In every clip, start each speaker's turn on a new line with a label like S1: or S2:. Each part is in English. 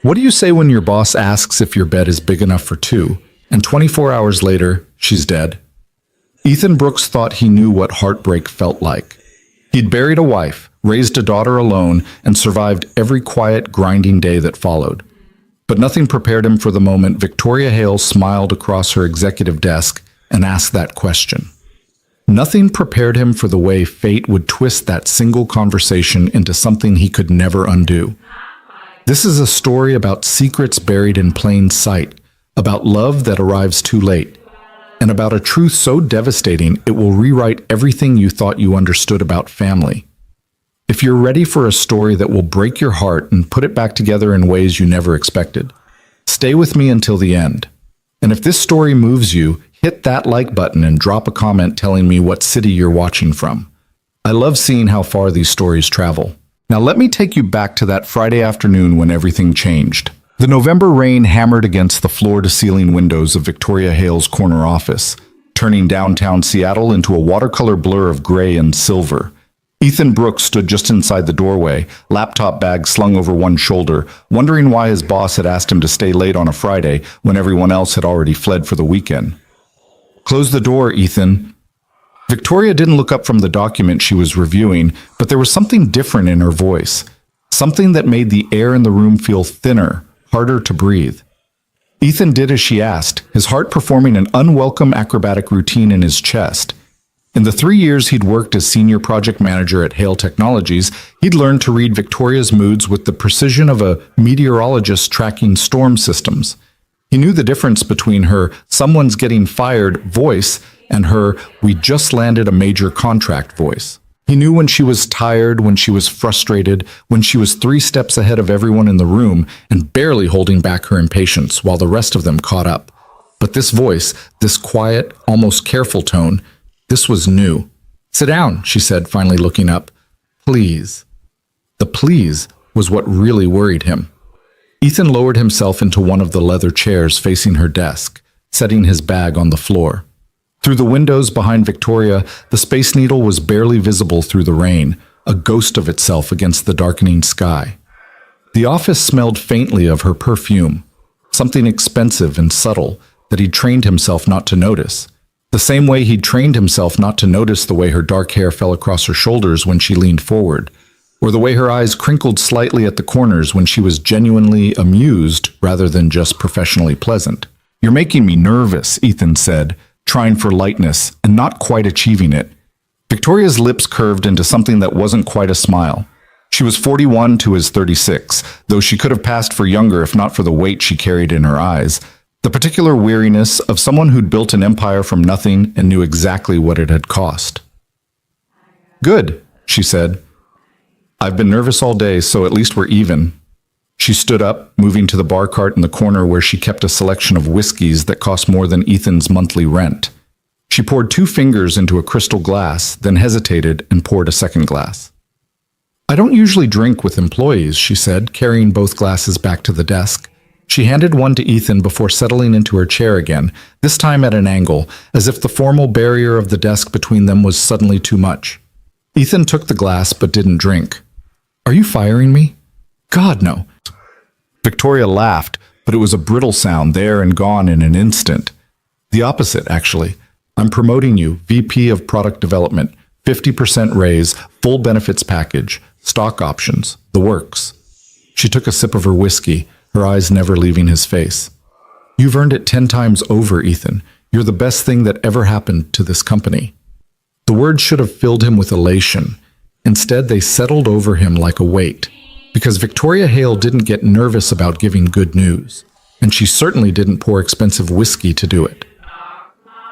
S1: What do you say when your boss asks if your bed is big enough for two, and 24 hours later, she's dead? Ethan Brooks thought he knew what heartbreak felt like. He'd buried a wife, raised a daughter alone, and survived every quiet, grinding day that followed. But nothing prepared him for the moment Victoria Hale smiled across her executive desk and asked that question. Nothing prepared him for the way fate would twist that single conversation into something he could never undo. This is a story about secrets buried in plain sight, about love that arrives too late, and about a truth so devastating it will rewrite everything you thought you understood about family. If you're ready for a story that will break your heart and put it back together in ways you never expected, stay with me until the end. And if this story moves you, hit that like button and drop a comment telling me what city you're watching from. I love seeing how far these stories travel. Now let me take you back to that Friday afternoon when everything changed. The November rain hammered against the floor-to-ceiling windows of Victoria Hale's corner office, turning downtown Seattle into a watercolor blur of gray and silver. Ethan Brooks stood just inside the doorway, laptop bag slung over one shoulder, wondering why his boss had asked him to stay late on a Friday when everyone else had already fled for the weekend. "Close the door, Ethan." Victoria didn't look up from the document she was reviewing, but there was something different in her voice, something that made the air in the room feel thinner, harder to breathe. Ethan did as she asked, his heart performing an unwelcome acrobatic routine in his chest. In the 3 years he'd worked as senior project manager at Hale Technologies, he'd learned to read Victoria's moods with the precision of a meteorologist tracking storm systems. He knew the difference between her "someone's getting fired" voice and her "we just landed a major contract" voice. He knew when she was tired, when she was frustrated, when she was 3 steps ahead of everyone in the room and barely holding back her impatience while the rest of them caught up. But this voice, this quiet, almost careful tone, this was new. "Sit down," she said, finally looking up. "Please." The "please" was what really worried him. Ethan lowered himself into one of the leather chairs facing her desk, setting his bag on the floor. Through the windows behind Victoria, the Space Needle was barely visible through the rain, a ghost of itself against the darkening sky. The office smelled faintly of her perfume, something expensive and subtle that he'd trained himself not to notice. The same way he'd trained himself not to notice the way her dark hair fell across her shoulders when she leaned forward, or the way her eyes crinkled slightly at the corners when she was genuinely amused rather than just professionally pleasant. "You're making me nervous," Ethan said, trying for lightness and not quite achieving it. Victoria's lips curved into something that wasn't quite a smile. She was 41 to his 36, though she could have passed for younger if not for the weight she carried in her eyes. The particular weariness of someone who'd built an empire from nothing and knew exactly what it had cost. "Good," she said. "I've been nervous all day, so at least we're even." She stood up, moving to the bar cart in the corner where she kept a selection of whiskeys that cost more than Ethan's monthly rent. She poured 2 fingers into a crystal glass, then hesitated and poured a second glass. "I don't usually drink with employees," she said, carrying both glasses back to the desk. She handed one to Ethan before settling into her chair again, this time at an angle, as if the formal barrier of the desk between them was suddenly too much. Ethan took the glass but didn't drink. "Are you firing me?" "God, no." Victoria laughed, but it was a brittle sound there and gone in an instant. "The opposite, actually. I'm promoting you, VP of Product Development, 50% raise, full benefits package, stock options, the works." She took a sip of her whiskey, her eyes never leaving his face. "You've earned it 10 times over, Ethan. You're the best thing that ever happened to this company." The words should have filled him with elation. Instead, they settled over him like a weight. Because Victoria Hale didn't get nervous about giving good news, and she certainly didn't pour expensive whiskey to do it.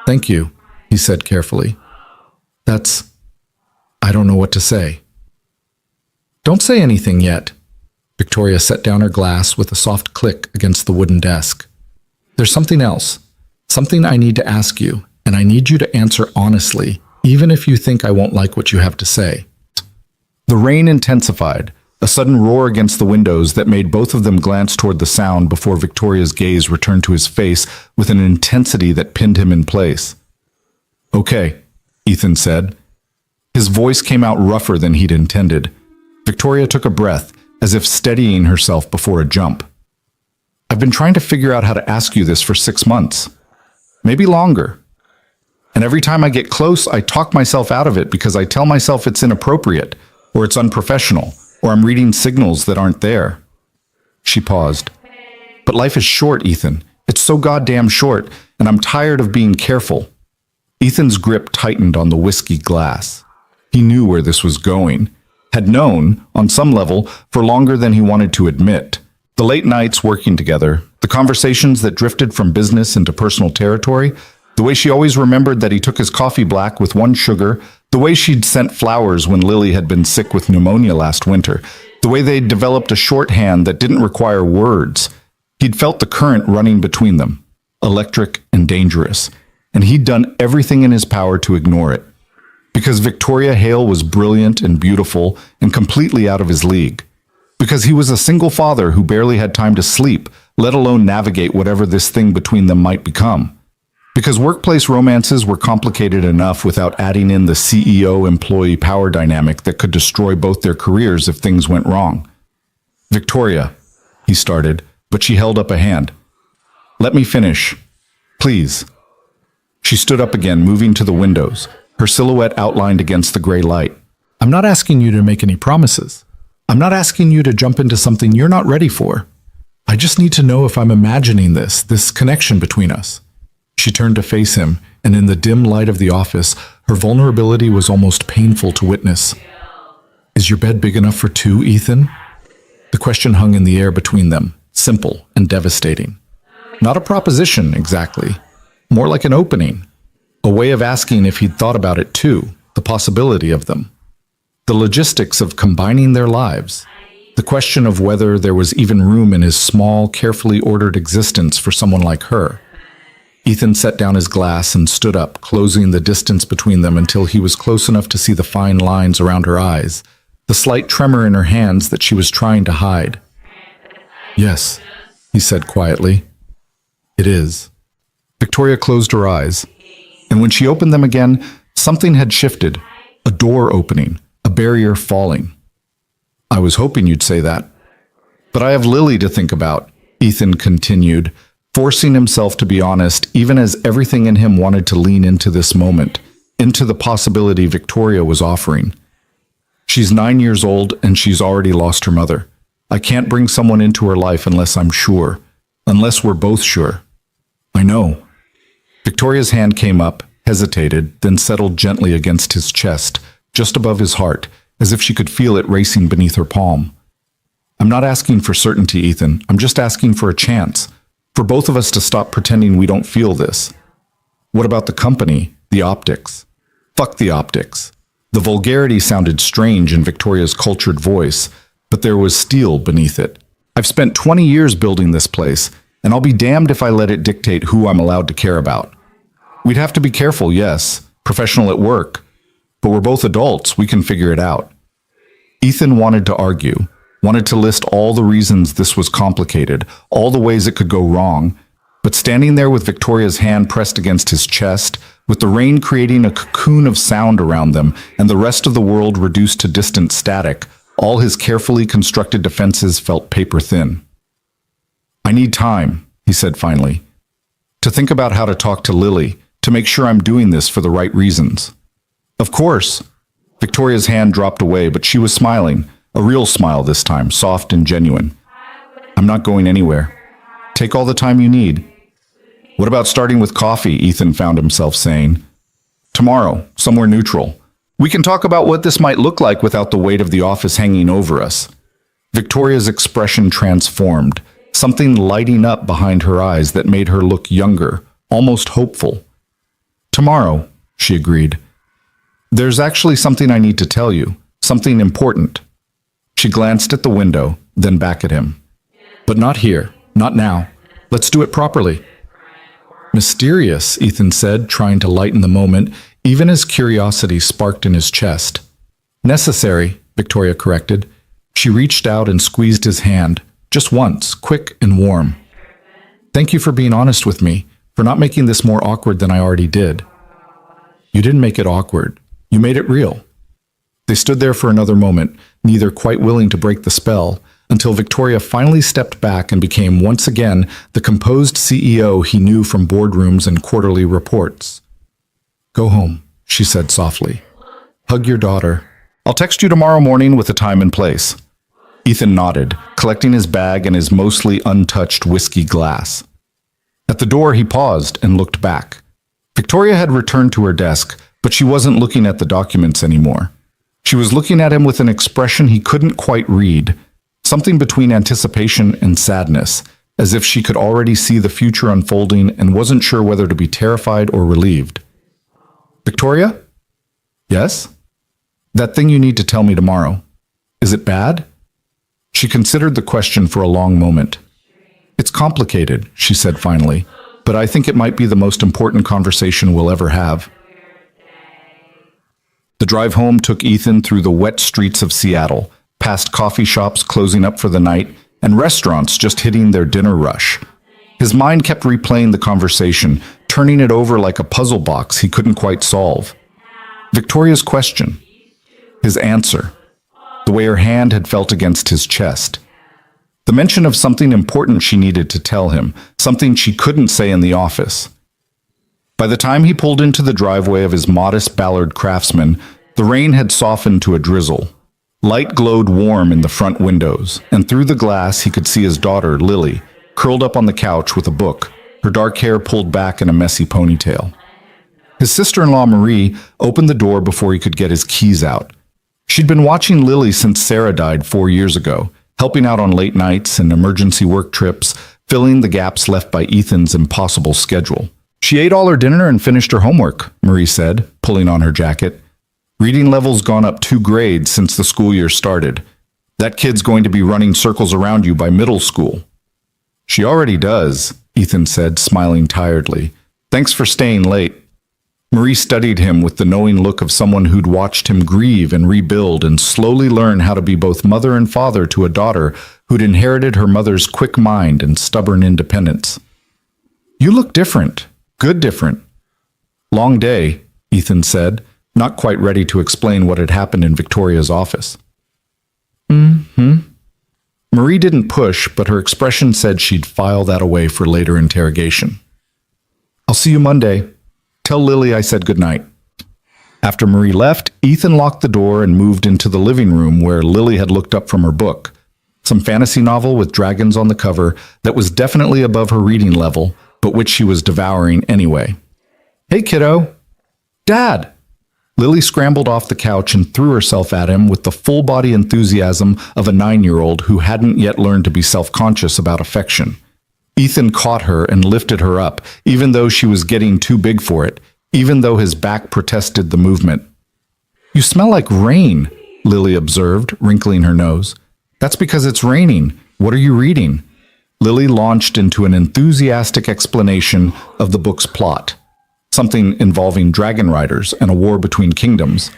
S1: "Thank you," he said carefully. I don't know what to say." "Don't say anything yet." Victoria set down her glass with a soft click against the wooden desk. "There's something else, something I need to ask you, and I need you to answer honestly, even if you think I won't like what you have to say." The rain intensified, a sudden roar against the windows that made both of them glance toward the sound before Victoria's gaze returned to his face with an intensity that pinned him in place. "Okay," Ethan said. His voice came out rougher than he'd intended. Victoria took a breath, as if steadying herself before a jump. I've been trying to figure out how to ask you this for 6 months. Maybe longer. And every time I get close, I talk myself out of it because I tell myself it's inappropriate, or it's unprofessional, or I'm reading signals that aren't there. She paused. But life is short, Ethan. It's so goddamn short, and I'm tired of being careful. Ethan's grip tightened on the whiskey glass. He knew where this was going, had known, on some level, for longer than he wanted to admit. The late nights working together, the conversations that drifted from business into personal territory, the way she always remembered that he took his coffee black with 1 sugar, the way she'd sent flowers when Lily had been sick with pneumonia last winter, the way they'd developed a shorthand that didn't require words. He'd felt the current running between them, electric and dangerous, and he'd done everything in his power to ignore it. Because Victoria Hale was brilliant and beautiful and completely out of his league. Because he was a single father who barely had time to sleep, let alone navigate whatever this thing between them might become. Because workplace romances were complicated enough without adding in the CEO-employee power dynamic that could destroy both their careers if things went wrong. Victoria, he started, but she held up a hand. Let me finish. Please. She stood up again, moving to the windows, her silhouette outlined against the gray light. I'm not asking you to make any promises. I'm not asking you to jump into something you're not ready for. I just need to know if I'm imagining this connection between us. She turned to face him, and in the dim light of the office, her vulnerability was almost painful to witness. Is your bed big enough for 2, Ethan? The question hung in the air between them, simple and devastating. Not a proposition, exactly. More like an opening. A way of asking if he'd thought about it too, the possibility of them. The logistics of combining their lives. The question of whether there was even room in his small, carefully ordered existence for someone like her. Ethan set down his glass and stood up, closing the distance between them until he was close enough to see the fine lines around her eyes, the slight tremor in her hands that she was trying to hide. Yes, he said quietly. It is. Victoria closed her eyes, and when she opened them again, something had shifted, a door opening, a barrier falling. I was hoping you'd say that. But I have Lily to think about, Ethan continued, forcing himself to be honest, even as everything in him wanted to lean into this moment, into the possibility Victoria was offering. She's 9 years old, and she's already lost her mother. I can't bring someone into her life unless I'm sure, unless we're both sure. I know. Victoria's hand came up, hesitated, then settled gently against his chest, just above his heart, as if she could feel it racing beneath her palm. I'm not asking for certainty, Ethan. I'm just asking for a chance. For both of us to stop pretending we don't feel this. What about the company, the optics? Fuck the optics. The vulgarity sounded strange in Victoria's cultured voice, but there was steel beneath it. I've spent 20 years building this place, and I'll be damned if I let it dictate who I'm allowed to care about. We'd have to be careful, yes, professional at work, but we're both adults, we can figure it out. Ethan wanted to argue, wanted to list all the reasons this was complicated, all the ways it could go wrong, but standing there with Victoria's hand pressed against his chest, with the rain creating a cocoon of sound around them and the rest of the world reduced to distant static, all his carefully constructed defenses felt paper thin. I need time, he said finally, to think about how to talk to Lily, to make sure I'm doing this for the right reasons. Of course. Victoria's hand dropped away, but she was smiling. A real smile this time, soft and genuine. I'm not going anywhere. Take all the time you need. What about starting with coffee, Ethan found himself saying. Tomorrow, somewhere neutral. We can talk about what this might look like without the weight of the office hanging over us. Victoria's expression transformed, something lighting up behind her eyes that made her look younger, almost hopeful. Tomorrow, she agreed. There's actually something I need to tell you, something important. She glanced at the window, then back at him. But not here, not now. Let's do it properly. Mysterious, Ethan said, trying to lighten the moment, even as curiosity sparked in his chest. Necessary, Victoria corrected. She reached out and squeezed his hand, just once, quick and warm. Thank you for being honest with me, for not making this more awkward than I already did. You didn't make it awkward. You made it real. They stood there for another moment, neither quite willing to break the spell, until Victoria finally stepped back and became once again the composed CEO he knew from boardrooms and quarterly reports. "Go home," she said softly. "Hug your daughter. I'll text you tomorrow morning with a time and place." Ethan nodded, collecting his bag and his mostly untouched whiskey glass. At the door, he paused and looked back. Victoria had returned to her desk, but she wasn't looking at the documents anymore. She was looking at him with an expression he couldn't quite read, something between anticipation and sadness, as if she could already see the future unfolding and wasn't sure whether to be terrified or relieved. "Victoria?" "Yes?" "That thing you need to tell me tomorrow. Is it bad?" She considered the question for a long moment. "It's complicated," she said finally, "but I think it might be the most important conversation we'll ever have." The drive home took Ethan through the wet streets of Seattle, past coffee shops closing up for the night and restaurants just hitting their dinner rush. His mind kept replaying the conversation, turning it over like a puzzle box he couldn't quite solve. Victoria's question. His answer. The way her hand had felt against his chest. The mention of something important she needed to tell him, something she couldn't say in the office. By the time he pulled into the driveway of his modest Ballard Craftsman, the rain had softened to a drizzle. Light glowed warm in the front windows, and through the glass he could see his daughter, Lily, curled up on the couch with a book, her dark hair pulled back in a messy ponytail. His sister-in-law, Marie, opened the door before he could get his keys out. She'd been watching Lily since Sarah died 4 years ago, helping out on late nights and emergency work trips, filling the gaps left by Ethan's impossible schedule. "She ate all her dinner and finished her homework," Marie said, pulling on her jacket. "Reading level's gone up 2 grades since the school year started. That kid's going to be running circles around you by middle school." "She already does," Ethan said, smiling tiredly. "Thanks for staying late." Marie studied him with the knowing look of someone who'd watched him grieve and rebuild and slowly learn how to be both mother and father to a daughter who'd inherited her mother's quick mind and stubborn independence. "You look different. Good different." "Long day," Ethan said, not quite ready to explain what had happened in Victoria's office. Marie didn't push, but her expression said she'd file that away for later interrogation. "I'll see you Monday. Tell Lily I said goodnight." After Marie left, Ethan locked the door and moved into the living room where Lily had looked up from her book, some fantasy novel with dragons on the cover that was definitely above her reading level, but which she was devouring anyway. "Hey, kiddo." "Dad!" Lily scrambled off the couch and threw herself at him with the full-body enthusiasm of a 9-year-old who hadn't yet learned to be self-conscious about affection. Ethan caught her and lifted her up, even though she was getting too big for it, even though his back protested the movement. "You smell like rain," Lily observed, wrinkling her nose. "That's because it's raining. What are you reading?" Lily launched into an enthusiastic explanation of the book's plot, something involving dragon riders and a war between kingdoms,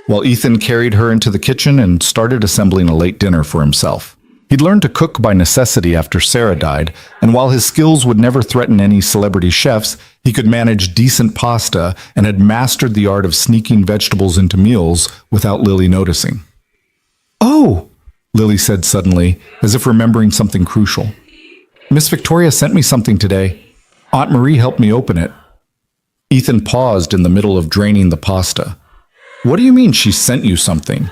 S1: while Ethan carried her into the kitchen and started assembling a late dinner for himself. He'd learned to cook by necessity after Sarah died, and while his skills would never threaten any celebrity chefs, he could manage decent pasta and had mastered the art of sneaking vegetables into meals without Lily noticing. "Oh," Lily said suddenly, as if remembering something crucial. "Miss Victoria sent me something today. Aunt Marie helped me open it." Ethan paused in the middle of draining the pasta. "What do you mean she sent you something?"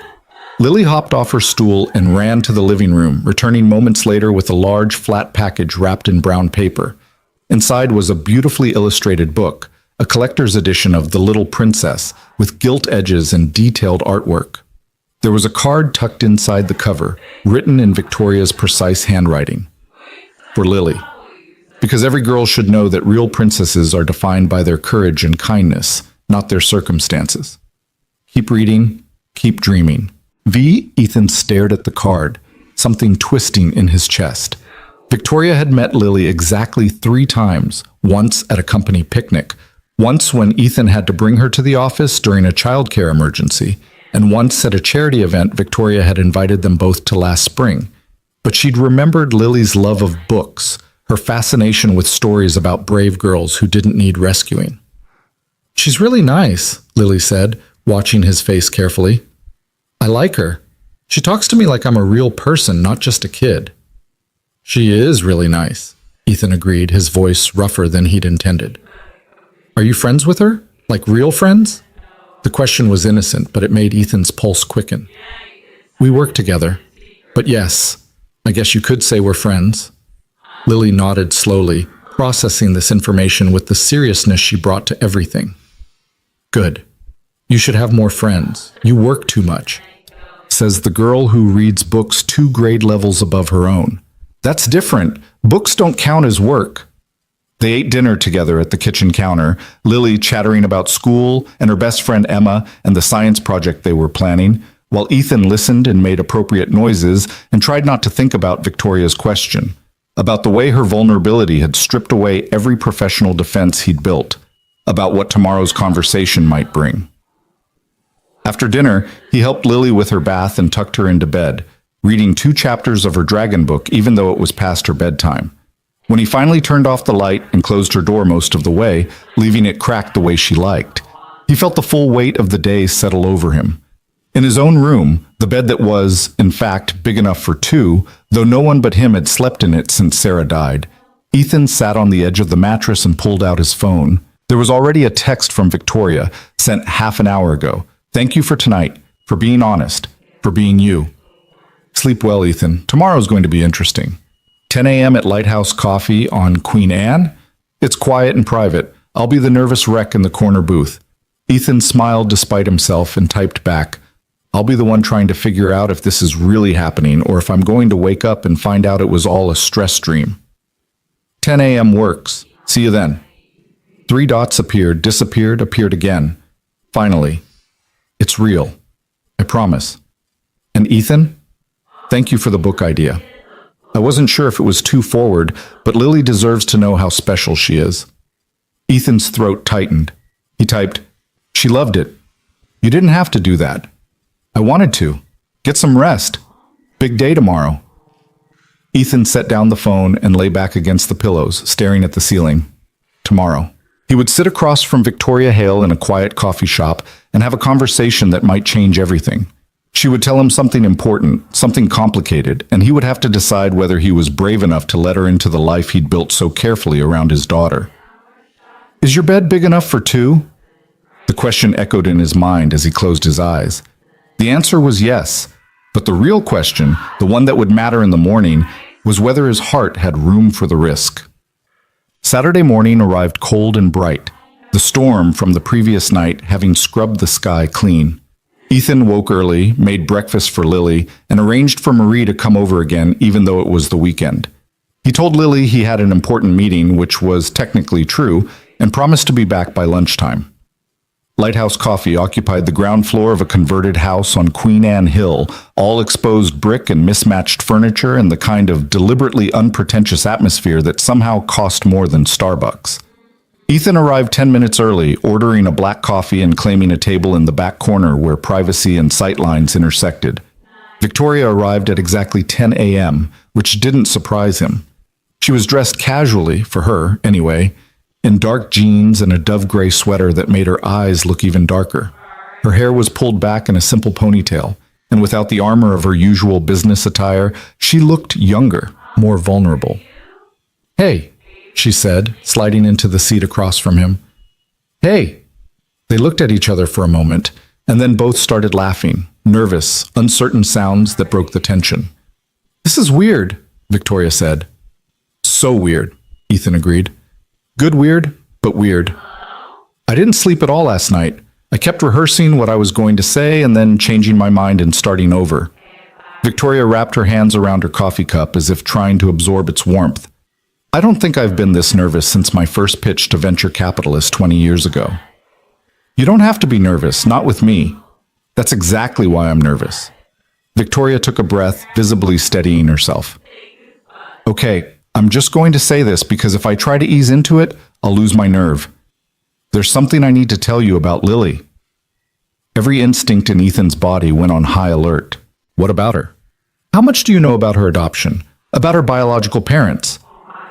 S1: Lily hopped off her stool and ran to the living room, returning moments later with a large, flat package wrapped in brown paper. Inside was a beautifully illustrated book, a collector's edition of The Little Princess, with gilt edges and detailed artwork. There was a card tucked inside the cover, written in Victoria's precise handwriting. For Lily. Because every girl should know that real princesses are defined by their courage and kindness, not their circumstances. Keep reading, keep dreaming. Ethan stared at the card, something twisting in his chest. Victoria had met Lily exactly 3 times, once at a company picnic, once when Ethan had to bring her to the office during a childcare emergency, and once at a charity event Victoria had invited them both to last spring. But she'd remembered Lily's love of books, her fascination with stories about brave girls who didn't need rescuing. "She's really nice," Lily said, watching his face carefully. "I like her. She talks to me like I'm a real person, not just a kid. She is really nice, Ethan agreed, his voice rougher than he'd intended. Are you friends with her? Like real friends? The question was innocent, but it made Ethan's pulse quicken. We work together. But yes, I guess you could say we're friends. Lily nodded slowly, processing this information with the seriousness she brought to everything. Good. You should have more friends. You work too much, says the girl who reads books 2 grade levels above her own. That's different. Books don't count as work. They ate dinner together at the kitchen counter, Lily chattering about school and her best friend Emma and the science project they were planning, while Ethan listened and made appropriate noises and tried not to think about Victoria's question, about the way her vulnerability had stripped away every professional defense he'd built, about what tomorrow's conversation might bring. After dinner, he helped Lily with her bath and tucked her into bed, reading 2 chapters of her dragon book even though it was past her bedtime. When he finally turned off the light and closed her door most of the way, leaving it cracked the way she liked, he felt the full weight of the day settle over him. In his own room, the bed that was, in fact, big enough for 2, though no one but him had slept in it since Sarah died, Ethan sat on the edge of the mattress and pulled out his phone. There was already a text from Victoria, sent half an hour ago. Thank you for tonight, for being honest, for being you. Sleep well, Ethan. Tomorrow's going to be interesting. 10 a.m. at Lighthouse Coffee on Queen Anne? It's quiet and private. I'll be the nervous wreck in the corner booth. Ethan smiled despite himself and typed back, I'll be the one trying to figure out if this is really happening or if I'm going to wake up and find out it was all a stress dream. 10 a.m. works. See you then. 3 dots appeared, disappeared, appeared again. Finally, it's real. I promise. And Ethan, thank you for the book idea. I wasn't sure if it was too forward, but Lily deserves to know how special she is. Ethan's throat tightened. He typed, She loved it. You didn't have to do that. I wanted to. Get some rest. Big day tomorrow. Ethan set down the phone and lay back against the pillows, staring at the ceiling. Tomorrow. He would sit across from Victoria Hale in a quiet coffee shop and have a conversation that might change everything. She would tell him something important, something complicated, and he would have to decide whether he was brave enough to let her into the life he'd built so carefully around his daughter. Is your bed big enough for 2? The question echoed in his mind as he closed his eyes. The answer was yes, but the real question, the one that would matter in the morning, was whether his heart had room for the risk. Saturday morning arrived cold and bright, the storm from the previous night having scrubbed the sky clean. Ethan woke early, made breakfast for Lily, and arranged for Marie to come over again even though it was the weekend. He told Lily he had an important meeting, which was technically true, and promised to be back by lunchtime. Lighthouse Coffee occupied the ground floor of a converted house on Queen Anne Hill, all exposed brick and mismatched furniture and the kind of deliberately unpretentious atmosphere that somehow cost more than Starbucks. Ethan arrived 10 minutes early, ordering a black coffee and claiming a table in the back corner where privacy and sightlines intersected. Victoria arrived at exactly 10 a.m., which didn't surprise him. She was dressed casually, for her, anyway, in dark jeans and a dove-gray sweater that made her eyes look even darker. Her hair was pulled back in a simple ponytail, and without the armor of her usual business attire, she looked younger, more vulnerable. Hey, she said, sliding into the seat across from him. Hey! They looked at each other for a moment, and then both started laughing, nervous, uncertain sounds that broke the tension. This is weird, Victoria said. So weird, Ethan agreed. Good weird, but weird. I didn't sleep at all last night. I kept rehearsing what I was going to say and then changing my mind and starting over. Victoria wrapped her hands around her coffee cup as if trying to absorb its warmth. I don't think I've been this nervous since my first pitch to venture capitalists 20 years ago. You don't have to be nervous, not with me. That's exactly why I'm nervous. Victoria took a breath, visibly steadying herself. Okay, I'm just going to say this because if I try to ease into it, I'll lose my nerve. There's something I need to tell you about Lily. Every instinct in Ethan's body went on high alert. What about her? How much do you know about her adoption? About her biological parents?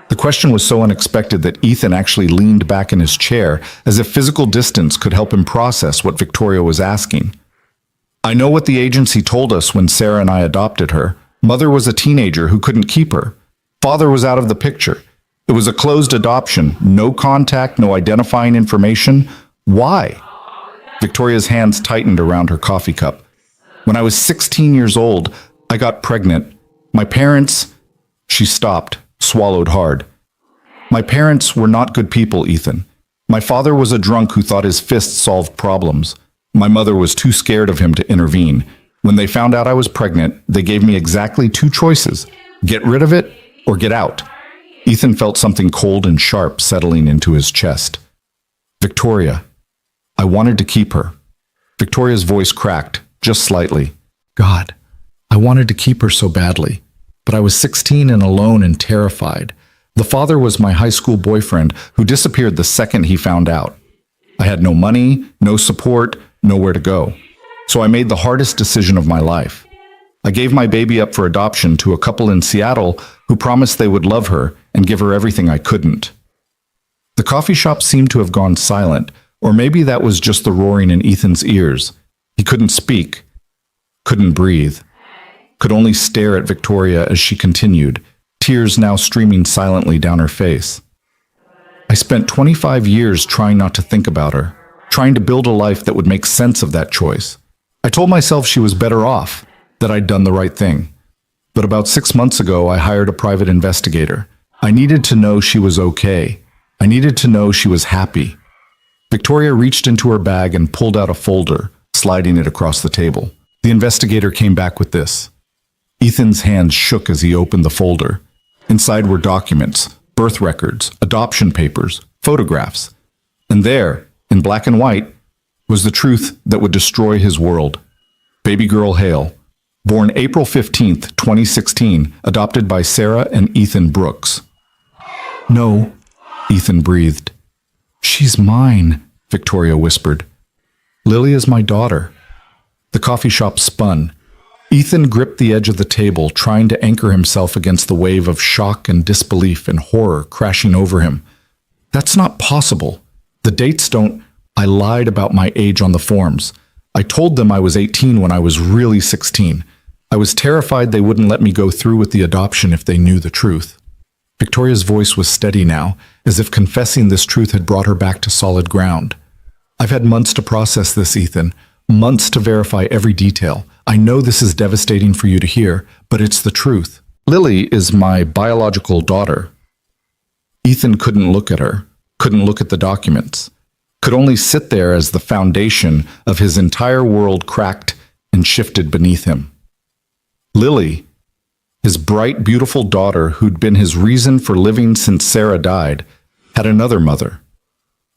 S1: The question was so unexpected that Ethan actually leaned back in his chair, as if physical distance could help him process what Victoria was asking. I know what the agency told us when Sarah and I adopted her. Mother was a teenager who couldn't keep her. Father was out of the picture. It was a closed adoption. No contact, no identifying information. Why? Victoria's hands tightened around her coffee cup. When I was 16 years old, I got pregnant. My parents... She stopped, swallowed hard. My parents were not good people, Ethan. My father was a drunk who thought his fists solved problems. My mother was too scared of him to intervene. When they found out I was pregnant, they gave me exactly two choices: get rid of it or get out. Ethan felt something cold and sharp settling into his chest. Victoria. I wanted to keep her. Victoria's voice cracked, just slightly. God, I wanted to keep her so badly. But I was 16 and alone and terrified. The father was my high school boyfriend who disappeared the second he found out. I had no money, no support, nowhere to go. So I made the hardest decision of my life. I gave my baby up for adoption to a couple in Seattle who promised they would love her and give her everything I couldn't. The coffee shop seemed to have gone silent, or maybe that was just the roaring in Ethan's ears. He couldn't speak, couldn't breathe, could only stare at Victoria as she continued, tears now streaming silently down her face. I spent 25 years trying not to think about her, trying to build a life that would make sense of that choice. I told myself she was better off, that I'd done the right thing. But about 6 months ago, I hired a private investigator. I needed to know she was okay. I needed to know she was happy. Victoria reached into her bag and pulled out a folder, sliding it across the table. The investigator came back with this. Ethan's hands shook as he opened the folder. Inside were documents, birth records, adoption papers, photographs. And there, in black and white, was the truth that would destroy his world. Baby girl Hale, born April 15th, 2016, adopted by Sarah and Ethan Brooks. No, Ethan breathed. She's mine, Victoria whispered. Lily is my daughter. The coffee shop spun. Ethan gripped the edge of the table, trying to anchor himself against the wave of shock and disbelief and horror crashing over him. That's not possible. The dates don't... I lied about my age on the forms. I told them I was 18 when I was really 16. I was terrified they wouldn't let me go through with the adoption if they knew the truth. Victoria's voice was steady now, as if confessing this truth had brought her back to solid ground. I've had months to process this, Ethan. Months to verify every detail. I know this is devastating for you to hear, but it's the truth. Lily is my biological daughter. Ethan couldn't look at her, couldn't look at the documents, could only sit there as the foundation of his entire world cracked and shifted beneath him. Lily, his bright, beautiful daughter who'd been his reason for living since Sarah died, had another mother.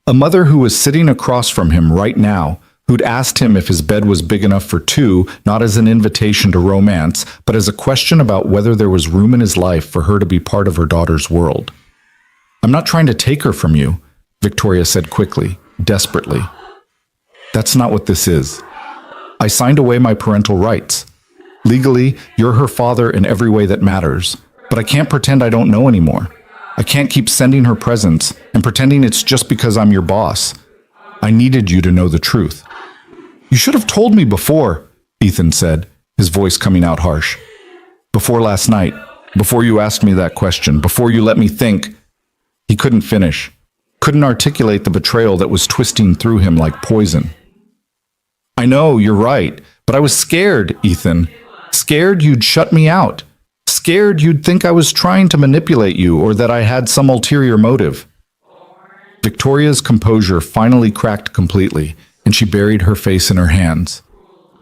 S1: A mother who was sitting across from him right now, who'd asked him if his bed was big enough for two, not as an invitation to romance, but as a question about whether there was room in his life for her to be part of her daughter's world. I'm not trying to take her from you, Victoria said quickly, desperately. That's not what this is. I signed away my parental rights. Legally, you're her father in every way that matters, but I can't pretend I don't know anymore. I can't keep sending her presents and pretending it's just because I'm your boss. I needed you to know the truth. You should have told me before, Ethan said, his voice coming out harsh. Before last night, before you asked me that question, before you let me think. He couldn't finish, couldn't articulate the betrayal that was twisting through him like poison. I know, you're right, but I was scared, Ethan. Scared you'd shut me out. Scared you'd think I was trying to manipulate you or that I had some ulterior motive. Victoria's composure finally cracked completely, and she buried her face in her hands.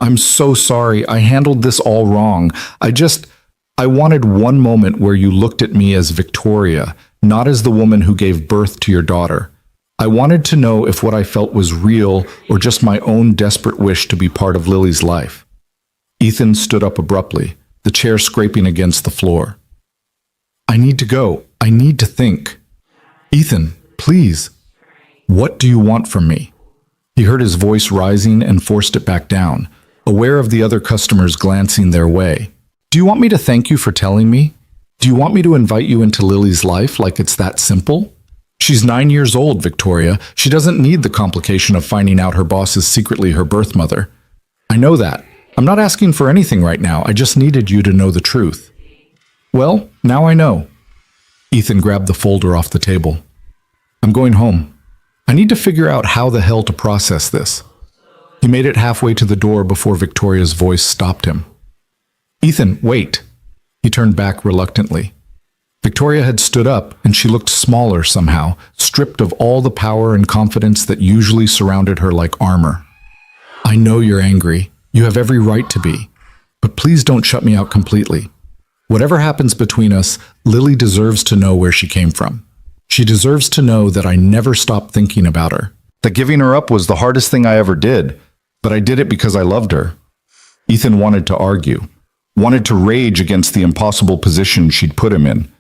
S1: I'm so sorry. I handled this all wrong. I wanted one moment where you looked at me as Victoria, not as the woman who gave birth to your daughter. I wanted to know if what I felt was real or just my own desperate wish to be part of Lily's life. Ethan stood up abruptly, the chair scraping against the floor. I need to go. I need to think. Ethan, please. What do you want from me? He heard his voice rising and forced it back down, aware of the other customers glancing their way. Do you want me to thank you for telling me? Do you want me to invite you into Lily's life like it's that simple? She's 9 years old, Victoria. She doesn't need the complication of finding out her boss is secretly her birth mother. I know that. I'm not asking for anything right now. I just needed you to know the truth. Well, now I know. Ethan grabbed the folder off the table. I'm going home. I need to figure out how the hell to process this. He made it halfway to the door before Victoria's voice stopped him. Ethan, wait. He turned back reluctantly. Victoria had stood up, and she looked smaller somehow, stripped of all the power and confidence that usually surrounded her like armor. I know you're angry. You have every right to be. But please don't shut me out completely. Whatever happens between us, Lily deserves to know where she came from. She deserves to know that I never stopped thinking about her. That giving her up was the hardest thing I ever did, but I did it because I loved her. Ethan wanted to argue, wanted to rage against the impossible position she'd put him in.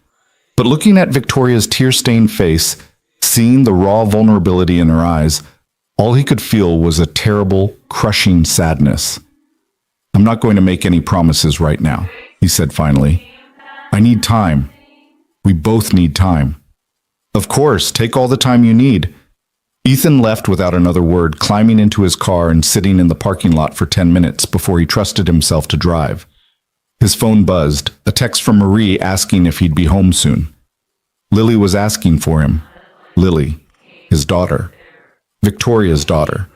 S1: But looking at Victoria's tear-stained face, seeing the raw vulnerability in her eyes, all he could feel was a terrible, crushing sadness. I'm not going to make any promises right now, he said finally. I need time. We both need time. Of course, take all the time you need. Ethan left without another word, climbing into his car and sitting in the parking lot for 10 minutes before he trusted himself to drive. His phone buzzed, a text from Marie asking if he'd be home soon. Lily was asking for him. Lily, his daughter. Victoria's daughter.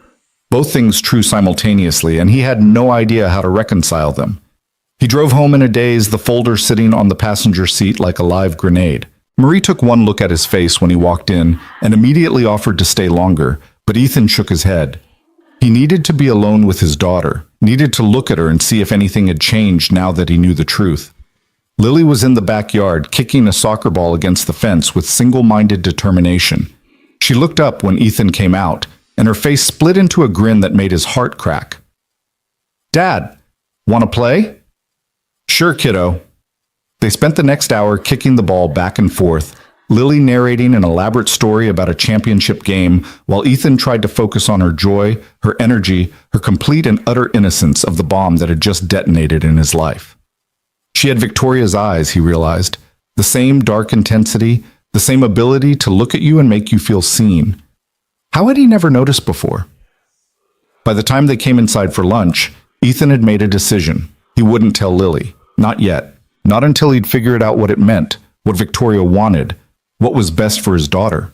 S1: Both things true simultaneously, and he had no idea how to reconcile them. He drove home in a daze, the folder sitting on the passenger seat like a live grenade. Marie took one look at his face when he walked in and immediately offered to stay longer, but Ethan shook his head. He needed to be alone with his daughter, needed to look at her and see if anything had changed now that he knew the truth. Lily was in the backyard, kicking a soccer ball against the fence with single-minded determination. She looked up when Ethan came out, and her face split into a grin that made his heart crack. Dad, want to play? Sure, kiddo. They spent the next hour kicking the ball back and forth, Lily narrating an elaborate story about a championship game, while Ethan tried to focus on her joy, her energy, her complete and utter innocence of the bomb that had just detonated in his life. She had Victoria's eyes, he realized, the same dark intensity, the same ability to look at you and make you feel seen. How had he never noticed before? By the time they came inside for lunch, Ethan had made a decision. He wouldn't tell Lily. Not yet. Not until he'd figured out what it meant, what Victoria wanted, what was best for his daughter.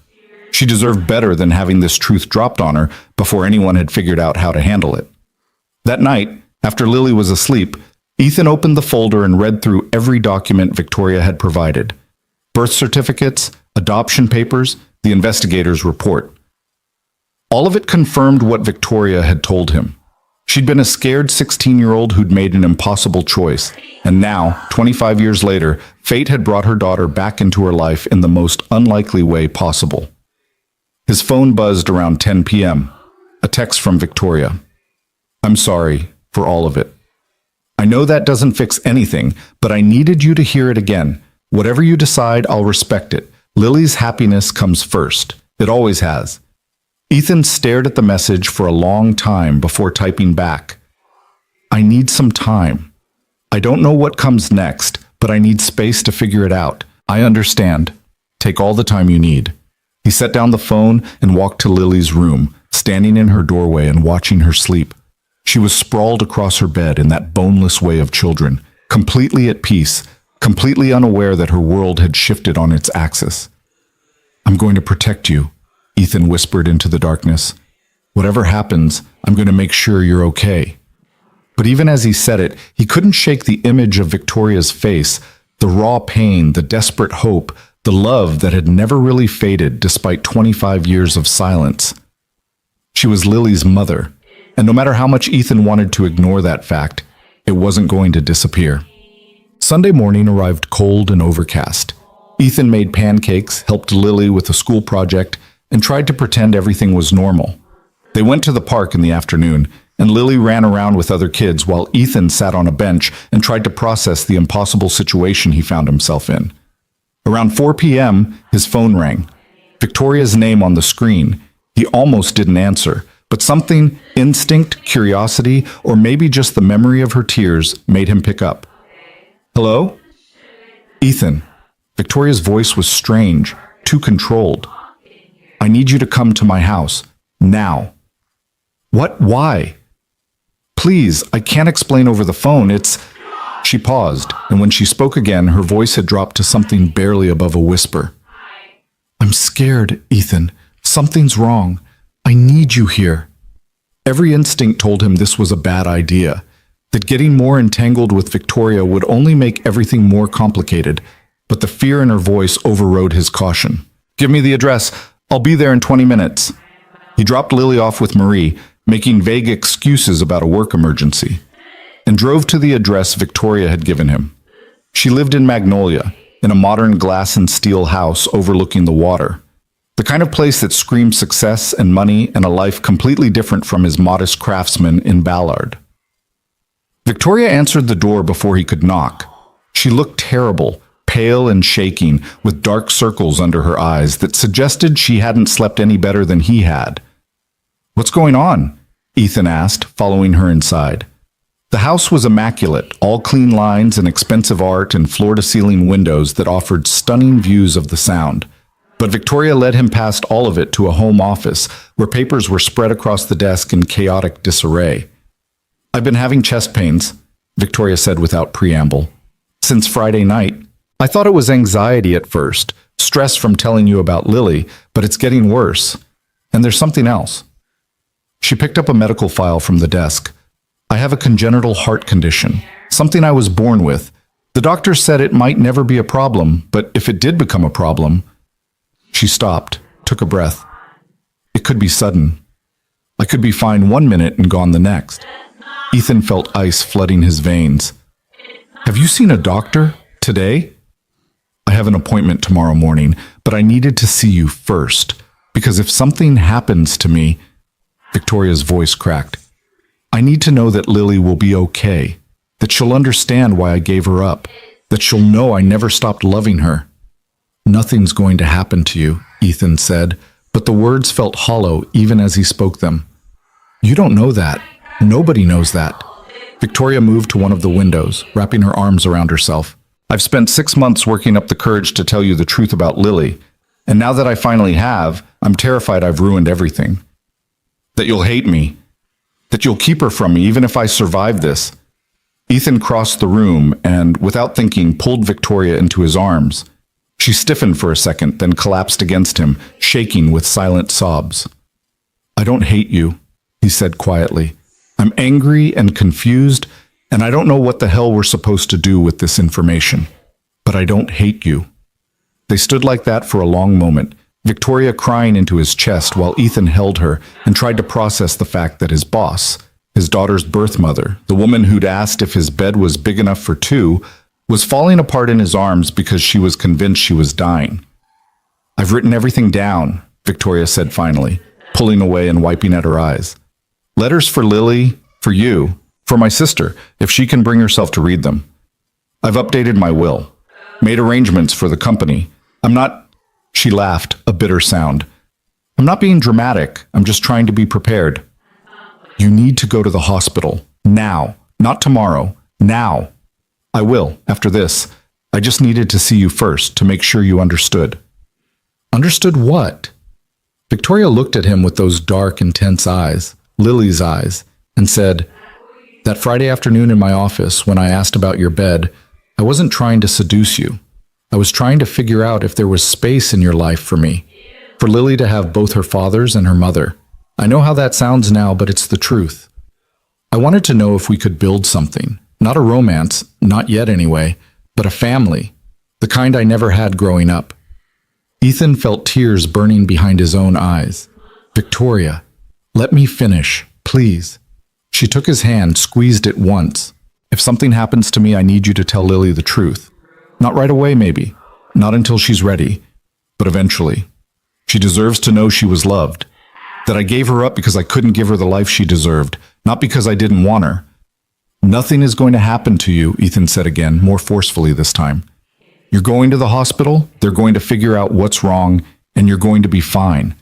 S1: She deserved better than having this truth dropped on her before anyone had figured out how to handle it. That night, after Lily was asleep, Ethan opened the folder and read through every document Victoria had provided. Birth certificates, adoption papers, the investigator's report. All of it confirmed what Victoria had told him. She'd been a scared 16-year-old who'd made an impossible choice, and now, 25 years later, fate had brought her daughter back into her life in the most unlikely way possible. His phone buzzed around 10 p.m. A text from Victoria. I'm sorry for all of it. I know that doesn't fix anything, but I needed you to hear it again. Whatever you decide, I'll respect it. Lily's happiness comes first. It always has. Ethan stared at the message for a long time before typing back. I need some time. I don't know what comes next, but I need space to figure it out. I understand. Take all the time you need. He set down the phone and walked to Lily's room, standing in her doorway and watching her sleep. She was sprawled across her bed in that boneless way of children, completely at peace, completely unaware that her world had shifted on its axis. I'm going to protect you, Ethan whispered into the darkness. Whatever happens, I'm going to make sure you're okay. But even as he said it, he couldn't shake the image of Victoria's face, the raw pain, the desperate hope, the love that had never really faded despite 25 years of silence. She was Lily's mother, and no matter how much Ethan wanted to ignore that fact, it wasn't going to disappear. Sunday morning arrived cold and overcast. Ethan made pancakes, helped Lily with a school project, and tried to pretend everything was normal. They went to the park in the afternoon, and Lily ran around with other kids while Ethan sat on a bench and tried to process the impossible situation he found himself in. Around 4 p.m., his phone rang. Victoria's name on the screen. He almost didn't answer, but something, instinct, curiosity, or maybe just the memory of her tears, made him pick up. Hello? Ethan. Victoria's voice was strange, too controlled. I need you to come to my house. Now. What? Why? Please, I can't explain over the phone. She paused, and when she spoke again, her voice had dropped to something barely above a whisper. I'm scared, Ethan. Something's wrong. I need you here. Every instinct told him this was a bad idea, that getting more entangled with Victoria would only make everything more complicated, but the fear in her voice overrode his caution. Give me the address. I'll be there in 20 minutes. He dropped Lily off with Marie, making vague excuses about a work emergency, and drove to the address Victoria had given him. She lived in Magnolia, in a modern glass and steel house overlooking the water, the kind of place that screamed success and money and a life completely different from his modest craftsman in Ballard. Victoria answered the door before he could knock. She looked terrible, pale and shaking, with dark circles under her eyes that suggested she hadn't slept any better than he had. What's going on? Ethan asked, following her inside. The house was immaculate, all clean lines and expensive art and floor-to-ceiling windows that offered stunning views of the Sound. But Victoria led him past all of it to a home office, where papers were spread across the desk in chaotic disarray. I've been having chest pains, Victoria said without preamble. Since Friday night. I thought it was anxiety at first, stress from telling you about Lily, but it's getting worse. And there's something else. She picked up a medical file from the desk. I have a congenital heart condition, something I was born with. The doctor said it might never be a problem, but if it did become a problem... She stopped, took a breath. It could be sudden. I could be fine 1 minute and gone the next. Ethan felt ice flooding his veins. Have you seen a doctor today? I have an appointment tomorrow morning, but I needed to see you first, because if something happens to me... Victoria's voice cracked. I need to know that Lily will be okay, that she'll understand why I gave her up, that she'll know I never stopped loving her. Nothing's going to happen to you, Ethan said, but the words felt hollow even as he spoke them. You don't know that. Nobody knows that. Victoria moved to one of the windows, wrapping her arms around herself. I've spent 6 months working up the courage to tell you the truth about Lily, and now that I finally have, I'm terrified I've ruined everything. That you'll hate me. That you'll keep her from me even if I survive this. Ethan crossed the room and, without thinking, pulled Victoria into his arms. She stiffened for a second, then collapsed against him, shaking with silent sobs. I don't hate you, he said quietly. I'm angry and confused, and I don't know what the hell we're supposed to do with this information. But I don't hate you. They stood like that for a long moment, Victoria crying into his chest while Ethan held her and tried to process the fact that his boss, his daughter's birth mother, the woman who'd asked if his bed was big enough for two, was falling apart in his arms because she was convinced she was dying. I've written everything down, Victoria said finally, pulling away and wiping at her eyes. Letters for Lily, for you, for my sister, if she can bring herself to read them. I've updated my will, made arrangements for the company. I'm not... She laughed, a bitter sound. I'm not being dramatic. I'm just trying to be prepared. You need to go to the hospital. Now. Not tomorrow. Now. I will, after this. I just needed to see you first, to make sure you understood. Understood what? Victoria looked at him with those dark, intense eyes, Lily's eyes, and said, That Friday afternoon in my office, when I asked about your bed, I wasn't trying to seduce you. I was trying to figure out if there was space in your life for me, for Lily to have both her father's and her mother. I know how that sounds now, but it's the truth. I wanted to know if we could build something. Not a romance, not yet anyway, but a family, the kind I never had growing up. Ethan felt tears burning behind his own eyes. Victoria, let me finish, please. She took his hand, squeezed it once. If something happens to me, I need you to tell Lily the truth. Not right away, maybe. Not until she's ready. But eventually. She deserves to know she was loved. That I gave her up because I couldn't give her the life she deserved, not because I didn't want her. Nothing is going to happen to you, Ethan said again, more forcefully this time. You're going to the hospital, they're going to figure out what's wrong, and you're going to be fine.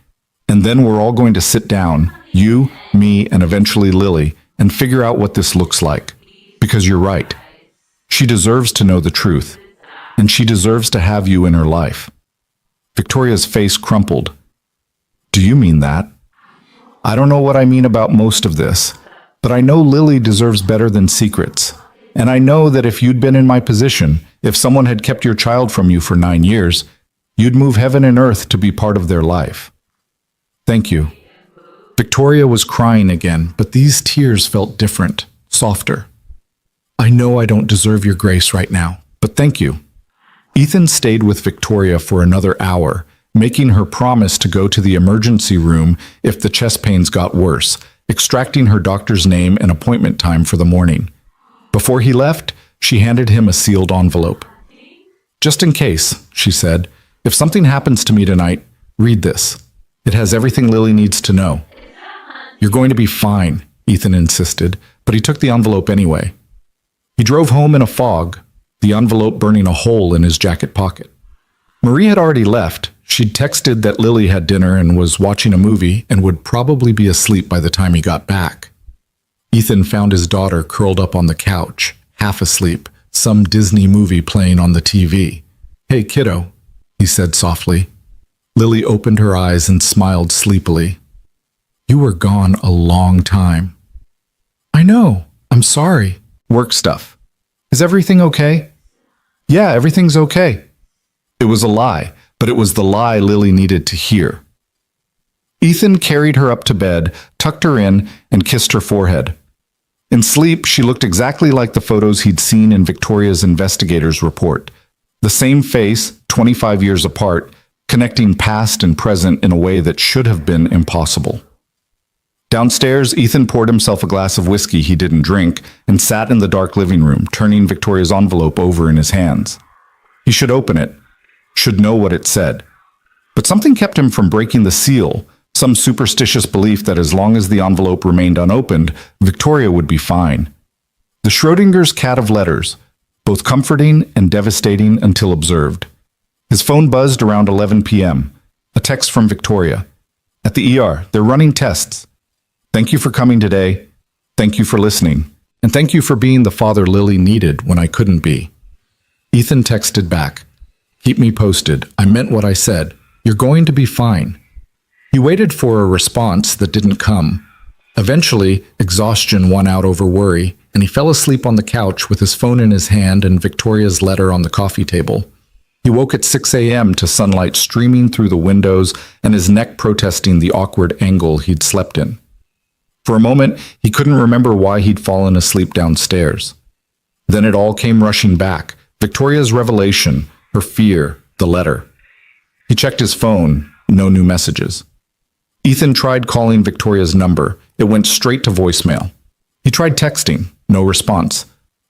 S1: And then we're all going to sit down, you, me, and eventually Lily, and figure out what this looks like. Because you're right. She deserves to know the truth. And she deserves to have you in her life. Victoria's face crumpled. Do you mean that? I don't know what I mean about most of this. But I know Lily deserves better than secrets. And I know that if you'd been in my position, if someone had kept your child from you for 9 years, you'd move heaven and earth to be part of their life. Thank you." Victoria was crying again, but these tears felt different, softer. "I know I don't deserve your grace right now, but thank you." Ethan stayed with Victoria for another hour, making her promise to go to the emergency room if the chest pains got worse, extracting her doctor's name and appointment time for the morning. Before he left, she handed him a sealed envelope. "Just in case," she said, "if something happens to me tonight, read this. It has everything Lily needs to know." "You're going to be fine," Ethan insisted, but he took the envelope anyway. He drove home in a fog, the envelope burning a hole in his jacket pocket. Marie had already left. She'd texted that Lily had dinner and was watching a movie and would probably be asleep by the time he got back. Ethan found his daughter curled up on the couch, half asleep, some Disney movie playing on the TV. "Hey, kiddo," he said softly. Lily opened her eyes and smiled sleepily. "You were gone a long time." "I know. I'm sorry." "Work stuff. Is everything okay?" "Yeah, everything's okay." It was a lie, but it was the lie Lily needed to hear. Ethan carried her up to bed, tucked her in, and kissed her forehead. In sleep, she looked exactly like the photos he'd seen in Victoria's investigator's report. The same face, 25 years apart, connecting past and present in a way that should have been impossible. Downstairs, Ethan poured himself a glass of whiskey he didn't drink and sat in the dark living room, turning Victoria's envelope over in his hands. He should open it, should know what it said. But something kept him from breaking the seal, some superstitious belief that as long as the envelope remained unopened, Victoria would be fine. The Schrodinger's cat of letters, both comforting and devastating until observed. His phone buzzed around 11 p.m. A text from Victoria. "At the ER, they're running tests. Thank you for coming today. Thank you for listening. And thank you for being the father Lily needed when I couldn't be." Ethan texted back. "Keep me posted. I meant what I said. You're going to be fine." He waited for a response that didn't come. Eventually, exhaustion won out over worry, and he fell asleep on the couch with his phone in his hand and Victoria's letter on the coffee table. He woke at 6 a.m. to sunlight streaming through the windows and his neck protesting the awkward angle he'd slept in. For a moment, he couldn't remember why he'd fallen asleep downstairs. Then it all came rushing back. Victoria's revelation, her fear, the letter. He checked his phone, no new messages. Ethan tried calling Victoria's number. It went straight to voicemail. He tried texting, no response.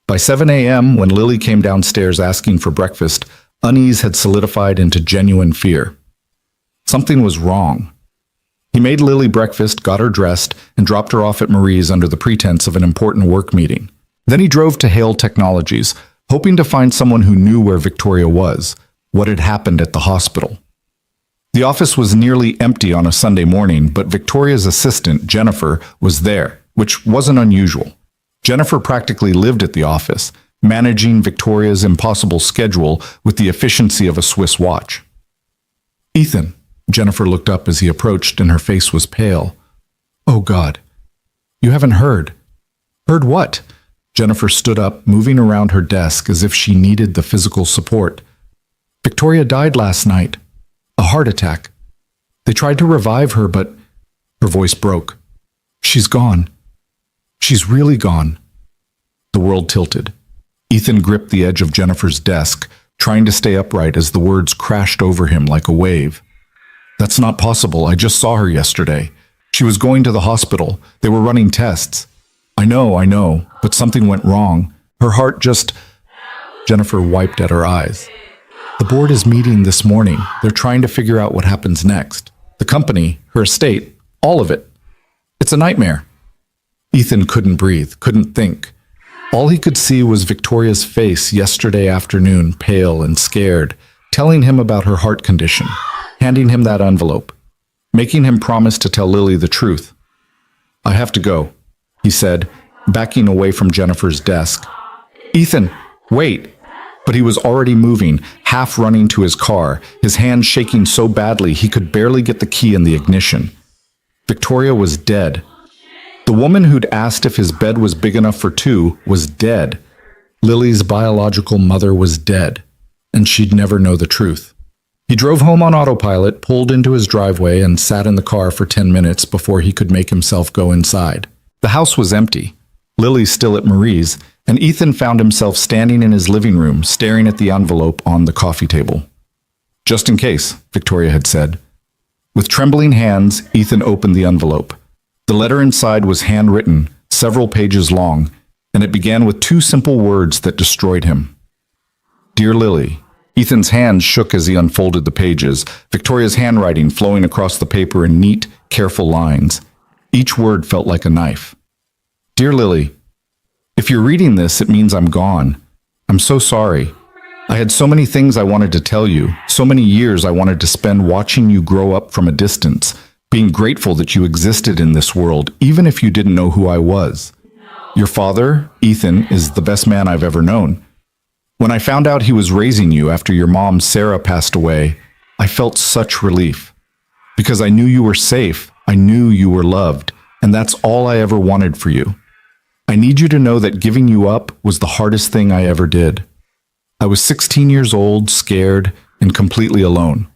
S1: By 7 a.m., when Lily came downstairs asking for breakfast, unease had solidified into genuine fear. Something was wrong. He made Lily breakfast, got her dressed, and dropped her off at Marie's under the pretense of an important work meeting. Then he drove to Hale Technologies, hoping to find someone who knew where Victoria was, what had happened at the hospital. The office was nearly empty on a Sunday morning, but Victoria's assistant, Jennifer, was there, which wasn't unusual. Jennifer practically lived at the office, managing Victoria's impossible schedule with the efficiency of a Swiss watch. "Ethan," Jennifer looked up as he approached, and her face was pale. "Oh, God. You haven't heard." "Heard what?" Jennifer stood up, moving around her desk as if she needed the physical support. "Victoria died last night. A heart attack. They tried to revive her, but..." Her voice broke. "She's gone. She's really gone." The world tilted. Ethan gripped the edge of Jennifer's desk, trying to stay upright as the words crashed over him like a wave. "That's not possible. I just saw her yesterday. She was going to the hospital. They were running tests. I know, but something went wrong. Her heart just..." Jennifer wiped at her eyes. "The board is meeting this morning. They're trying to figure out what happens next. The company, her estate, all of it. It's a nightmare." Ethan couldn't breathe, couldn't think. All he could see was Victoria's face yesterday afternoon, pale and scared, telling him about her heart condition, handing him that envelope, making him promise to tell Lily the truth. "I have to go," he said, backing away from Jennifer's desk. "Ethan, wait!" But he was already moving, half running to his car, his hand shaking so badly he could barely get the key in the ignition. Victoria was dead. The woman who'd asked if his bed was big enough for two was dead. Lily's biological mother was dead, and she'd never know the truth. He drove home on autopilot, pulled into his driveway, and sat in the car for 10 minutes before he could make himself go inside. The house was empty. Lily still at Marie's, and Ethan found himself standing in his living room, staring at the envelope on the coffee table. "Just in case," Victoria had said. With trembling hands, Ethan opened the envelope. The letter inside was handwritten, several pages long, and it began with two simple words that destroyed him. "Dear Lily." Ethan's hands shook as he unfolded the pages, Victoria's handwriting flowing across the paper in neat, careful lines. Each word felt like a knife. "Dear Lily, if you're reading this, it means I'm gone. I'm so sorry. I had so many things I wanted to tell you, so many years I wanted to spend watching you grow up from a distance, being grateful that you existed in this world, even if you didn't know who I was. Your father, Ethan, is the best man I've ever known. When I found out he was raising you after your mom, Sarah, passed away, I felt such relief. Because I knew you were safe, I knew you were loved, and that's all I ever wanted for you. I need you to know that giving you up was the hardest thing I ever did. I was 16 years old, scared, and completely alone.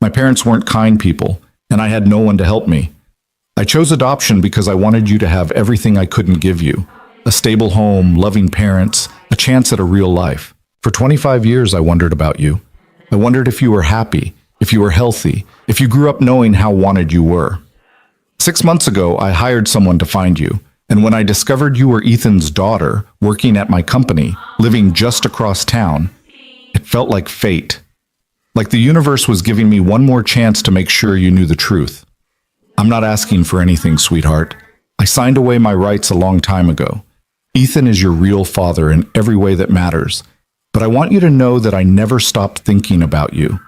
S1: My parents weren't kind people, and I had no one to help me. I chose adoption because I wanted you to have everything I couldn't give you. A stable home, loving parents, a chance at a real life. For 25 years I wondered about you. I wondered if you were happy, if you were healthy, if you grew up knowing how wanted you were. 6 months ago, I hired someone to find you, and when I discovered you were Ethan's daughter, working at my company, living just across town, it felt like fate. Like the universe was giving me one more chance to make sure you knew the truth. I'm not asking for anything, sweetheart. I signed away my rights a long time ago. Ethan is your real father in every way that matters. But I want you to know that I never stopped thinking about you.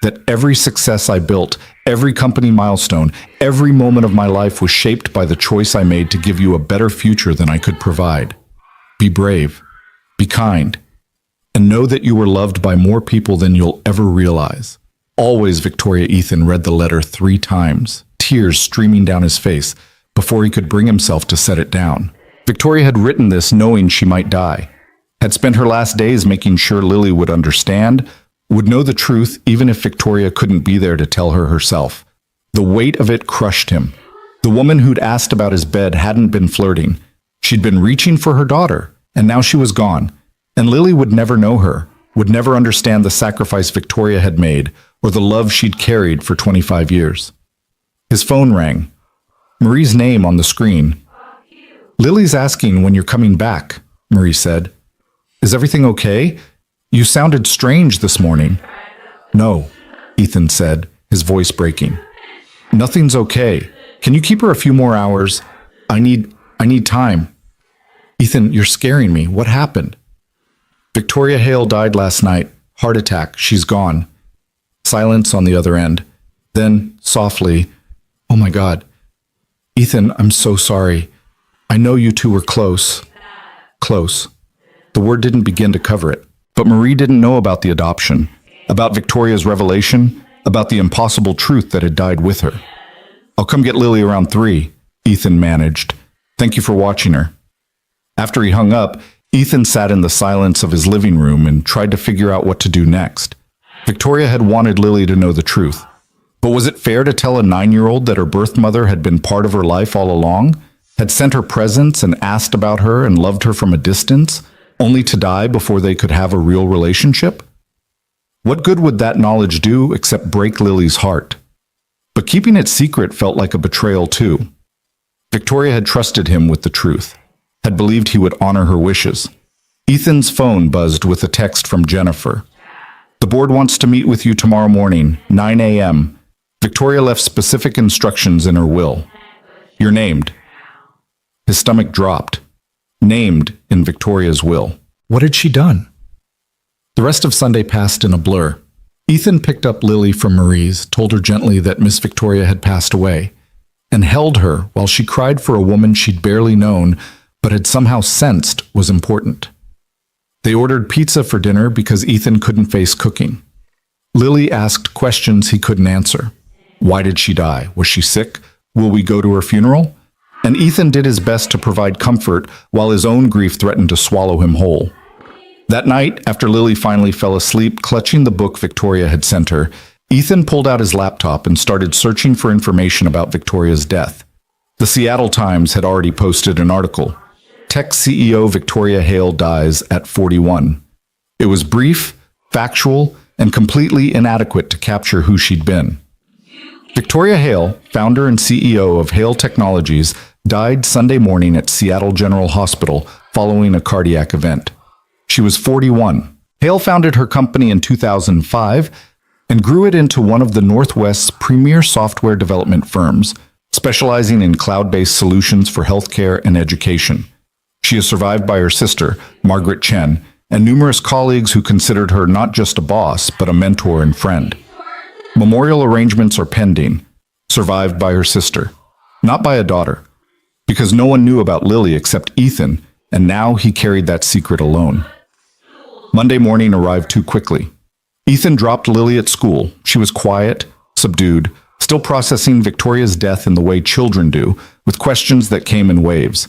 S1: That every success I built, every company milestone, every moment of my life was shaped by the choice I made to give you a better future than I could provide. Be brave. Be kind. And know that you were loved by more people than you'll ever realize. Always, Victoria. Ethan read the letter 3 times, tears streaming down his face, before he could bring himself to set it down. Victoria had written this knowing she might die, had spent her last days making sure Lily would understand, would know the truth even if Victoria couldn't be there to tell her herself. The weight of it crushed him. The woman who'd asked about his bed hadn't been flirting. She'd been reaching for her daughter, and now she was gone. And Lily would never know her, would never understand the sacrifice Victoria had made or the love she'd carried for 25 years. His phone rang. Marie's name on the screen. "Lily's asking when you're coming back," Marie said. "Is everything okay? You sounded strange this morning." "No," Ethan said, his voice breaking. "Nothing's okay. Can you keep her a few more hours? I need time." "Ethan, you're scaring me. What happened?" "Victoria Hale died last night. Heart attack. She's gone." Silence on the other end. Then, softly, "Oh my God. Ethan, I'm so sorry. I know you two were close." Close. The word didn't begin to cover it. But Marie didn't know about the adoption, about Victoria's revelation, about the impossible truth that had died with her. "I'll come get Lily around 3, Ethan managed. "Thank you for watching her." After he hung up, Ethan sat in the silence of his living room and tried to figure out what to do next. Victoria had wanted Lily to know the truth. But was it fair to tell a 9-year-old that her birth mother had been part of her life all along, had sent her presents and asked about her and loved her from a distance, only to die before they could have a real relationship? What good would that knowledge do except break Lily's heart? But keeping it secret felt like a betrayal too. Victoria had trusted him with the truth, had believed he would honor her wishes. Ethan's phone buzzed with a text from Jennifer. "The board wants to meet with you tomorrow morning, 9 a.m. Victoria left specific instructions in her will. You're named." His stomach dropped. Named in Victoria's will. What had she done? The rest of Sunday passed in a blur. Ethan picked up Lily from Marie's, told her gently that Miss Victoria had passed away, and held her while she cried for a woman she'd barely known but had somehow sensed was important. They ordered pizza for dinner because Ethan couldn't face cooking. Lily asked questions he couldn't answer. Why did she die? Was she sick? Will we go to her funeral? and Ethan did his best to provide comfort while his own grief threatened to swallow him whole. That night, after Lily finally fell asleep clutching the book Victoria had sent her, Ethan pulled out his laptop and started searching for information about Victoria's death. The Seattle Times had already posted an article. Tech CEO Victoria Hale dies at 41. It was brief, factual, and completely inadequate to capture who she'd been. Victoria Hale, founder and CEO of Hale Technologies, died Sunday morning at Seattle General Hospital following a cardiac event. She was 41. Hale founded her company in 2005 and grew it into one of the Northwest's premier software development firms, specializing in cloud-based solutions for healthcare and education. She is survived by her sister, Margaret Chen, and numerous colleagues who considered her not just a boss, but a mentor and friend. Memorial arrangements are pending, survived by her sister, not by a daughter, because no one knew about Lily except Ethan, and now he carried that secret alone. Monday morning arrived too quickly. Ethan dropped Lily at school. She was quiet, subdued, still processing Victoria's death in the way children do, with questions that came in waves,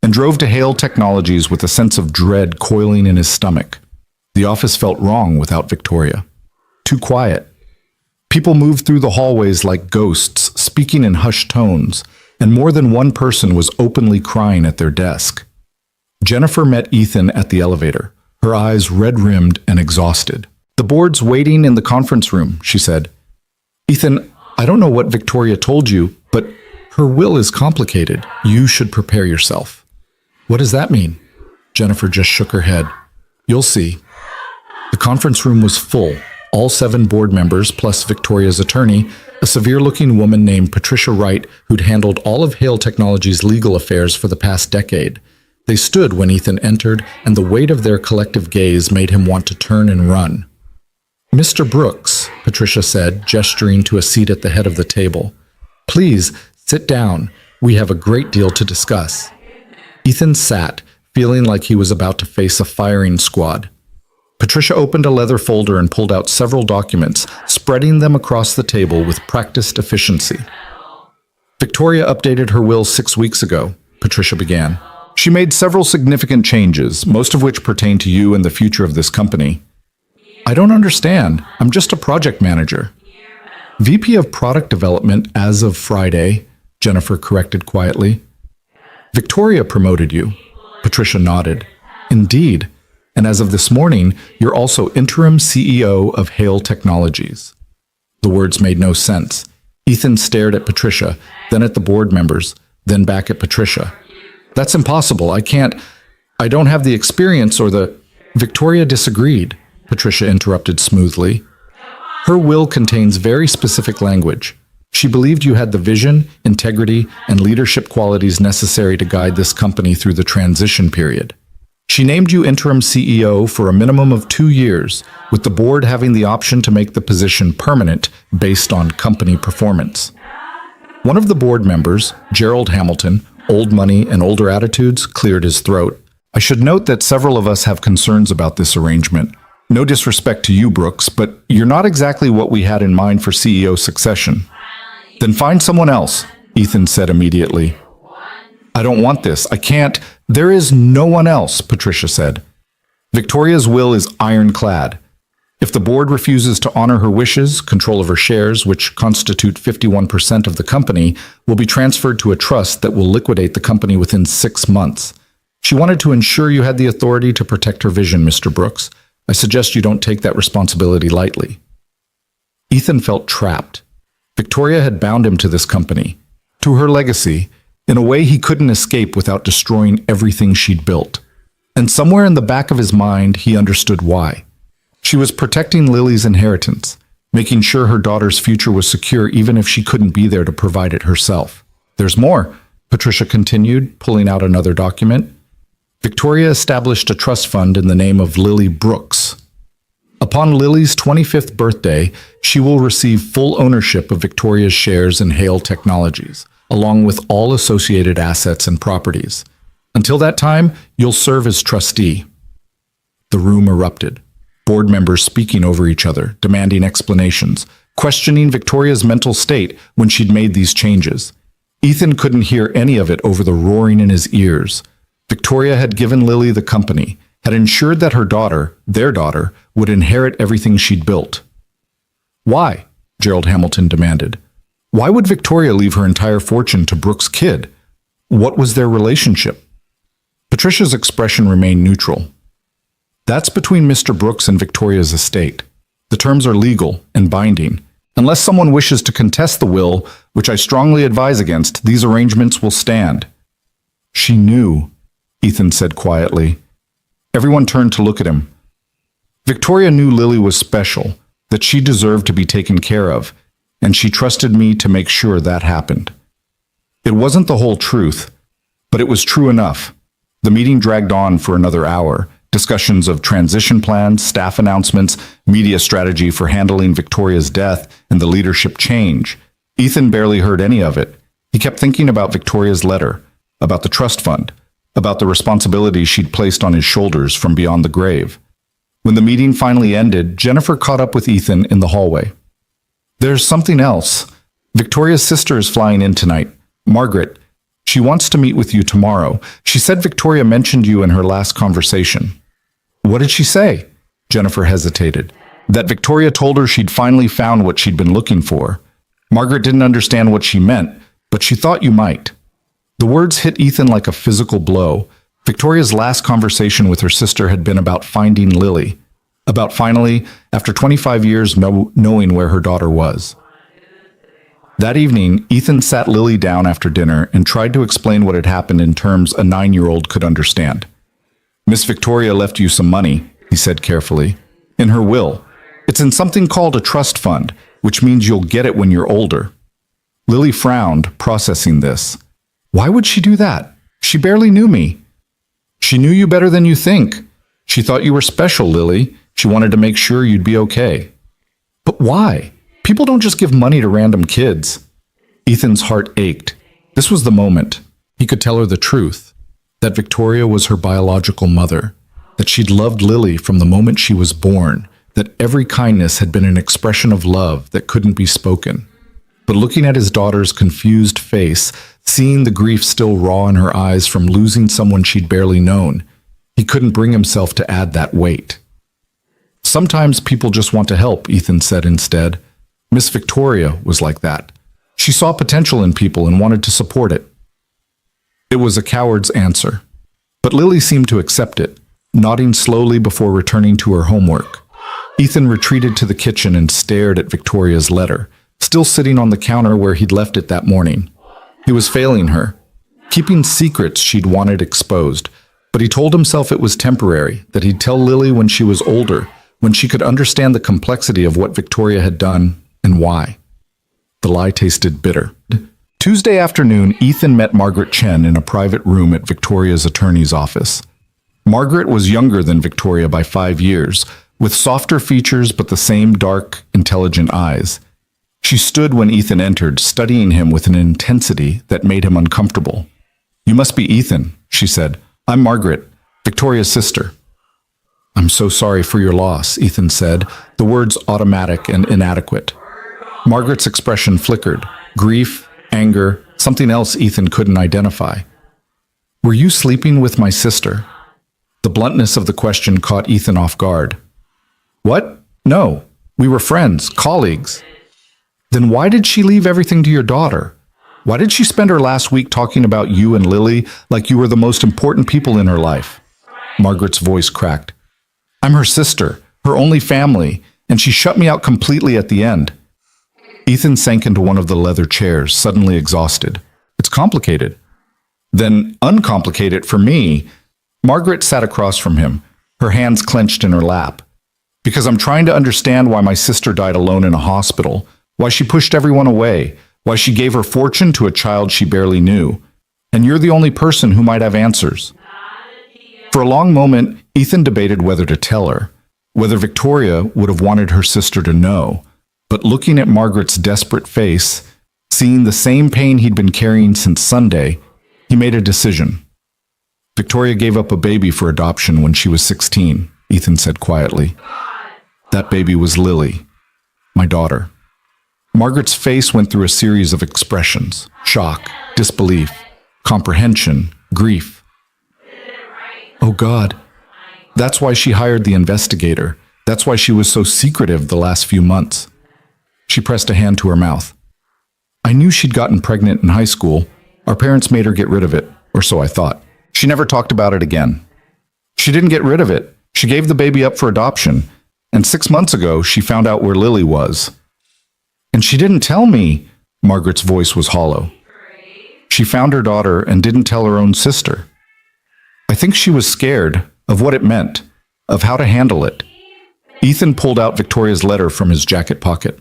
S1: and drove to Hale Technologies with a sense of dread coiling in his stomach. The office felt wrong without Victoria. Too quiet. People moved through the hallways like ghosts, speaking in hushed tones, and more than one person was openly crying at their desk. Jennifer met Ethan at the elevator, her eyes red-rimmed and exhausted. "The board's waiting in the conference room," she said. "Ethan, I don't know what Victoria told you, but her will is complicated. You should prepare yourself." "What does that mean?" Jennifer just shook her head. "You'll see." The conference room was full. All 7 board members, plus Victoria's attorney, a severe-looking woman named Patricia Wright, who'd handled all of Hale Technologies' legal affairs for the past decade. They stood when Ethan entered, and the weight of their collective gaze made him want to turn and run. "Mr. Brooks," Patricia said, gesturing to a seat at the head of the table. "Please, sit down. We have a great deal to discuss." Ethan sat, feeling like he was about to face a firing squad. Patricia opened a leather folder and pulled out several documents, spreading them across the table with practiced efficiency. "Victoria updated her will 6 weeks ago," Patricia began. "She made several significant changes, most of which pertain to you and the future of this company." "I don't understand. I'm just a project manager." "VP of Product Development as of Friday," Jennifer corrected quietly. "Victoria promoted you." Patricia nodded. "Indeed. And as of this morning, you're also interim CEO of Hale Technologies." The words made no sense. Ethan stared at Patricia, then at the board members, then back at Patricia. "That's impossible. I don't have the experience or the—" Victoria disagreed, Patricia interrupted smoothly. "Her will contains very specific language. She believed you had the vision, integrity, and leadership qualities necessary to guide this company through the transition period. She named you interim CEO for a minimum of 2 years, with the board having the option to make the position permanent based on company performance." One of the board members, Gerald Hamilton, old money and older attitudes, cleared his throat. "I should note that several of us have concerns about this arrangement. No disrespect to you, Brooks, but you're not exactly what we had in mind for CEO succession." "Then find someone else," Ethan said immediately. "I don't want this. I can't." "There is no one else," Patricia said. "Victoria's will is ironclad. If the board refuses to honor her wishes, control of her shares, which constitute 51% of the company, will be transferred to a trust that will liquidate the company within 6 months. She wanted to ensure you had the authority to protect her vision, Mr. Brooks. I suggest you don't take that responsibility lightly." Ethan felt trapped. Victoria had bound him to this company, to her legacy, in a way he couldn't escape without destroying everything she'd built. And somewhere in the back of his mind, he understood why. She was protecting Lily's inheritance, making sure her daughter's future was secure even if she couldn't be there to provide it herself. "There's more," Patricia continued, pulling out another document. "Victoria established a trust fund in the name of Lily Brooks. Upon Lily's 25th birthday, she will receive full ownership of Victoria's shares in Hale Technologies, along with all associated assets and properties. Until that time, you'll serve as trustee." The room erupted. Board members speaking over each other, demanding explanations, questioning Victoria's mental state when she'd made these changes. Ethan couldn't hear any of it over the roaring in his ears. Victoria had given Lily the company, had ensured that her daughter, their daughter, would inherit everything she'd built. Why? Gerald Hamilton demanded. Why would Victoria leave her entire fortune to Brooks' kid? What was their relationship? Patricia's expression remained neutral. That's between Mr. Brooks and Victoria's estate. The terms are legal and binding. Unless someone wishes to contest the will, which I strongly advise against, these arrangements will stand. She knew, Ethan said quietly. Everyone turned to look at him. Victoria knew Lily was special, that she deserved to be taken care of, and she trusted me to make sure that happened. It wasn't the whole truth, but it was true enough. The meeting dragged on for another hour. Discussions of transition plans, staff announcements, media strategy for handling Victoria's death, and the leadership change. Ethan barely heard any of it. He kept thinking about Victoria's letter, about the trust fund, about the responsibilities she'd placed on his shoulders from beyond the grave. When the meeting finally ended, Jennifer caught up with Ethan in the hallway. There's something else. Victoria's sister is flying in tonight, Margaret. She wants to meet with you tomorrow. She said Victoria mentioned you in her last conversation. What did she say? Jennifer hesitated. That Victoria told her she'd finally found what she'd been looking for. Margaret didn't understand what she meant, but she thought you might. The words hit Ethan like a physical blow. Victoria's last conversation with her sister had been about finding Lily, about finally, after 25 years, knowing where her daughter was. That evening, Ethan sat Lily down after dinner and tried to explain what had happened in terms a 9-year-old could understand. Miss Victoria left you some money, he said carefully, in her will. It's in something called a trust fund, which means you'll get it when you're older. Lily frowned, processing this. Why would she do that? She barely knew me. She knew you better than you think. She thought you were special, Lily. She wanted to make sure you'd be okay. But why? People don't just give money to random kids. Ethan's heart ached. This was the moment. He could tell her the truth, that Victoria was her biological mother, that she'd loved Lily from the moment she was born, that every kindness had been an expression of love that couldn't be spoken. But looking at his daughter's confused face, seeing the grief still raw in her eyes from losing someone she'd barely known, he couldn't bring himself to add that weight. Sometimes people just want to help, Ethan said instead. Miss Victoria was like that. She saw potential in people and wanted to support it. It was a coward's answer, but Lily seemed to accept it, nodding slowly before returning to her homework. Ethan retreated to the kitchen and stared at Victoria's letter, still sitting on the counter where he'd left it that morning. He was failing her, keeping secrets she'd wanted exposed, but he told himself it was temporary, that he'd tell Lily when she was older, when she could understand the complexity of what Victoria had done and why. The lie tasted bitter. Tuesday afternoon, Ethan met Margaret Chen in a private room at Victoria's attorney's office. Margaret was younger than Victoria by 5 years, with softer features but the same dark, intelligent eyes. She stood when Ethan entered, studying him with an intensity that made him uncomfortable. You must be Ethan, she said. I'm Margaret, Victoria's sister. I'm so sorry for your loss, Ethan said, the words automatic and inadequate. Margaret's expression flickered. Grief, anger, something else Ethan couldn't identify. Were you sleeping with my sister? The bluntness of the question caught Ethan off guard. What? No. We were friends, colleagues. Then why did she leave everything to your daughter? Why did she spend her last week talking about you and Lily like you were the most important people in her life? Margaret's voice cracked. I'm her sister, her only family, and she shut me out completely at the end. Ethan sank into one of the leather chairs, suddenly exhausted. It's complicated. Then uncomplicate it for me. Margaret sat across from him, her hands clenched in her lap. Because I'm trying to understand why my sister died alone in a hospital, why she pushed everyone away, why she gave her fortune to a child she barely knew. And you're the only person who might have answers. For a long moment, Ethan debated whether to tell her, whether Victoria would have wanted her sister to know. But looking at Margaret's desperate face, seeing the same pain he'd been carrying since Sunday, he made a decision. Victoria gave up a baby for adoption when she was 16, Ethan said quietly. That baby was Lily, my daughter. Margaret's face went through a series of expressions: shock, disbelief, comprehension, grief. Oh God, that's why she hired the investigator. That's why she was so secretive the last few months. She pressed a hand to her mouth. I knew she'd gotten pregnant in high school. Our parents made her get rid of it, or so I thought. She never talked about it again. She didn't get rid of it. She gave the baby up for adoption. And 6 months ago, she found out where Lily was. And she didn't tell me. Margaret's voice was hollow. She found her daughter and didn't tell her own sister. I think she was scared of what it meant, of how to handle it. Ethan pulled out Victoria's letter from his jacket pocket.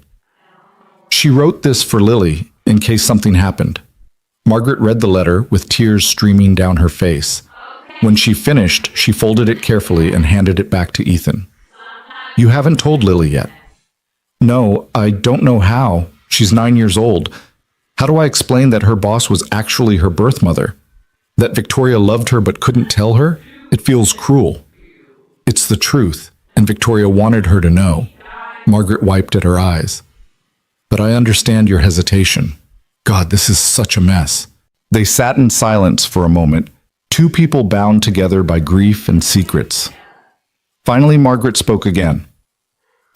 S1: She wrote this for Lily in case something happened. Margaret read the letter with tears streaming down her face. When she finished, she folded it carefully and handed it back to Ethan. You haven't told Lily yet. No, I don't know how. She's 9 years old. How do I explain that her boss was actually her birth mother? That Victoria loved her but couldn't tell her? It feels cruel. It's the truth, and Victoria wanted her to know. Margaret wiped at her eyes. But I understand your hesitation. God, this is such a mess. They sat in silence for a moment, two people bound together by grief and secrets. Finally, Margaret spoke again.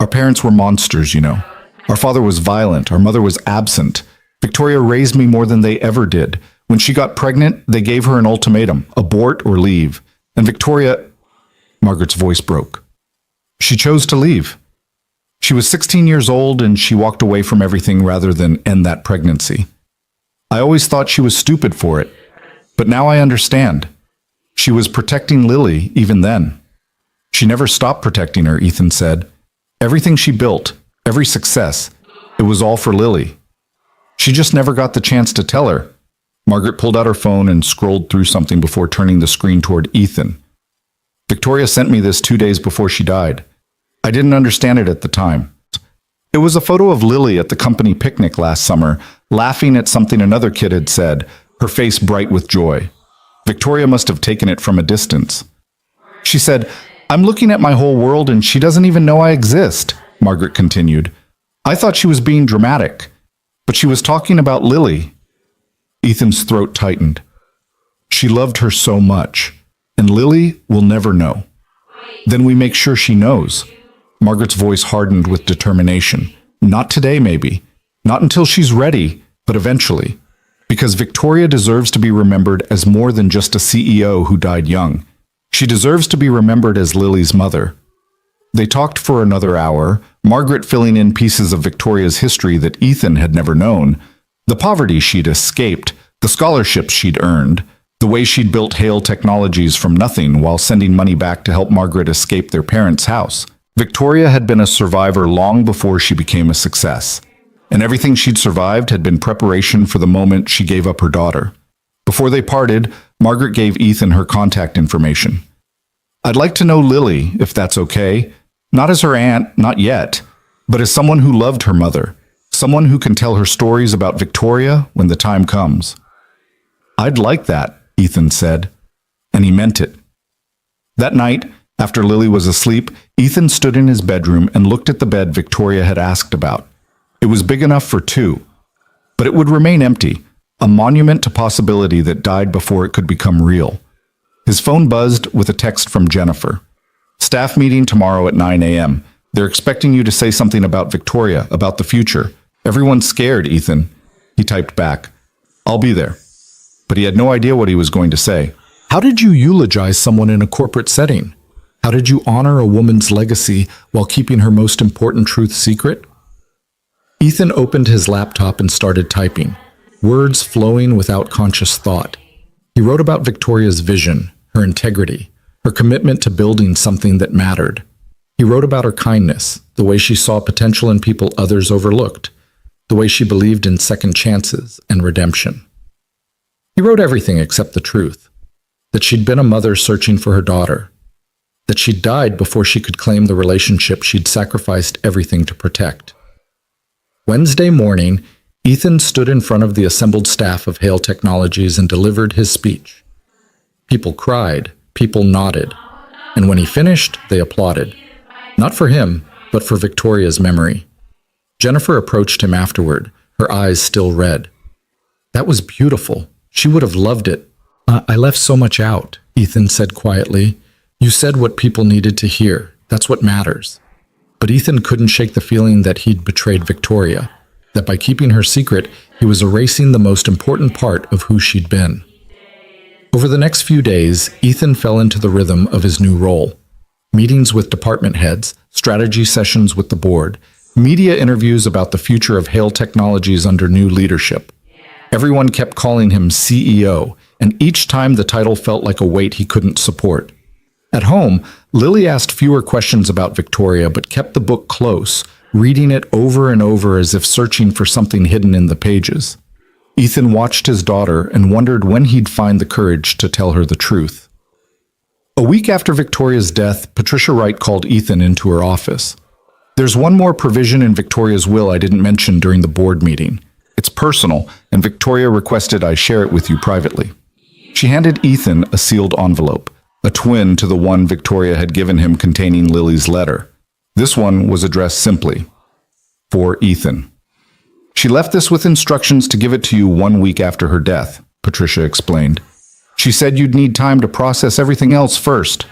S1: Our parents were monsters, you know. Our father was violent. Our mother was absent. Victoria raised me more than they ever did. When she got pregnant, they gave her an ultimatum, abort or leave. And Victoria... Margaret's voice broke. She chose to leave. She was 16 years old and she walked away from everything rather than end that pregnancy. I always thought she was stupid for it, but now I understand. She was protecting Lily even then. She never stopped protecting her, Ethan said. Everything she built, every success, it was all for Lily. She just never got the chance to tell her. Margaret pulled out her phone and scrolled through something before turning the screen toward Ethan. Victoria sent me this 2 days before she died. I didn't understand it at the time. It was a photo of Lily at the company picnic last summer, laughing at something another kid had said, her face bright with joy. Victoria must have taken it from a distance. She said, I'm looking at my whole world and she doesn't even know I exist, Margaret continued. I thought she was being dramatic, but she was talking about Lily. Ethan's throat tightened. She loved her so much, and Lily will never know. Then we make sure she knows. Margaret's voice hardened with determination. Not today, maybe. Not until she's ready, but eventually. Because Victoria deserves to be remembered as more than just a CEO who died young. She deserves to be remembered as Lily's mother. They talked for another hour, Margaret filling in pieces of Victoria's history that Ethan had never known. The poverty she'd escaped, the scholarships she'd earned, the way she'd built Hale Technologies from nothing while sending money back to help Margaret escape their parents' house. Victoria had been a survivor long before she became a success, and everything she'd survived had been preparation for the moment she gave up her daughter. Before they parted, Margaret gave Ethan her contact information. I'd like to know Lily, if that's okay. Not as her aunt, not yet, but as someone who loved her mother, someone who can tell her stories about Victoria when the time comes. I'd like that, Ethan said, and he meant it. That night, after Lily was asleep, Ethan stood in his bedroom and looked at the bed Victoria had asked about. It was big enough for two, but it would remain empty, a monument to possibility that died before it could become real. His phone buzzed with a text from Jennifer. Staff meeting tomorrow at 9 a.m. They're expecting you to say something about Victoria, about the future. Everyone's scared, Ethan. He typed back. I'll be there. But he had no idea what he was going to say. How did you eulogize someone in a corporate setting? How did you honor a woman's legacy while keeping her most important truth secret? Ethan opened his laptop and started typing, words flowing without conscious thought. He wrote about Victoria's vision, her integrity, her commitment to building something that mattered. He wrote about her kindness, the way she saw potential in people others overlooked, the way she believed in second chances and redemption. He wrote everything except the truth, that she'd been a mother searching for her daughter, that she'd died before she could claim the relationship she'd sacrificed everything to protect. Wednesday morning, Ethan stood in front of the assembled staff of Hale Technologies and delivered his speech. People cried, people nodded, and when he finished, they applauded. Not for him, but for Victoria's memory. Jennifer approached him afterward, her eyes still red. That was beautiful. She would have loved it. I left so much out, Ethan said quietly. You said what people needed to hear. That's what matters. But Ethan couldn't shake the feeling that he'd betrayed Victoria, that by keeping her secret, he was erasing the most important part of who she'd been. Over the next few days, Ethan fell into the rhythm of his new role. Meetings with department heads, strategy sessions with the board, media interviews about the future of Hale Technologies under new leadership. Everyone kept calling him CEO, and each time the title felt like a weight he couldn't support. At home, Lily asked fewer questions about Victoria but kept the book close, reading it over and over as if searching for something hidden in the pages. Ethan watched his daughter and wondered when he'd find the courage to tell her the truth. A week after Victoria's death, Patricia Wright called Ethan into her office. There's one more provision in Victoria's will I didn't mention during the board meeting. It's personal, and Victoria requested I share it with you privately. She handed Ethan a sealed envelope, a twin to the one Victoria had given him containing Lily's letter. This one was addressed simply, for Ethan. She left this with instructions to give it to you 1 week after her death, Patricia explained. She said you'd need time to process everything else first.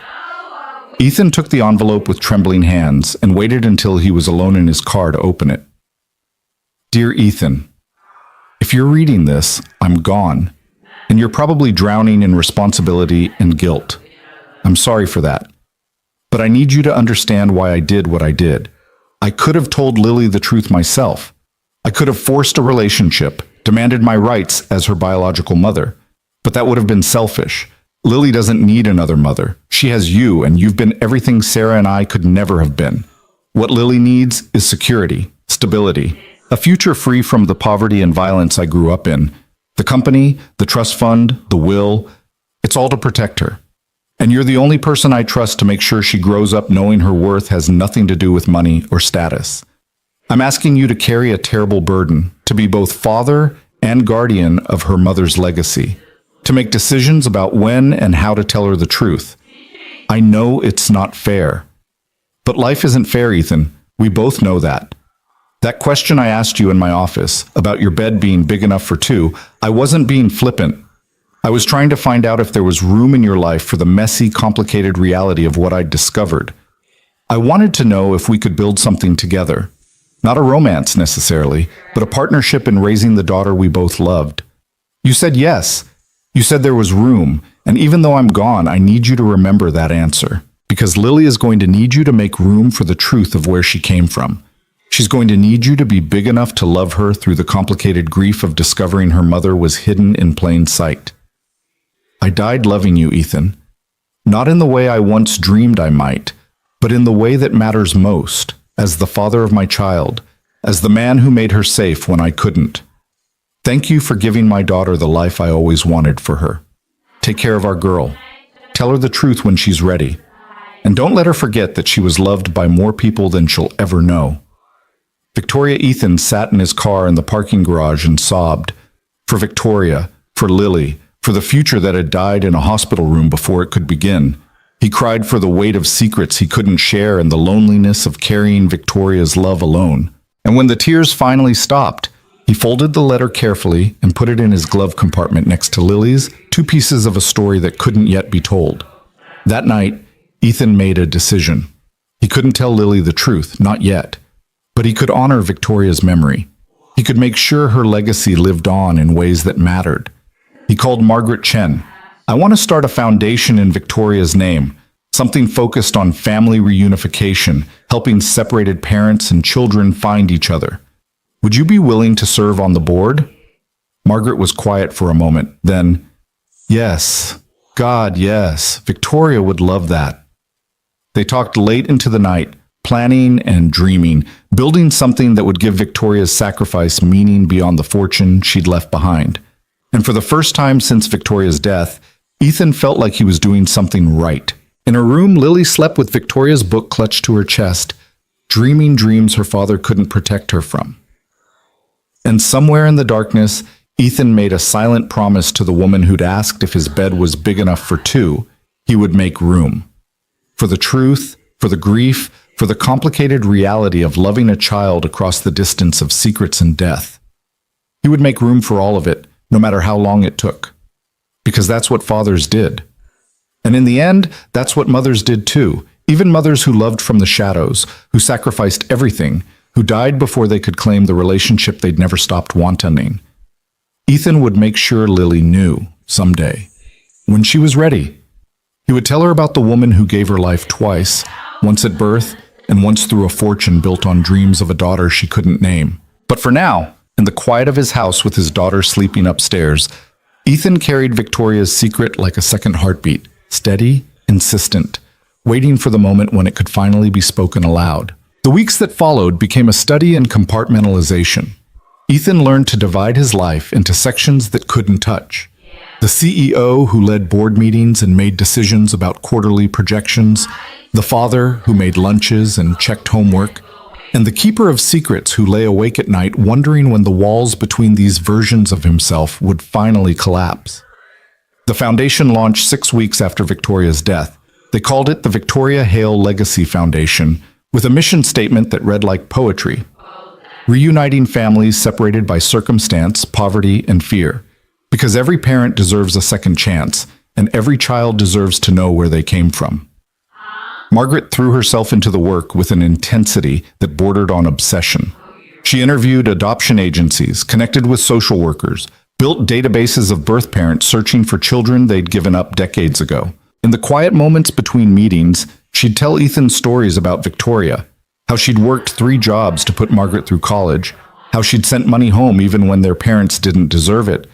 S1: Ethan took the envelope with trembling hands and waited until he was alone in his car to open it. Dear Ethan, if you're reading this, I'm gone, and you're probably drowning in responsibility and guilt. I'm sorry for that. But I need you to understand why I did what I did. I could have told Lily the truth myself. I could have forced a relationship, demanded my rights as her biological mother. But that would have been selfish. Lily doesn't need another mother. She has you, and you've been everything Sarah and I could never have been. What Lily needs is security, stability, a future free from the poverty and violence I grew up in. The company, the trust fund, the will, it's all to protect her. And you're the only person I trust to make sure she grows up knowing her worth has nothing to do with money or status. I'm asking you to carry a terrible burden, to be both father and guardian of her mother's legacy, to make decisions about when and how to tell her the truth. I know it's not fair. But life isn't fair, Ethan. We both know that. That question I asked you in my office, about your bed being big enough for two, I wasn't being flippant. I was trying to find out if there was room in your life for the messy, complicated reality of what I'd discovered. I wanted to know if we could build something together. Not a romance necessarily, but a partnership in raising the daughter we both loved. You said yes. You said there was room, and even though I'm gone, I need you to remember that answer, because Lily is going to need you to make room for the truth of where she came from. She's going to need you to be big enough to love her through the complicated grief of discovering her mother was hidden in plain sight. I died loving you, Ethan. Not in the way I once dreamed I might, but in the way that matters most, as the father of my child, as the man who made her safe when I couldn't. Thank you for giving my daughter the life I always wanted for her. Take care of our girl. Tell her the truth when she's ready. And don't let her forget that she was loved by more people than she'll ever know. Victoria Ethan sat in his car in the parking garage and sobbed. For Victoria, for Lily, for the future that had died in a hospital room before it could begin. He cried for the weight of secrets he couldn't share and the loneliness of carrying Victoria's love alone. And when the tears finally stopped, he folded the letter carefully and put it in his glove compartment next to Lily's, 2 pieces of a story that couldn't yet be told. That night, Ethan made a decision. He couldn't tell Lily the truth, not yet. But he could honor Victoria's memory. He could make sure her legacy lived on in ways that mattered. He called Margaret Chen. I want to start a foundation in Victoria's name, something focused on family reunification, helping separated parents and children find each other. Would you be willing to serve on the board? Margaret was quiet for a moment, then, yes, God, yes, Victoria would love that. They talked late into the night, planning and dreaming, building something that would give Victoria's sacrifice meaning beyond the fortune she'd left behind. And for the first time since Victoria's death, Ethan felt like he was doing something right. In her room, Lily slept with Victoria's book clutched to her chest, dreaming dreams her father couldn't protect her from. And somewhere in the darkness, Ethan made a silent promise to the woman who'd asked if his bed was big enough for two, he would make room. For the truth, for the grief, for the complicated reality of loving a child across the distance of secrets and death. He would make room for all of it, no matter how long it took. Because that's what fathers did. And in the end, that's what mothers did too. Even mothers who loved from the shadows, who sacrificed everything, who died before they could claim the relationship they'd never stopped wanting. Ethan would make sure Lily knew, someday. When she was ready, he would tell her about the woman who gave her life twice, once at birth and once through a fortune built on dreams of a daughter she couldn't name. But for now, in the quiet of his house with his daughter sleeping upstairs, Ethan carried Victoria's secret like a second heartbeat, steady, insistent, waiting for the moment when it could finally be spoken aloud. The weeks that followed became a study in compartmentalization. Ethan learned to divide his life into sections that couldn't touch. The CEO who led board meetings and made decisions about quarterly projections, the father who made lunches and checked homework, and the keeper of secrets who lay awake at night wondering when the walls between these versions of himself would finally collapse. The foundation launched 6 weeks after Victoria's death. They called it the Victoria Hale Legacy Foundation, with a mission statement that read like poetry, reuniting families separated by circumstance, poverty, and fear. Because every parent deserves a second chance, and every child deserves to know where they came from. Margaret threw herself into the work with an intensity that bordered on obsession. She interviewed adoption agencies, connected with social workers, built databases of birth parents searching for children they'd given up decades ago. In the quiet moments between meetings, she'd tell Ethan stories about Victoria, how she'd worked 3 jobs to put Margaret through college, how she'd sent money home even when their parents didn't deserve it,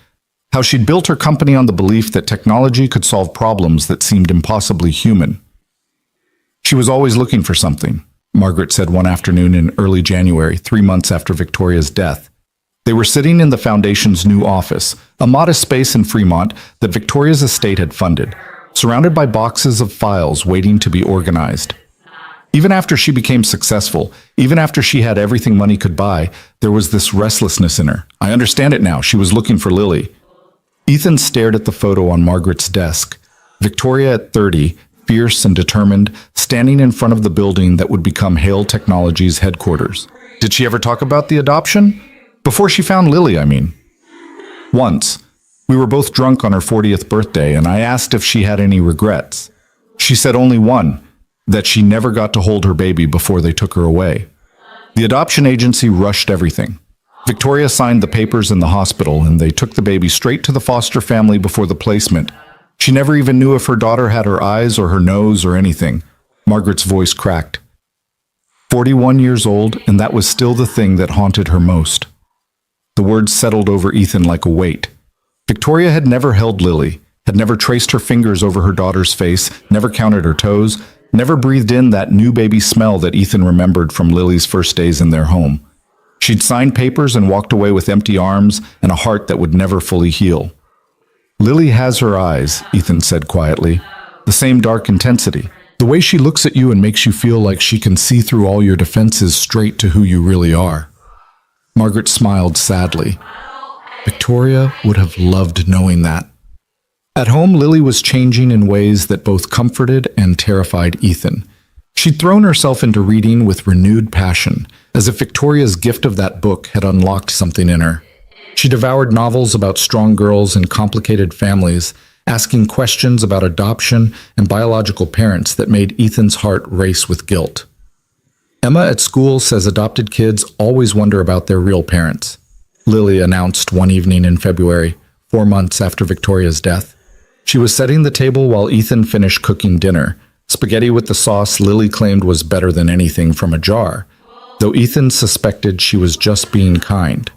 S1: how she'd built her company on the belief that technology could solve problems that seemed impossibly human. She was always looking for something, Margaret said one afternoon in early January, 3 months after Victoria's death. They were sitting in the foundation's new office, a modest space in Fremont that Victoria's estate had funded, surrounded by boxes of files waiting to be organized. Even after she became successful, even after she had everything money could buy, there was this restlessness in her. I understand it now. She was looking for Lily. Ethan stared at the photo on Margaret's desk. Victoria at 30, fierce and determined, standing in front of the building that would become Hale Technologies' headquarters. Did she ever talk about the adoption? Before she found Lily, I mean. Once. We were both drunk on her 40th birthday, and I asked if she had any regrets. She said only one, that she never got to hold her baby before they took her away. The adoption agency rushed everything. Victoria signed the papers in the hospital, and they took the baby straight to the foster family before the placement. She never even knew if her daughter had her eyes or her nose or anything. Margaret's voice cracked. 41 years old, and that was still the thing that haunted her most. The words settled over Ethan like a weight. Victoria had never held Lily, had never traced her fingers over her daughter's face, never counted her toes, never breathed in that new baby smell that Ethan remembered from Lily's first days in their home. She'd signed papers and walked away with empty arms and a heart that would never fully heal. Lily has her eyes, Ethan said quietly. The same dark intensity. The way she looks at you and makes you feel like she can see through all your defenses straight to who you really are. Margaret smiled sadly. Victoria would have loved knowing that. At home, Lily was changing in ways that both comforted and terrified Ethan. She'd thrown herself into reading with renewed passion, as if Victoria's gift of that book had unlocked something in her. She devoured novels about strong girls and complicated families, asking questions about adoption and biological parents that made Ethan's heart race with guilt. Emma at school says adopted kids always wonder about their real parents, Lily announced one evening in February, 4 months after Victoria's death. She was setting the table while Ethan finished cooking dinner, spaghetti with the sauce Lily claimed was better than anything from a jar, though Ethan suspected she was just being kind.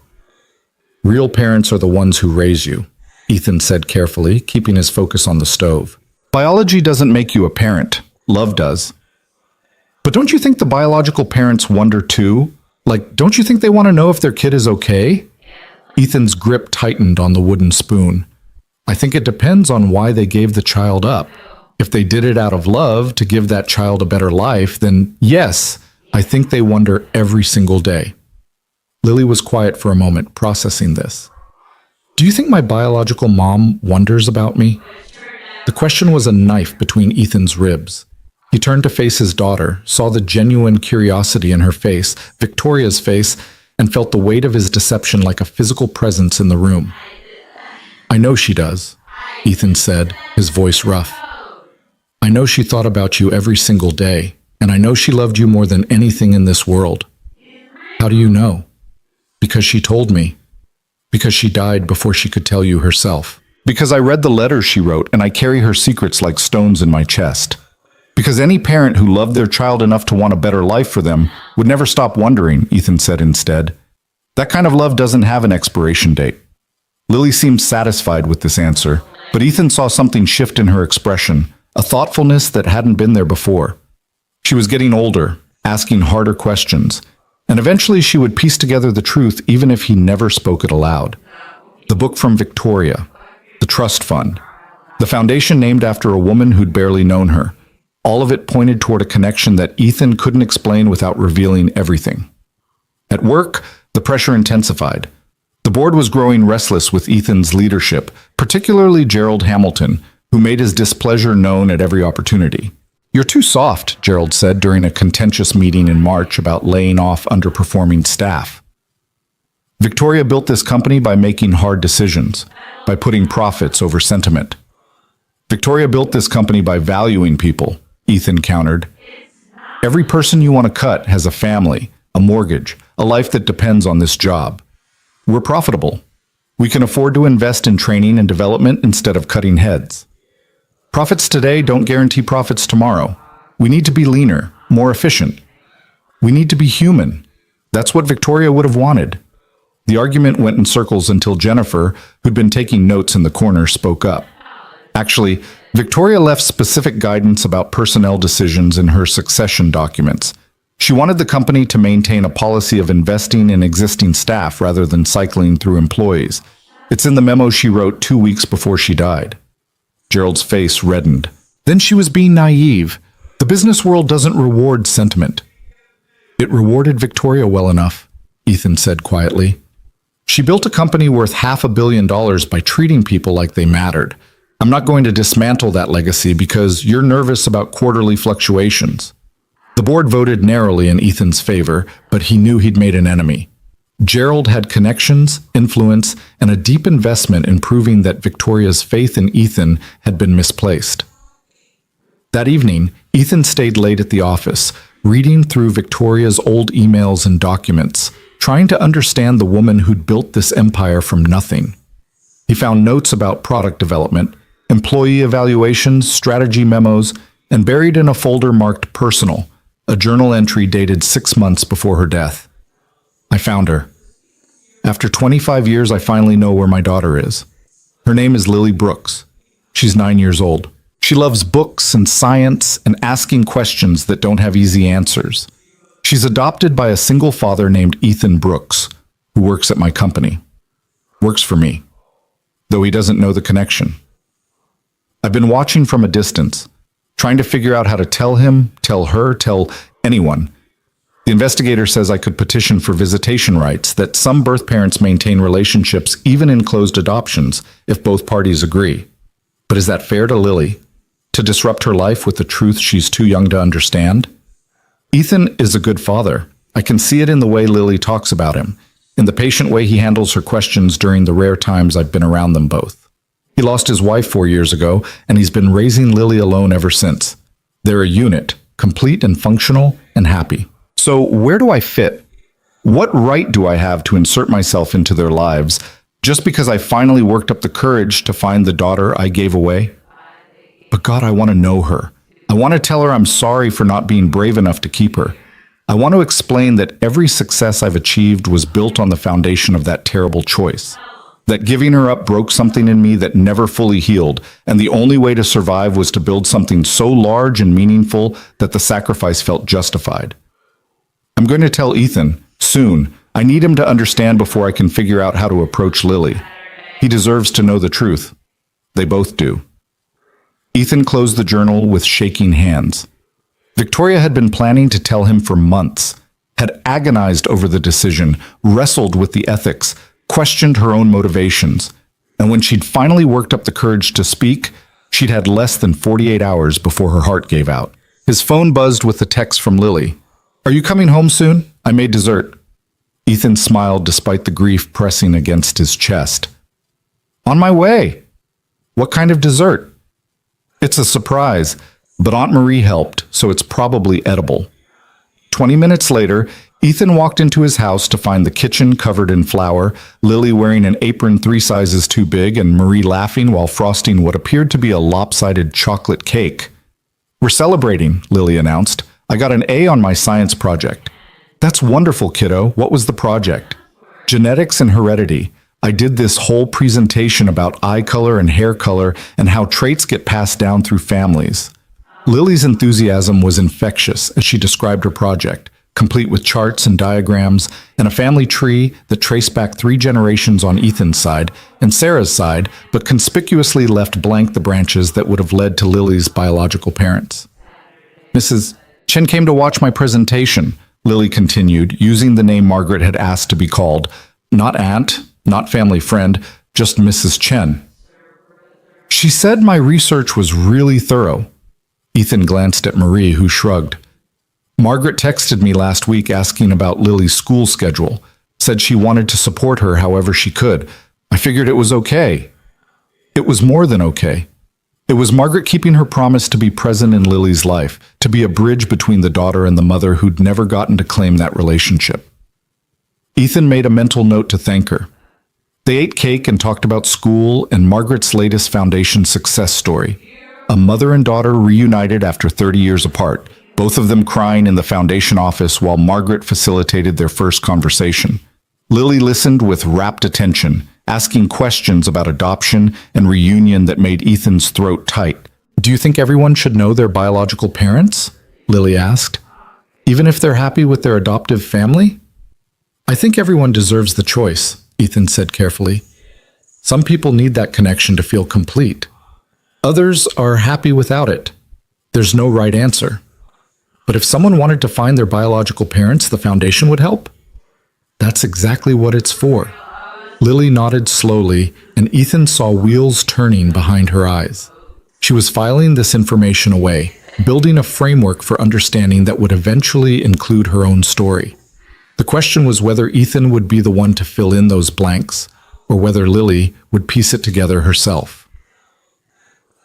S1: Real parents are the ones who raise you, Ethan said carefully, keeping his focus on the stove. Biology doesn't make you a parent. Love does. But don't you think the biological parents wonder too? Like, don't you think they want to know if their kid is okay? Ethan's grip tightened on the wooden spoon. I think it depends on why they gave the child up. If they did it out of love to give that child a better life, then yes, I think they wonder every single day. Lily was quiet for a moment, processing this. Do you think my biological mom wonders about me? The question was a knife between Ethan's ribs. He turned to face his daughter, saw the genuine curiosity in her face, Victoria's face, and felt the weight of his deception like a physical presence in the room. "I know she does," Ethan said, his voice rough. "I know she thought about you every single day, and I know she loved you more than anything in this world." "How do you know?" "Because she told me. Because she died before she could tell you herself. Because I read the letters she wrote, and I carry her secrets like stones in my chest. Because any parent who loved their child enough to want a better life for them would never stop wondering," Ethan said instead. "That kind of love doesn't have an expiration date." Lily seemed satisfied with this answer, but Ethan saw something shift in her expression, a thoughtfulness that hadn't been there before. She was getting older, asking harder questions, and eventually she would piece together the truth even if he never spoke it aloud. The book from Victoria, the trust fund, the foundation named after a woman who'd barely known her. All of it pointed toward a connection that Ethan couldn't explain without revealing everything. At work, the pressure intensified. The board was growing restless with Ethan's leadership, particularly Gerald Hamilton, who made his displeasure known at every opportunity. "You're too soft," Gerald said during a contentious meeting in March about laying off underperforming staff. "Victoria built this company by making hard decisions, by putting profits over sentiment. Victoria built this company by valuing people," Ethan countered. "Every person you want to cut has a family, a mortgage, a life that depends on this job. We're profitable. We can afford to invest in training and development instead of cutting heads. Profits today don't guarantee profits tomorrow. We need to be leaner, more efficient. We need to be human. That's what Victoria would have wanted." The argument went in circles until Jennifer, who'd been taking notes in the corner, spoke up. Actually, Victoria left specific guidance about personnel decisions in her succession documents. She wanted the company to maintain a policy of investing in existing staff rather than cycling through employees. It's in the memo she wrote 2 weeks before she died. Gerald's face reddened. Then she was being naive. The business world doesn't reward sentiment. "It rewarded Victoria well enough," Ethan said quietly. "She built a company worth $500 million by treating people like they mattered. I'm not going to dismantle that legacy because you're nervous about quarterly fluctuations." The board voted narrowly in Ethan's favor, but he knew he'd made an enemy. Gerald had connections, influence, and a deep investment in proving that Victoria's faith in Ethan had been misplaced. That evening, Ethan stayed late at the office, reading through Victoria's old emails and documents, trying to understand the woman who'd built this empire from nothing. He found notes about product development, employee evaluations, strategy memos, and buried in a folder marked personal, a journal entry dated 6 months before her death. "I found her. After 25 years, I finally know where my daughter is. Her name is Lily Brooks. She's 9 years old. She loves books and science and asking questions that don't have easy answers. She's adopted by a single father named Ethan Brooks, who works at my company. Works for me, though he doesn't know the connection. I've been watching from a distance, trying to figure out how to tell him, tell her, tell anyone. The investigator says I could petition for visitation rights, that some birth parents maintain relationships even in closed adoptions if both parties agree. But is that fair to Lily? To disrupt her life with the truth she's too young to understand? Ethan is a good father. I can see it in the way Lily talks about him, in the patient way he handles her questions during the rare times I've been around them both. He lost his wife 4 years ago, and he's been raising Lily alone ever since. They're a unit, complete and functional and happy. So where do I fit? What right do I have to insert myself into their lives just because I finally worked up the courage to find the daughter I gave away? But God, I want to know her. I want to tell her I'm sorry for not being brave enough to keep her. I want to explain that every success I've achieved was built on the foundation of that terrible choice. That giving her up broke something in me that never fully healed, and the only way to survive was to build something so large and meaningful that the sacrifice felt justified. I'm going to tell Ethan, soon. I need him to understand before I can figure out how to approach Lily. He deserves to know the truth. They both do. Ethan closed the journal with shaking hands. Victoria had been planning to tell him for months, had agonized over the decision, wrestled with the ethics, questioned her own motivations, and when she'd finally worked up the courage to speak, she'd had less than 48 hours before her heart gave out. His phone buzzed with a text from Lily. "Are you coming home soon? I made dessert." Ethan smiled despite the grief pressing against his chest. "On my way." "What kind of dessert?" "It's a surprise, but Aunt Marie helped, so it's probably edible." 20 minutes later, Ethan walked into his house to find the kitchen covered in flour, Lily wearing an apron 3 sizes too big, and Marie laughing while frosting what appeared to be a lopsided chocolate cake. "We're celebrating," Lily announced. "I got an A on my science project." "That's wonderful, kiddo. What was the project?" "Genetics and heredity. I did this whole presentation about eye color and hair color and how traits get passed down through families." Lily's enthusiasm was infectious as she described her project, complete with charts and diagrams and a family tree that traced back 3 generations on Ethan's side and Sarah's side, but conspicuously left blank the branches that would have led to Lily's biological parents. "Mrs. Chen came to watch my presentation," Lily continued, using the name Margaret had asked to be called. Not aunt, not family friend, just Mrs. Chen. "She said my research was really thorough." Ethan glanced at Marie, who shrugged. "Margaret texted me last week asking about Lily's school schedule, said she wanted to support her however she could. I figured it was okay." It was more than okay. It was Margaret keeping her promise to be present in Lily's life, to be a bridge between the daughter and the mother who'd never gotten to claim that relationship. Ethan made a mental note to thank her. They ate cake and talked about school and Margaret's latest foundation success story. A mother and daughter reunited after 30 years apart, both of them crying in the foundation office while Margaret facilitated their first conversation. Lily listened with rapt attention, asking questions about adoption and reunion that made Ethan's throat tight. "Do you think everyone should know their biological parents?" Lily asked. "Even if they're happy with their adoptive family?" "I think everyone deserves the choice," Ethan said carefully. "Some people need that connection to feel complete. Others are happy without it. There's no right answer. But if someone wanted to find their biological parents, the foundation would help. That's exactly what it's for." Lily nodded slowly, and Ethan saw wheels turning behind her eyes. She was filing this information away, building a framework for understanding that would eventually include her own story. The question was whether Ethan would be the one to fill in those blanks, or whether Lily would piece it together herself.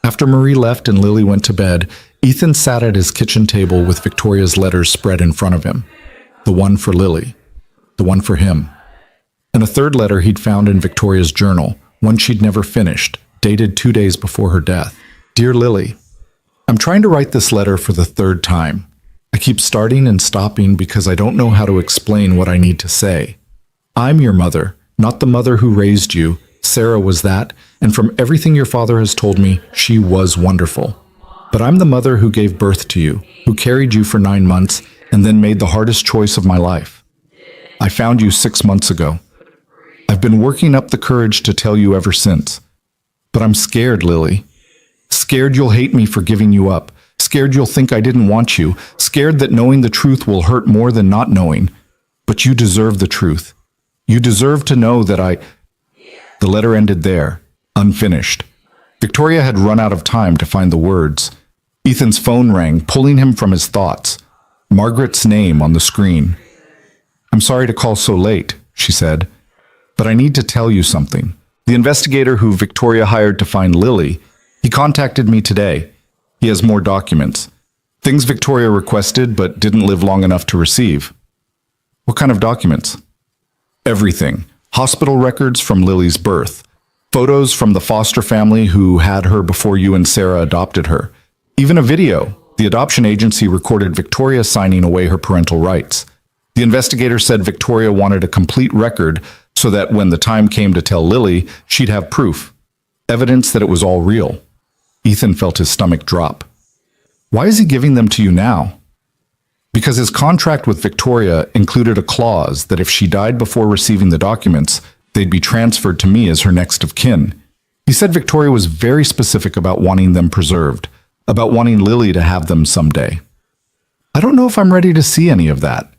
S1: After Marie left and Lily went to bed, Ethan sat at his kitchen table with Victoria's letters spread in front of him. The one for Lily, the one for him, and a third letter he'd found in Victoria's journal, one she'd never finished, dated 2 days before her death. "Dear Lily, I'm trying to write this letter for the 3rd time. I keep starting and stopping because I don't know how to explain what I need to say. I'm your mother, not the mother who raised you. Sarah was that, and from everything your father has told me, she was wonderful. But I'm the mother who gave birth to you, who carried you for 9 months, and then made the hardest choice of my life. I found you 6 months ago. I've been working up the courage to tell you ever since. But I'm scared, Lily. Scared you'll hate me for giving you up. Scared you'll think I didn't want you. Scared that knowing the truth will hurt more than not knowing. But you deserve the truth. You deserve to know that I..." The letter ended there, unfinished. Victoria had run out of time to find the words. Ethan's phone rang, pulling him from his thoughts. Margaret's name on the screen. "I'm sorry to call so late," she said, "but I need to tell you something. The investigator who Victoria hired to find Lily, he contacted me today. He has more documents. Things Victoria requested but didn't live long enough to receive." "What kind of documents?" "Everything. Hospital records from Lily's birth. Photos from the foster family who had her before you and Sarah adopted her. Even a video. The adoption agency recorded Victoria signing away her parental rights. The investigator said Victoria wanted a complete record so that when the time came to tell Lily, she'd have proof. Evidence that it was all real." Ethan felt his stomach drop. "Why is he giving them to you now?" "Because his contract with Victoria included a clause that if she died before receiving the documents, they'd be transferred to me as her next of kin. He said Victoria was very specific about wanting them preserved, about wanting Lily to have them someday. I don't know if I'm ready to see any of that.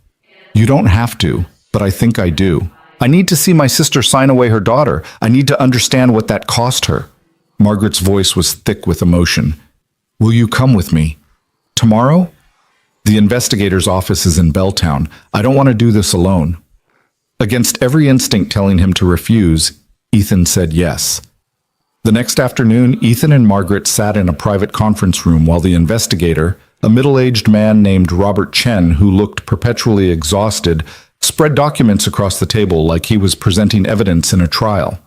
S1: You don't have to, but I think I do. I need to see my sister sign away her daughter. I need to understand what that cost her." Margaret's voice was thick with emotion. "Will you come with me?" Tomorrow? The investigator's office is in Belltown. I don't want to do this alone. Against every instinct telling him to refuse, Ethan said yes. The next afternoon, Ethan and Margaret sat in a private conference room while the investigator, a middle-aged man named Robert Chen who looked perpetually exhausted, spread documents across the table like he was presenting evidence in a trial.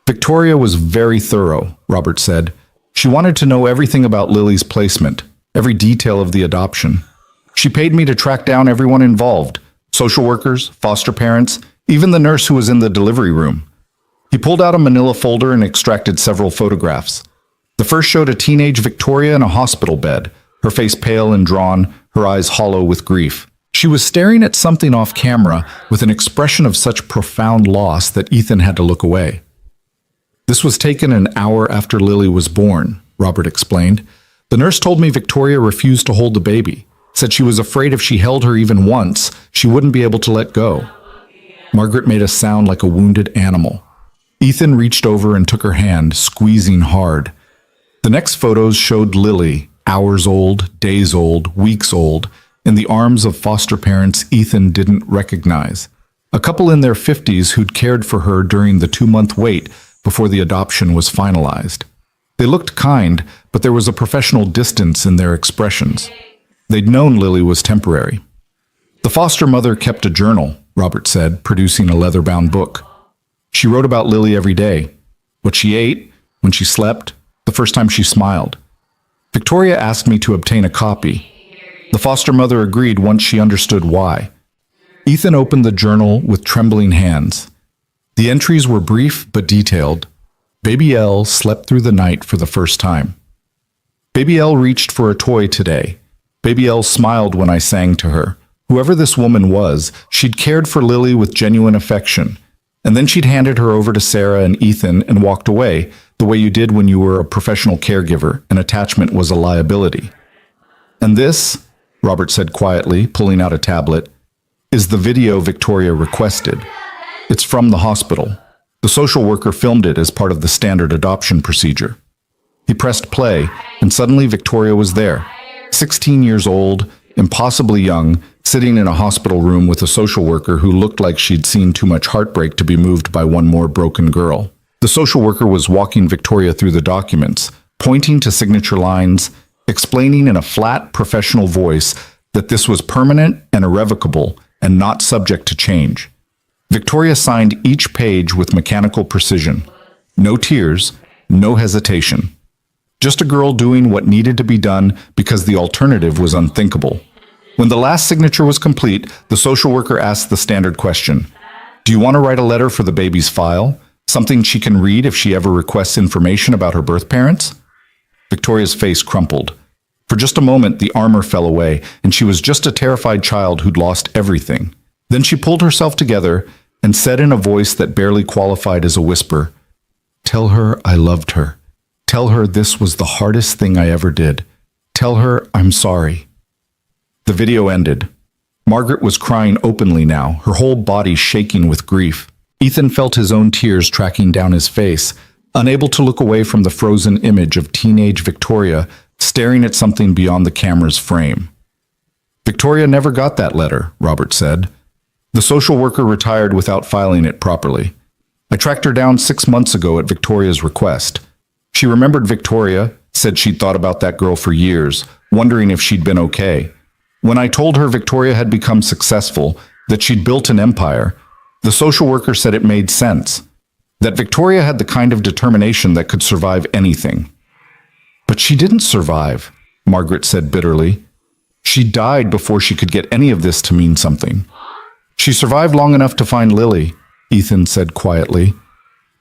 S1: Victoria was very thorough, Robert said. She wanted to know everything about Lily's placement, every detail of the adoption. She paid me to track down everyone involved, social workers, foster parents, even the nurse who was in the delivery room. He pulled out a manila folder and extracted several photographs. The first showed a teenage Victoria in a hospital bed, her face pale and drawn, her eyes hollow with grief. She was staring at something off camera with an expression of such profound loss that Ethan had to look away. This was taken an hour after Lily was born, Robert explained. The nurse told me Victoria refused to hold the baby, said she was afraid if she held her even once, she wouldn't be able to let go. Margaret made a sound like a wounded animal. Ethan reached over and took her hand, squeezing hard. The next photos showed Lily, hours old, days old, weeks old, in the arms of foster parents Ethan didn't recognize. A couple in their 50s who'd cared for her during the 2-month wait before the adoption was finalized. They looked kind, but there was a professional distance in their expressions. They'd known Lily was temporary. The foster mother kept a journal, Robert said, producing a leather-bound book. She wrote about Lily every day, what she ate, when she slept, the first time she smiled. Victoria asked me to obtain a copy. The foster mother agreed once she understood why. Ethan opened the journal with trembling hands. The entries were brief but detailed. Baby Elle slept through the night for the first time. Baby Elle reached for a toy today. Baby Elle smiled when I sang to her. Whoever this woman was, she'd cared for Lily with genuine affection. And then she'd handed her over to Sarah and Ethan and walked away, the way you did when you were a professional caregiver and attachment was a liability. And this, Robert said quietly, pulling out a tablet, is the video Victoria requested. It's from the hospital. The social worker filmed it as part of the standard adoption procedure. He pressed play, and suddenly Victoria was there, 16 years old, impossibly young, sitting in a hospital room with a social worker who looked like she'd seen too much heartbreak to be moved by one more broken girl. The social worker was walking Victoria through the documents, pointing to signature lines, explaining in a flat, professional voice that this was permanent and irrevocable and not subject to change. Victoria signed each page with mechanical precision. No tears, no hesitation. Just a girl doing what needed to be done because the alternative was unthinkable. When the last signature was complete, the social worker asked the standard question. Do you want to write a letter for the baby's file? Something she can read if she ever requests information about her birth parents? Victoria's face crumpled. For just a moment, the armor fell away, and she was just a terrified child who'd lost everything. Then she pulled herself together and said in a voice that barely qualified as a whisper, "Tell her I loved her. Tell her this was the hardest thing I ever did. Tell her I'm sorry." The video ended. Margaret was crying openly now, her whole body shaking with grief. Ethan felt his own tears tracking down his face, unable to look away from the frozen image of teenage Victoria staring at something beyond the camera's frame. Victoria never got that letter, Robert said. The social worker retired without filing it properly. I tracked her down 6 months ago at Victoria's request. She remembered Victoria, said she'd thought about that girl for years, wondering if she'd been okay. When I told her Victoria had become successful, that she'd built an empire, the social worker said it made sense, that Victoria had the kind of determination that could survive anything. But she didn't survive, Margaret said bitterly. She died before she could get any of this to mean something. She survived long enough to find Lily, Ethan said quietly.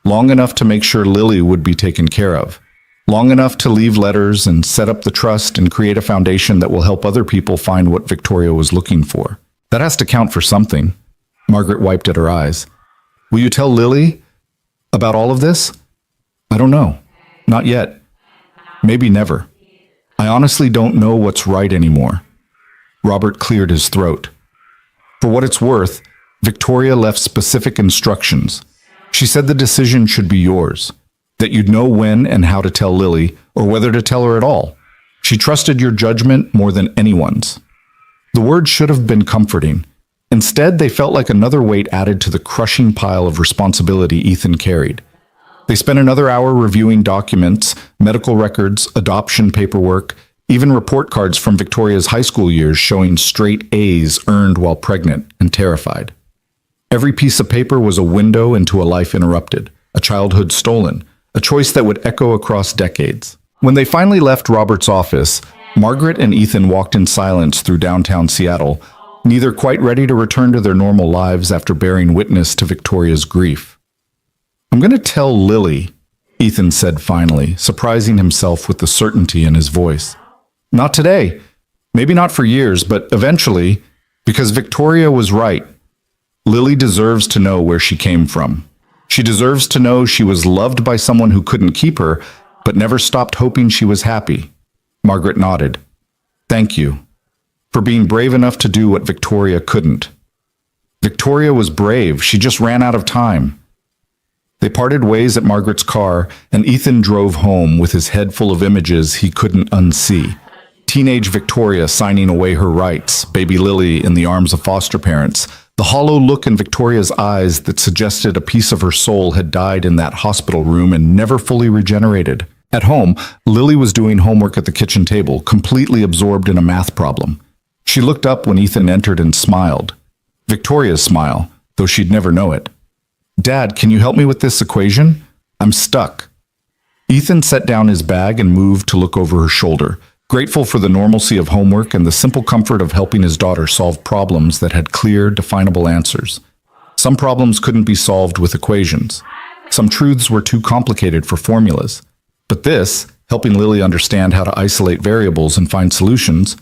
S1: Long enough to make sure Lily would be taken care of. Long enough to leave letters and set up the trust and create a foundation that will help other people find what Victoria was looking for. That has to count for something. Margaret wiped at her eyes. Will you tell Lily about all of this? I don't know. Not yet. Maybe never. I honestly don't know what's right anymore. Robert cleared his throat. For what it's worth, Victoria left specific instructions. She said the decision should be yours, that you'd know when and how to tell Lily, or whether to tell her at all. She trusted your judgment more than anyone's." The words should have been comforting. Instead, they felt like another weight added to the crushing pile of responsibility Ethan carried. They spent another hour reviewing documents, medical records, adoption paperwork, even report cards from Victoria's high school years showing straight A's earned while pregnant and terrified. Every piece of paper was a window into a life interrupted, a childhood stolen, a choice that would echo across decades. When they finally left Robert's office, Margaret and Ethan walked in silence through downtown Seattle, neither quite ready to return to their normal lives after bearing witness to Victoria's grief. "I'm going to tell Lily," Ethan said finally, surprising himself with the certainty in his voice. "Not today, maybe not for years, but eventually, because Victoria was right. Lily deserves to know where she came from. She deserves to know she was loved by someone who couldn't keep her, but never stopped hoping she was happy." Margaret nodded. "Thank you for being brave enough to do what Victoria couldn't." "Victoria was brave. She just ran out of time." They parted ways at Margaret's car, and Ethan drove home with his head full of images he couldn't unsee. Teenage Victoria signing away her rights, baby Lily in the arms of foster parents, the hollow look in Victoria's eyes that suggested a piece of her soul had died in that hospital room and never fully regenerated. At home, Lily was doing homework at the kitchen table, completely absorbed in a math problem. She looked up when Ethan entered and smiled. Victoria's smile, though she'd never know it. "Dad, can you help me with this equation? I'm stuck." Ethan set down his bag and moved to look over her shoulder, grateful for the normalcy of homework and the simple comfort of helping his daughter solve problems that had clear, definable answers. Some problems couldn't be solved with equations. Some truths were too complicated for formulas. But this, helping Lily understand how to isolate variables and find solutions,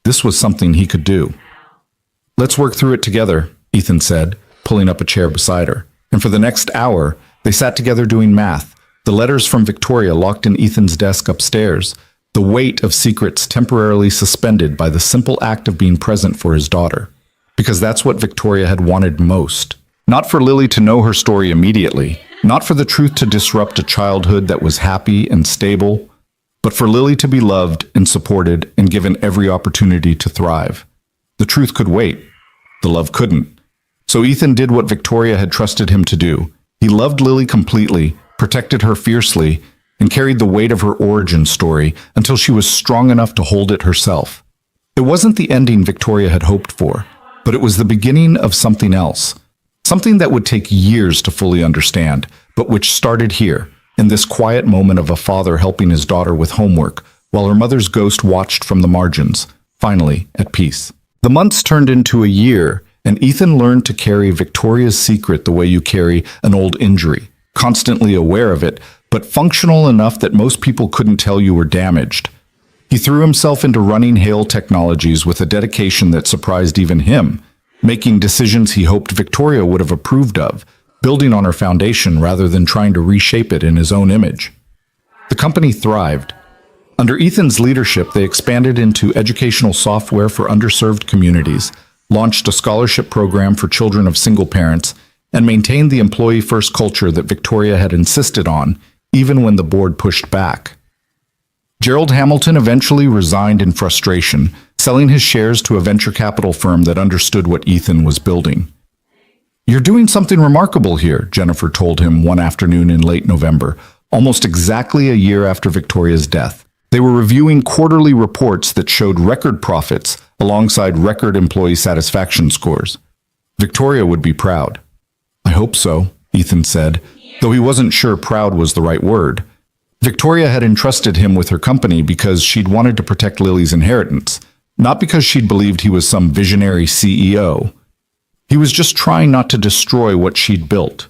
S1: this was something he could do. "Let's work through it together," Ethan said, pulling up a chair beside her. And for the next hour, they sat together doing math, the letters from Victoria locked in Ethan's desk upstairs, the weight of secrets temporarily suspended by the simple act of being present for his daughter. Because that's what Victoria had wanted most. Not for Lily to know her story immediately, not for the truth to disrupt a childhood that was happy and stable, but for Lily to be loved and supported and given every opportunity to thrive. The truth could wait. The love couldn't. So Ethan did what Victoria had trusted him to do. He loved Lily completely, protected her fiercely, and carried the weight of her origin story until she was strong enough to hold it herself. It wasn't the ending Victoria had hoped for, but it was the beginning of something else. Something that would take years to fully understand, but which started here, in this quiet moment of a father helping his daughter with homework, while her mother's ghost watched from the margins, finally at peace. The months turned into a year, and Ethan learned to carry Victoria's secret the way you carry an old injury, constantly aware of it, but functional enough that most people couldn't tell you were damaged. He threw himself into running Hale Technologies with a dedication that surprised even him, making decisions he hoped Victoria would have approved of, building on her foundation rather than trying to reshape it in his own image. The company thrived. Under Ethan's leadership, they expanded into educational software for underserved communities, launched a scholarship program for children of single parents, and maintained the employee-first culture that Victoria had insisted on, even when the board pushed back. Gerald Hamilton eventually resigned in frustration, selling his shares to a venture capital firm that understood what Ethan was building. "You're doing something remarkable here," Jennifer told him one afternoon in late November, almost exactly a year after Victoria's death. They were reviewing quarterly reports that showed record profits alongside record employee satisfaction scores. Victoria would be proud. "I hope so," Ethan said, though he wasn't sure proud was the right word. Victoria had entrusted him with her company because she'd wanted to protect Lily's inheritance, not because she'd believed he was some visionary CEO. He was just trying not to destroy what she'd built.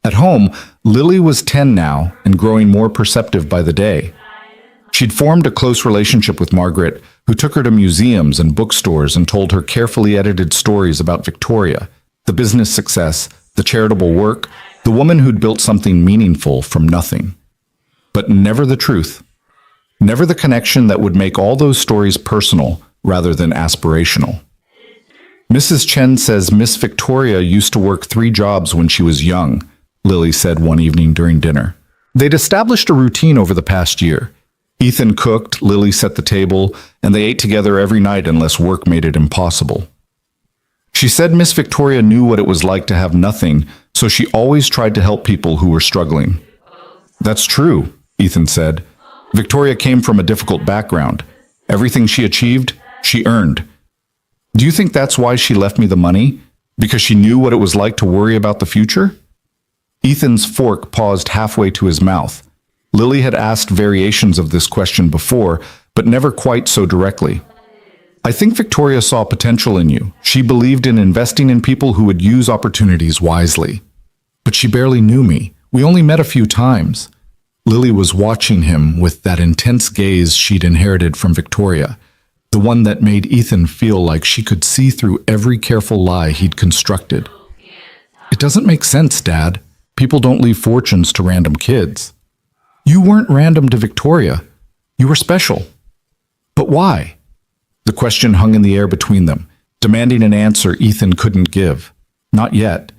S1: At home, Lily was 10 now and growing more perceptive by the day. She'd formed a close relationship with Margaret, who took her to museums and bookstores and told her carefully edited stories about Victoria, the business success, the charitable work, the woman who'd built something meaningful from nothing. But never the truth. Never the connection that would make all those stories personal rather than aspirational. "Mrs. Chen says Miss Victoria used to work 3 jobs when she was young," Lily said one evening during dinner. They'd established a routine over the past year. Ethan cooked, Lily set the table, and they ate together every night unless work made it impossible. She said Miss Victoria knew what it was like to have nothing, so she always tried to help people who were struggling. That's true, Ethan said. Victoria came from a difficult background. Everything she achieved, she earned. Do you think that's why she left me the money? Because she knew what it was like to worry about the future? Ethan's fork paused halfway to his mouth. Lily had asked variations of this question before, but never quite so directly. I think Victoria saw potential in you. She believed in investing in people who would use opportunities wisely. But she barely knew me. We only met a few times. Lily was watching him with that intense gaze she'd inherited from Victoria, the one that made Ethan feel like she could see through every careful lie he'd constructed. It doesn't make sense, Dad. People don't leave fortunes to random kids. You weren't random to Victoria. You were special. But why? The question hung in the air between them, demanding an answer Ethan couldn't give. Not yet.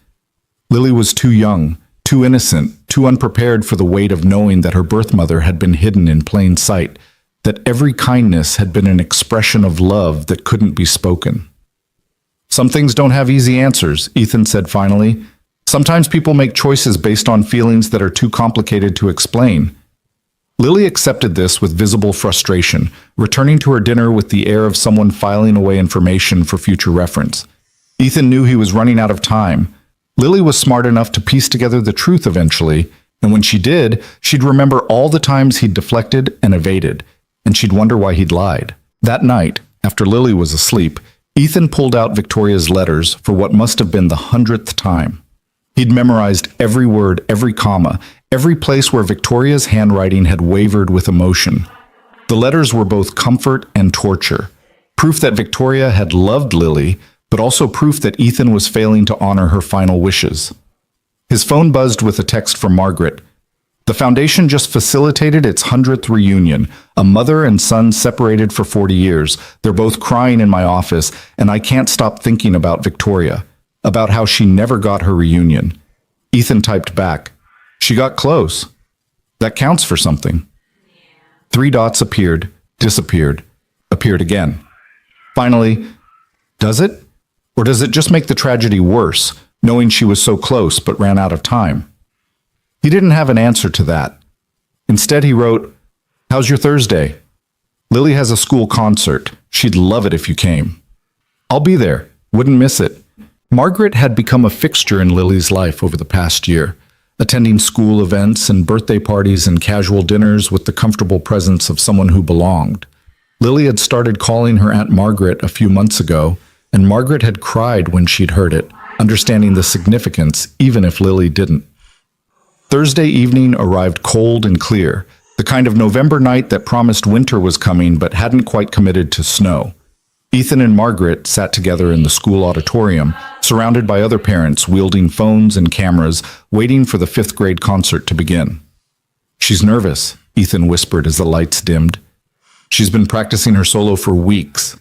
S1: Lily was too young, too innocent, too unprepared for the weight of knowing that her birth mother had been hidden in plain sight, that every kindness had been an expression of love that couldn't be spoken. Some things don't have easy answers, Ethan said finally. Sometimes people make choices based on feelings that are too complicated to explain. Lily accepted this with visible frustration, returning to her dinner with the air of someone filing away information for future reference. Ethan knew he was running out of time. Lily was smart enough to piece together the truth eventually, and when she did, she'd remember all the times he'd deflected and evaded, and she'd wonder why he'd lied. That night, after Lily was asleep, Ethan pulled out Victoria's letters for what must have been the 100th time. He'd memorized every word, every comma, every place where Victoria's handwriting had wavered with emotion. The letters were both comfort and torture, proof that Victoria had loved Lily, but also proof that Ethan was failing to honor her final wishes. His phone buzzed with a text from Margaret. The foundation just facilitated its 100th reunion, a mother and son separated for 40 years. They're both crying in my office, and I can't stop thinking about Victoria, about how she never got her reunion. Ethan typed back, "She got close. That counts for something." 3 dots appeared, disappeared, appeared again. Finally, does it? Or does it just make the tragedy worse, knowing she was so close but ran out of time? He didn't have an answer to that. Instead, he wrote, "How's your Thursday? Lily has a school concert. She'd love it if you came." "I'll be there. Wouldn't miss it." Margaret had become a fixture in Lily's life over the past year, attending school events and birthday parties and casual dinners with the comfortable presence of someone who belonged. Lily had started calling her Aunt Margaret a few months ago, and Margaret had cried when she'd heard it, understanding the significance even if Lily didn't. Thursday evening arrived cold and clear, the kind of November night that promised winter was coming but hadn't quite committed to snow. Ethan and Margaret sat together in the school auditorium, surrounded by other parents wielding phones and cameras, waiting for the 5th grade concert to begin. "She's nervous," Ethan whispered as the lights dimmed. "She's been practicing her solo for weeks."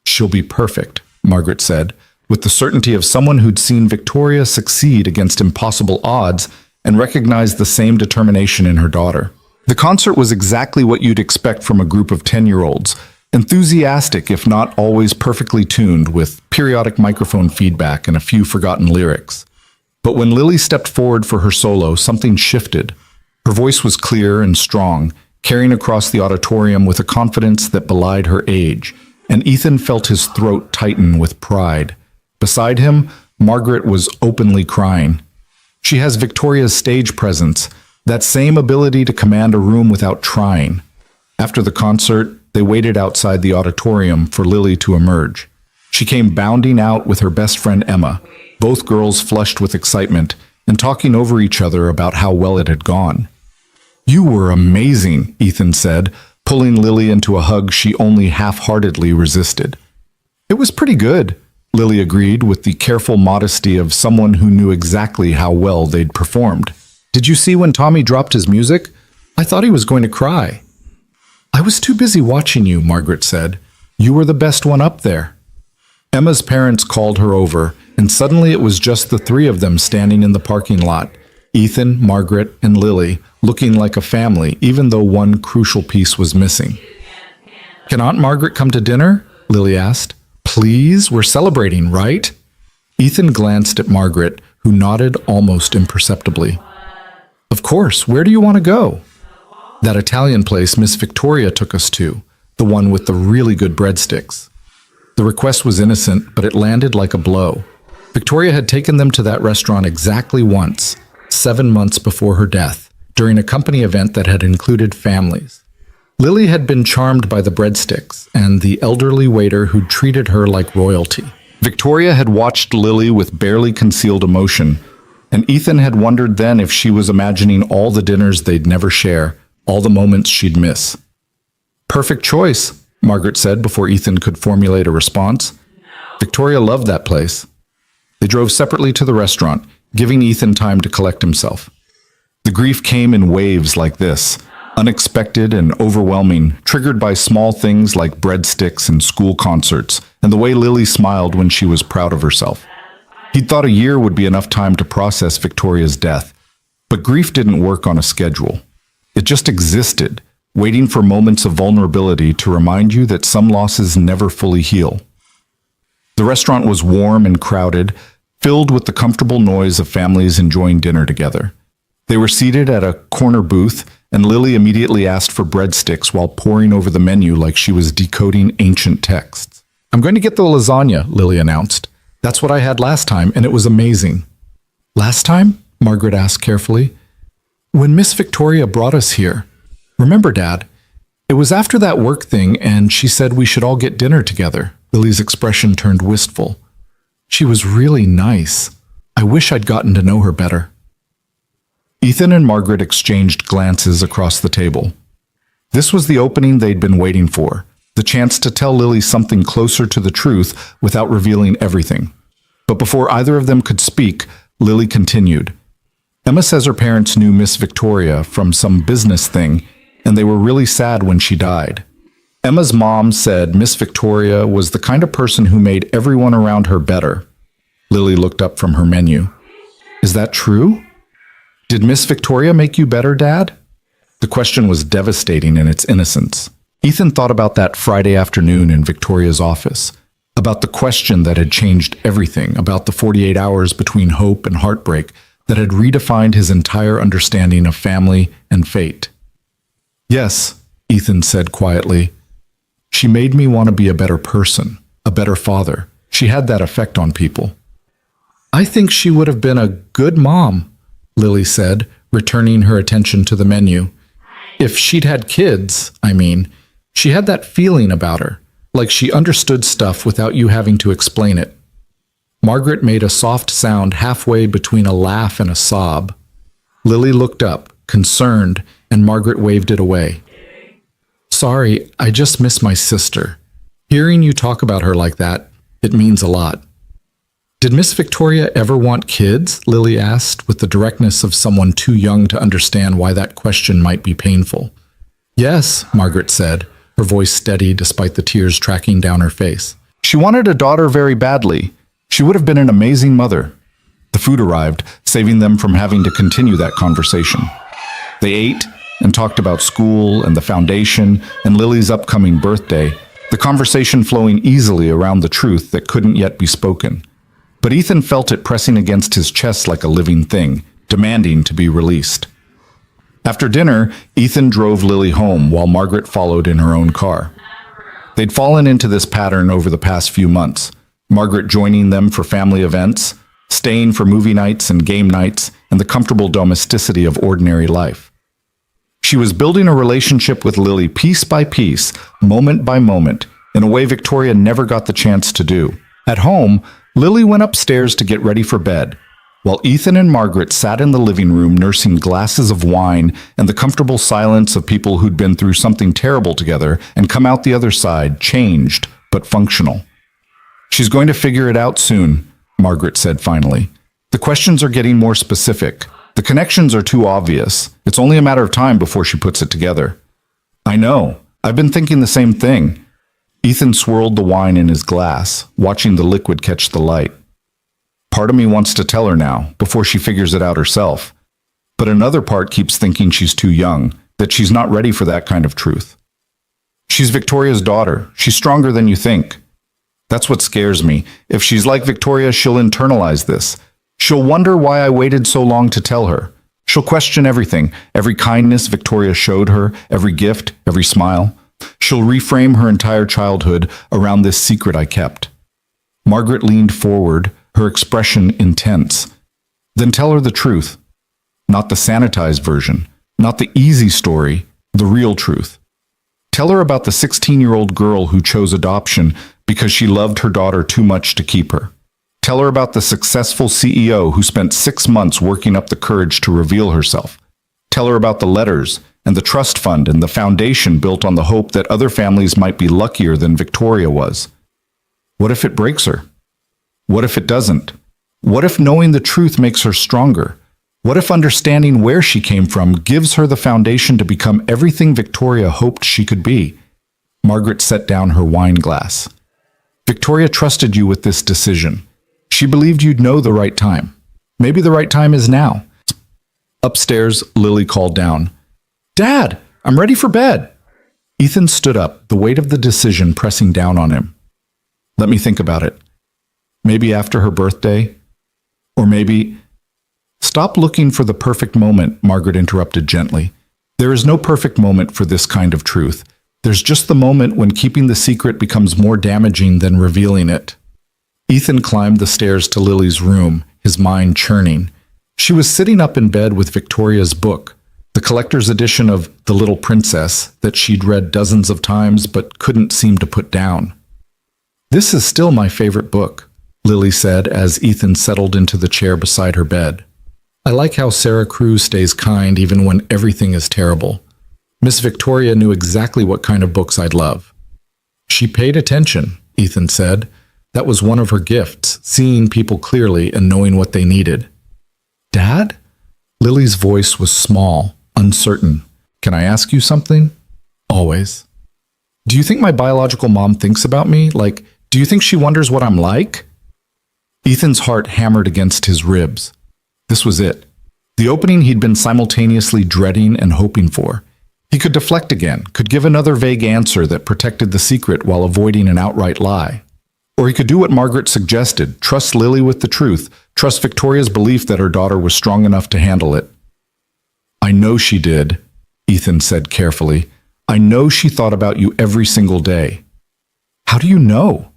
S1: "She'll be perfect," Margaret said, with the certainty of someone who'd seen Victoria succeed against impossible odds and recognized the same determination in her daughter. The concert was exactly what you'd expect from a group of 10-year-olds, enthusiastic if not always perfectly tuned, with periodic microphone feedback and a few forgotten lyrics. But when Lily stepped forward for her solo, something shifted. Her voice was clear and strong, carrying across the auditorium with a confidence that belied her age, and Ethan felt his throat tighten with pride. Beside him, Margaret was openly crying. She has Victoria's stage presence, that same ability to command a room without trying. After the concert, they waited outside the auditorium for Lily to emerge. She came bounding out with her best friend Emma, both girls flushed with excitement and talking over each other about how well it had gone. "You were amazing," Ethan said, pulling Lily into a hug she only half-heartedly resisted. "It was pretty good," Lily agreed with the careful modesty of someone who knew exactly how well they'd performed. "Did you see when Tommy dropped his music? I thought he was going to cry." "I was too busy watching you," Margaret said. "You were the best one up there." Emma's parents called her over, and suddenly it was just the 3 of them standing in the parking lot. Ethan, Margaret, and Lily, looking like a family, even though one crucial piece was missing. "Can Aunt Margaret come to dinner?" Lily asked. "Please, we're celebrating, right?" Ethan glanced at Margaret, who nodded almost imperceptibly. "Of course, where do you want to go?" "That Italian place Miss Victoria took us to, the one with the really good breadsticks." The request was innocent, but it landed like a blow. Victoria had taken them to that restaurant exactly once, 7 months before her death, during a company event that had included families. Lily had been charmed by the breadsticks and the elderly waiter who treated her like royalty. Victoria had watched Lily with barely concealed emotion, and Ethan had wondered then if she was imagining all the dinners they'd never share, all the moments she'd miss. "Perfect choice," Margaret said before Ethan could formulate a response. Victoria loved that place. They drove separately to the restaurant, giving Ethan time to collect himself. The grief came in waves like this, unexpected and overwhelming, triggered by small things like breadsticks and school concerts, and the way Lily smiled when she was proud of herself. He'd thought a year would be enough time to process Victoria's death, but grief didn't work on a schedule. It just existed, waiting for moments of vulnerability to remind you that some losses never fully heal. The restaurant was warm and crowded, filled with the comfortable noise of families enjoying dinner together. They were seated at a corner booth, and Lily immediately asked for breadsticks while poring over the menu like she was decoding ancient texts. "I'm going to get the lasagna," Lily announced. "That's what I had last time, and it was amazing." "Last time?" Margaret asked carefully. "When Miss Victoria brought us here. Remember, Dad? It was after that work thing, and she said we should all get dinner together." Lily's expression turned wistful. "She was really nice. I wish I'd gotten to know her better." Ethan and Margaret exchanged glances across the table. This was the opening they'd been waiting for, the chance to tell Lily something closer to the truth without revealing everything. But before either of them could speak, Lily continued. "Emma says her parents knew Miss Victoria from some business thing, and they were really sad when she died. Emma's mom said Miss Victoria was the kind of person who made everyone around her better." Lily looked up from her menu. "Is that true? Did Miss Victoria make you better, Dad?" The question was devastating in its innocence. Ethan thought about that Friday afternoon in Victoria's office, about the question that had changed everything, about the 48 hours between hope and heartbreak that had redefined his entire understanding of family and fate. "Yes," Ethan said quietly. "She made me want to be a better person, a better father. She had that effect on people." "I think she would have been a good mom," Lily said, returning her attention to the menu. "If she'd had kids, I mean. She had that feeling about her, like she understood stuff without you having to explain it." Margaret made a soft sound halfway between a laugh and a sob. Lily looked up, concerned, and Margaret waved it away. "Sorry, I just miss my sister. Hearing you talk about her like that, it means a lot." "Did Miss Victoria ever want kids?" Lily asked, with the directness of someone too young to understand why that question might be painful. "Yes," Margaret said, her voice steady despite the tears tracking down her face. "She wanted a daughter very badly. She would have been an amazing mother." The food arrived, saving them from having to continue that conversation. They ate and talked about school and the foundation and Lily's upcoming birthday, the conversation flowing easily around the truth that couldn't yet be spoken. But Ethan felt it pressing against his chest like a living thing, demanding to be released. After dinner, Ethan drove Lily home while Margaret followed in her own car. They'd fallen into this pattern over the past few months, Margaret joining them for family events, staying for movie nights and game nights, and the comfortable domesticity of ordinary life. She was building a relationship with Lily piece by piece, moment by moment, in a way Victoria never got the chance to do. At home, Lily went upstairs to get ready for bed, while Ethan and Margaret sat in the living room nursing glasses of wine and the comfortable silence of people who'd been through something terrible together and come out the other side, changed, but functional. "She's going to figure it out soon," Margaret said finally. "The questions are getting more specific. The connections are too obvious. It's only a matter of time before she puts it together." "I know. I've been thinking the same thing." Ethan swirled the wine in his glass, watching the liquid catch the light. "Part of me wants to tell her now, before she figures it out herself. But another part keeps thinking she's too young, that she's not ready for that kind of truth. She's Victoria's daughter. She's stronger than you think. That's what scares me. If she's like Victoria, she'll internalize this. She'll wonder why I waited so long to tell her. She'll question everything, every kindness Victoria showed her, every gift, every smile. She'll reframe her entire childhood around this secret I kept. Margaret leaned forward, her expression intense. Then tell her the truth. Not the sanitized version, not the easy story, the real truth. Tell her about the 16-year-old girl who chose adoption because she loved her daughter too much to keep her. Tell her about the successful CEO who spent 6 months working up the courage to reveal herself. Tell her about the letters and the trust fund and the foundation built on the hope that other families might be luckier than Victoria was. What if it breaks her? What if it doesn't? What if knowing the truth makes her stronger? What if understanding where she came from gives her the foundation to become everything Victoria hoped she could be? Margaret set down her wine glass. Victoria trusted you with this decision. She believed you'd know the right time. Maybe the right time is now. Upstairs, Lily called down. Dad, I'm ready for bed. Ethan stood up, the weight of the decision pressing down on him. Let me think about it. Maybe after her birthday? Or maybe... Stop looking for the perfect moment, Margaret interrupted gently. There is no perfect moment for this kind of truth. There's just the moment when keeping the secret becomes more damaging than revealing it. Ethan climbed the stairs to Lily's room, his mind churning. She was sitting up in bed with Victoria's book, the collector's edition of The Little Princess that she'd read dozens of times but couldn't seem to put down. This is still my favorite book, Lily said as Ethan settled into the chair beside her bed. I like how Sarah Cruz stays kind even when everything is terrible. Miss Victoria knew exactly what kind of books I'd love. She paid attention, Ethan said. That was one of her gifts, seeing people clearly and knowing what they needed. Dad? Lily's voice was small, uncertain. Can I ask you something? Always. Do you think my biological mom thinks about me? Like, do you think she wonders what I'm like? Ethan's heart hammered against his ribs. This was it. The opening he'd been simultaneously dreading and hoping for. He could deflect again, could give another vague answer that protected the secret while avoiding an outright lie. Or he could do what Margaret suggested, trust Lily with the truth, trust Victoria's belief that her daughter was strong enough to handle it. I know she did, Ethan said carefully. I know she thought about you every single day. How do you know?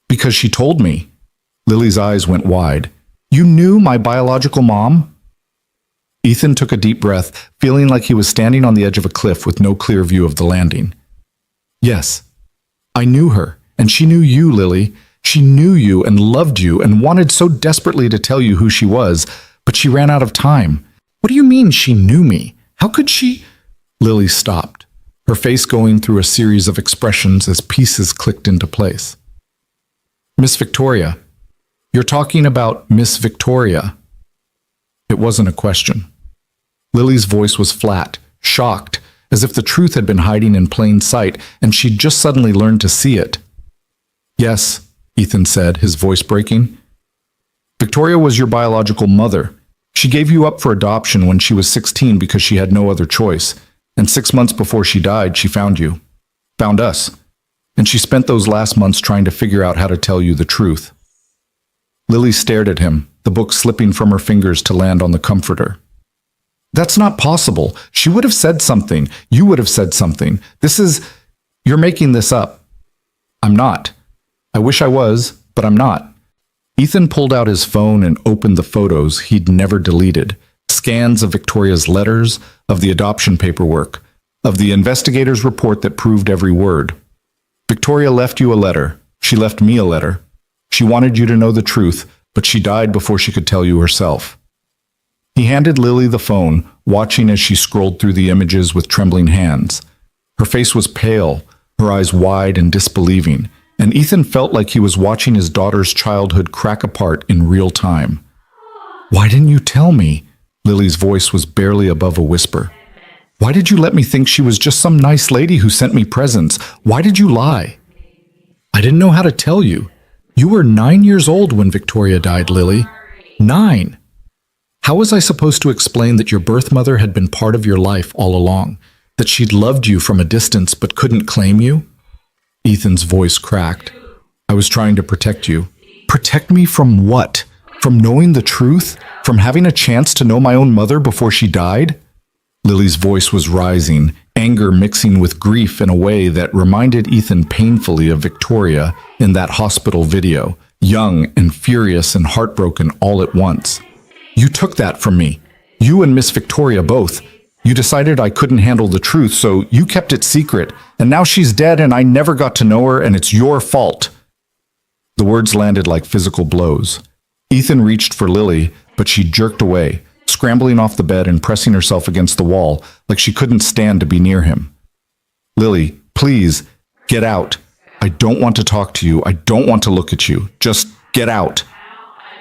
S1: Because she told me. Lily's eyes went wide. You knew my biological mom? Ethan took a deep breath, feeling like he was standing on the edge of a cliff with no clear view of the landing. Yes, I knew her, and she knew you, Lily. She knew you and loved you and wanted so desperately to tell you who she was, but she ran out of time. What do you mean she knew me? How could she? Lily stopped, her face going through a series of expressions as pieces clicked into place. Miss Victoria. You're talking about Miss Victoria. It wasn't a question. Lily's voice was flat, shocked, as if the truth had been hiding in plain sight and she'd just suddenly learned to see it. Yes, Ethan said, his voice breaking. Victoria was your biological mother. She gave you up for adoption when she was 16 because she had no other choice, and 6 months before she died, she found you. Found us. And she spent those last months trying to figure out how to tell you the truth. Lily stared at him, the book slipping from her fingers to land on the comforter. That's not possible. She would have said something. You would have said something. You're making this up. I'm not. I wish I was, but I'm not. Ethan pulled out his phone and opened the photos he'd never deleted. Scans of Victoria's letters, of the adoption paperwork, of the investigator's report that proved every word. Victoria left you a letter. She left me a letter. She wanted you to know the truth, but she died before she could tell you herself. He handed Lily the phone, watching as she scrolled through the images with trembling hands. Her face was pale, her eyes wide and disbelieving, and Ethan felt like he was watching his daughter's childhood crack apart in real time. Why didn't you tell me? Lily's voice was barely above a whisper. Why did you let me think she was just some nice lady who sent me presents? Why did you lie? I didn't know how to tell you. You were 9 years old when Victoria died, Lily. 9. How was I supposed to explain that your birth mother had been part of your life all along, that she'd loved you from a distance but couldn't claim you? Ethan's voice cracked. I was trying to protect you. Protect me from what? From knowing the truth? From having a chance to know my own mother before she died? Lily's voice was rising, anger mixing with grief in a way that reminded Ethan painfully of Victoria in that hospital video, young and furious and heartbroken all at once. You took that from me. You and Miss Victoria both. You decided I couldn't handle the truth, so you kept it secret, and now she's dead and I never got to know her, and it's your fault. The words landed like physical blows. Ethan reached for Lily, but she jerked away, scrambling off the bed and pressing herself against the wall like she couldn't stand to be near him. Lily, please, get out. I don't want to talk to you. I don't want to look at you. Just get out.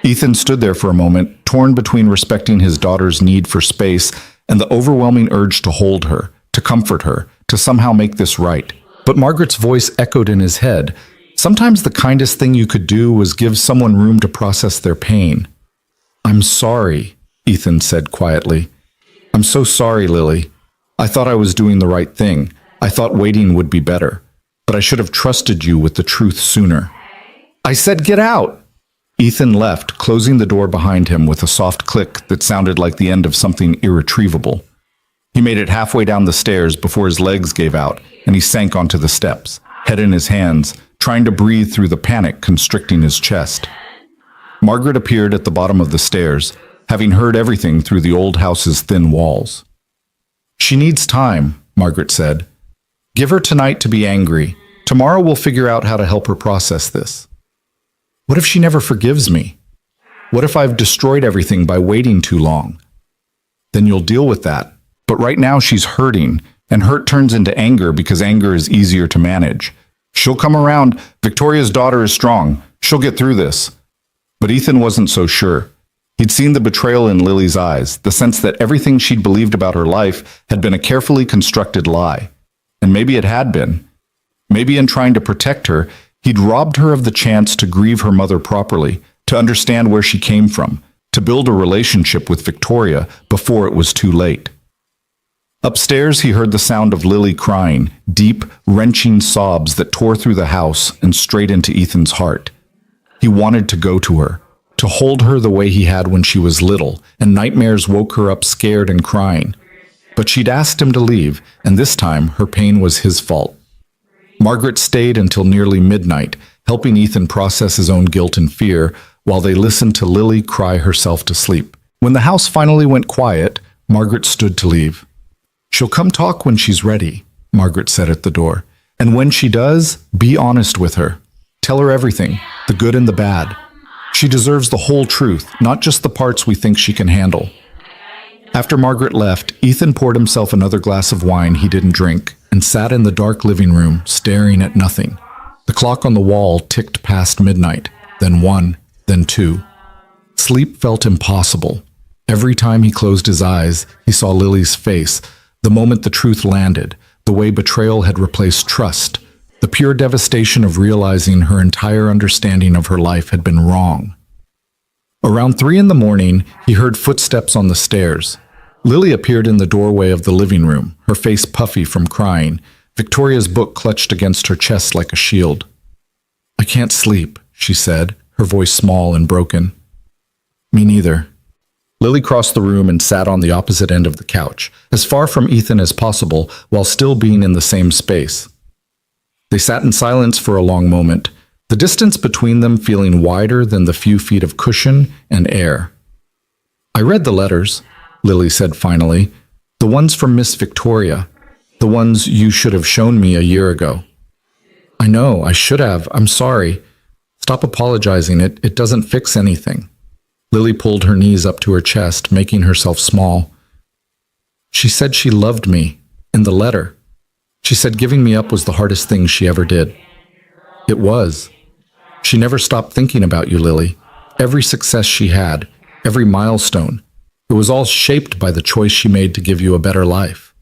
S1: Ethan stood there for a moment, torn between respecting his daughter's need for space and the overwhelming urge to hold her, to comfort her, to somehow make this right. But Margaret's voice echoed in his head. Sometimes the kindest thing you could do was give someone room to process their pain. I'm sorry, Ethan said quietly. I'm so sorry, Lily. I thought I was doing the right thing. I thought waiting would be better. But I should have trusted you with the truth sooner. I said get out! Ethan left, closing the door behind him with a soft click that sounded like the end of something irretrievable. He made it halfway down the stairs before his legs gave out, and he sank onto the steps, head in his hands, trying to breathe through the panic constricting his chest. Margaret appeared at the bottom of the stairs, having heard everything through the old house's thin walls. She needs time, Margaret said. Give her tonight to be angry. Tomorrow we'll figure out how to help her process this. What if she never forgives me? What if I've destroyed everything by waiting too long? Then you'll deal with that. But right now she's hurting, and hurt turns into anger because anger is easier to manage. She'll come around. Victoria's daughter is strong. She'll get through this. But Ethan wasn't so sure. He'd seen the betrayal in Lily's eyes, the sense that everything she'd believed about her life had been a carefully constructed lie. And maybe it had been. Maybe in trying to protect her, he'd robbed her of the chance to grieve her mother properly, to understand where she came from, to build a relationship with Victoria before it was too late. Upstairs, he heard the sound of Lily crying, deep, wrenching sobs that tore through the house and straight into Ethan's heart. He wanted to go to her, to hold her the way he had when she was little, and nightmares woke her up scared and crying. But she'd asked him to leave, and this time her pain was his fault. Margaret stayed until nearly midnight, helping Ethan process his own guilt and fear while they listened to Lily cry herself to sleep. When the house finally went quiet, Margaret stood to leave. She'll come talk when she's ready, Margaret said at the door. And when she does, be honest with her. Tell her everything, the good and the bad. She deserves the whole truth, not just the parts we think she can handle. After Margaret left, Ethan poured himself another glass of wine he didn't drink and sat in the dark living room, staring at nothing. The clock on the wall ticked past midnight, then 1, then 2. Sleep felt impossible. Every time he closed his eyes, he saw Lily's face, the moment the truth landed, the way betrayal had replaced trust, the pure devastation of realizing her entire understanding of her life had been wrong. Around 3 in the morning, he heard footsteps on the stairs. Lily appeared in the doorway of the living room, her face puffy from crying, Victoria's book clutched against her chest like a shield. I can't sleep, she said, her voice small and broken. Me neither. Lily crossed the room and sat on the opposite end of the couch, as far from Ethan as possible, while still being in the same space. They sat in silence for a long moment, the distance between them feeling wider than the few feet of cushion and air. I read the letters, Lily said finally, the ones from Miss Victoria, the ones you should have shown me a year ago. I know, I should have, I'm sorry. Stop apologizing, it doesn't fix anything. Lily pulled her knees up to her chest, making herself small. She said she loved me, in the letter. She said giving me up was the hardest thing she ever did. It was. She never stopped thinking about you, Lily. Every success she had, every milestone, it was all shaped by the choice she made to give you a better life.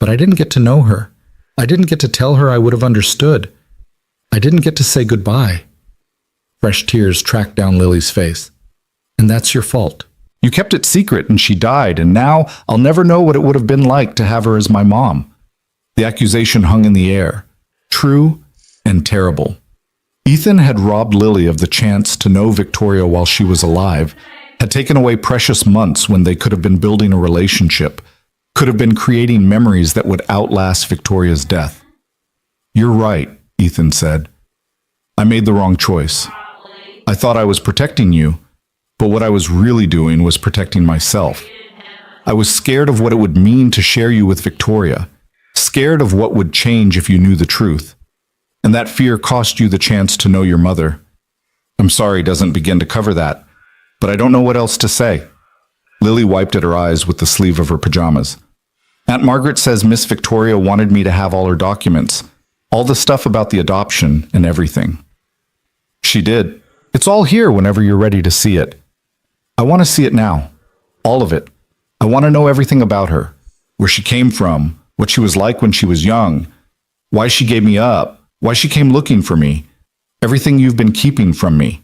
S1: But I didn't get to know her. I didn't get to tell her I would have understood. I didn't get to say goodbye. Fresh tears tracked down Lily's face. And that's your fault. You kept it secret and she died, and now I'll never know what it would have been like to have her as my mom. The accusation hung in the air, true and terrible. Ethan had robbed Lily of the chance to know Victoria while she was alive, had taken away precious months when they could have been building a relationship, could have been creating memories that would outlast Victoria's death. You're right, Ethan said. I made the wrong choice. I thought I was protecting you, but what I was really doing was protecting myself. I was scared of what it would mean to share you with Victoria, scared of what would change if you knew the truth. And that fear cost you the chance to know your mother. I'm sorry doesn't begin to cover that, but I don't know what else to say. Lily wiped at her eyes with the sleeve of her pajamas. Aunt Margaret says Miss Victoria wanted me to have all her documents, all the stuff about the adoption and everything. She did. It's all here whenever you're ready to see it. I want to see it now. All of it. I want to know everything about her. Where she came from, what she was like when she was young, why she gave me up, why she came looking for me, everything you've been keeping from me.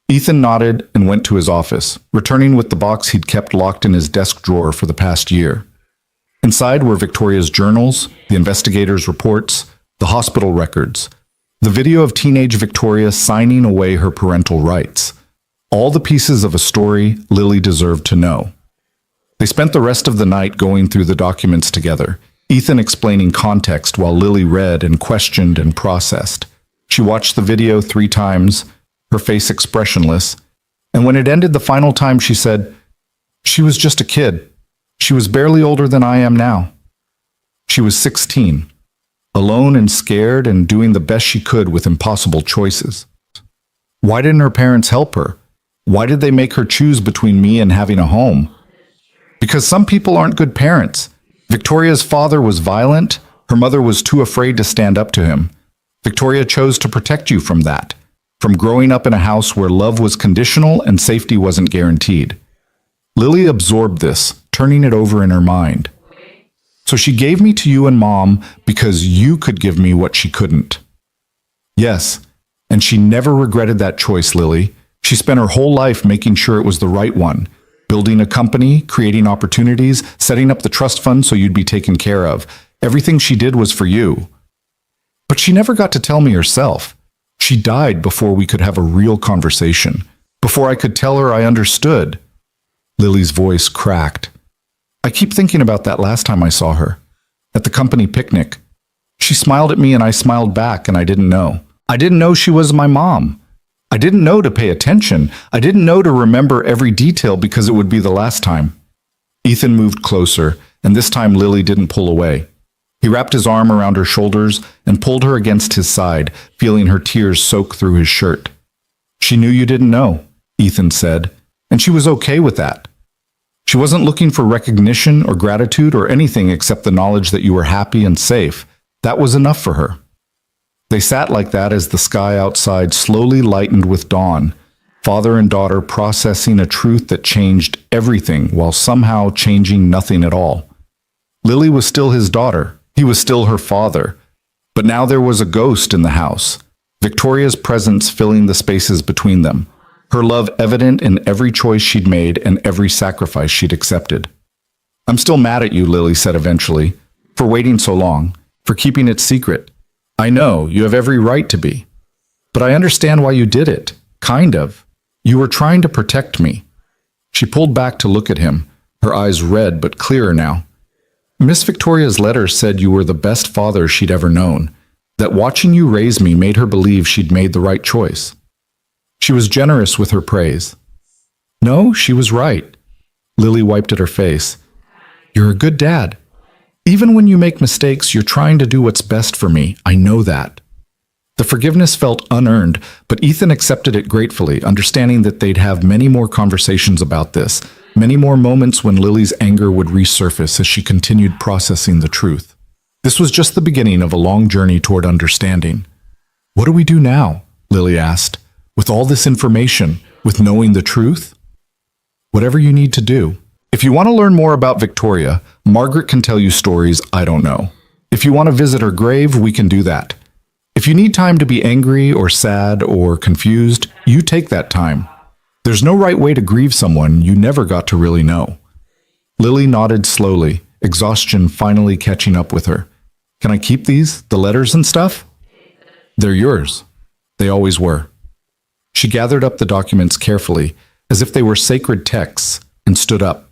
S1: Ethan nodded and went to his office, returning with the box he'd kept locked in his desk drawer for the past year. Inside were Victoria's journals, the investigators' reports, the hospital records, the video of teenage Victoria signing away her parental rights. All the pieces of a story Lily deserved to know. They spent the rest of the night going through the documents together, Ethan explaining context while Lily read and questioned and processed. She watched the video 3 times, her face expressionless, and when it ended the final time she said, "She was just a kid. She was barely older than I am now." She was 16, alone and scared and doing the best she could with impossible choices. Why didn't her parents help her? Why did they make her choose between me and having a home? Because some people aren't good parents. Victoria's father was violent. Her mother was too afraid to stand up to him. Victoria chose to protect you from that, from growing up in a house where love was conditional and safety wasn't guaranteed. Lily absorbed this, turning it over in her mind. So she gave me to you and Mom because you could give me what she couldn't. Yes, and she never regretted that choice, Lily. She spent her whole life making sure it was the right one, building a company, creating opportunities, setting up the trust fund so you'd be taken care of. Everything she did was for you. But she never got to tell me herself. She died before we could have a real conversation, before I could tell her I understood. Lily's voice cracked. I keep thinking about that last time I saw her, at the company picnic. She smiled at me and I smiled back and I didn't know. I didn't know she was my mom. I didn't know to pay attention. I didn't know to remember every detail because it would be the last time. Ethan moved closer, and this time Lily didn't pull away. He wrapped his arm around her shoulders and pulled her against his side, feeling her tears soak through his shirt. She knew you didn't know, Ethan said, and she was okay with that. She wasn't looking for recognition or gratitude or anything except the knowledge that you were happy and safe. That was enough for her. They sat like that as the sky outside slowly lightened with dawn, father and daughter processing a truth that changed everything while somehow changing nothing at all. Lily was still his daughter. He was still her father. But now there was a ghost in the house, Victoria's presence filling the spaces between them, her love evident in every choice she'd made and every sacrifice she'd accepted. I'm still mad at you, Lily said eventually, for waiting so long, for keeping it secret. I know, you have every right to be. But I understand why you did it. Kind of. You were trying to protect me. She pulled back to look at him, her eyes red but clearer now. Miss Victoria's letter said you were the best father she'd ever known, that watching you raise me made her believe she'd made the right choice. She was generous with her praise. No, she was right. Lily wiped at her face. You're a good dad. Even when you make mistakes, you're trying to do what's best for me. I know that. The forgiveness felt unearned, but Ethan accepted it gratefully, understanding that they'd have many more conversations about this, many more moments when Lily's anger would resurface as she continued processing the truth. This was just the beginning of a long journey toward understanding. What do we do now? Lily asked. With all this information, with knowing the truth? Whatever you need to do. If you want to learn more about Victoria, Margaret can tell you stories I don't know. If you want to visit her grave, we can do that. If you need time to be angry or sad or confused, you take that time. There's no right way to grieve someone you never got to really know. Lily nodded slowly, exhaustion finally catching up with her. Can I keep these, the letters and stuff? They're yours. They always were. She gathered up the documents carefully, as if they were sacred texts, and stood up.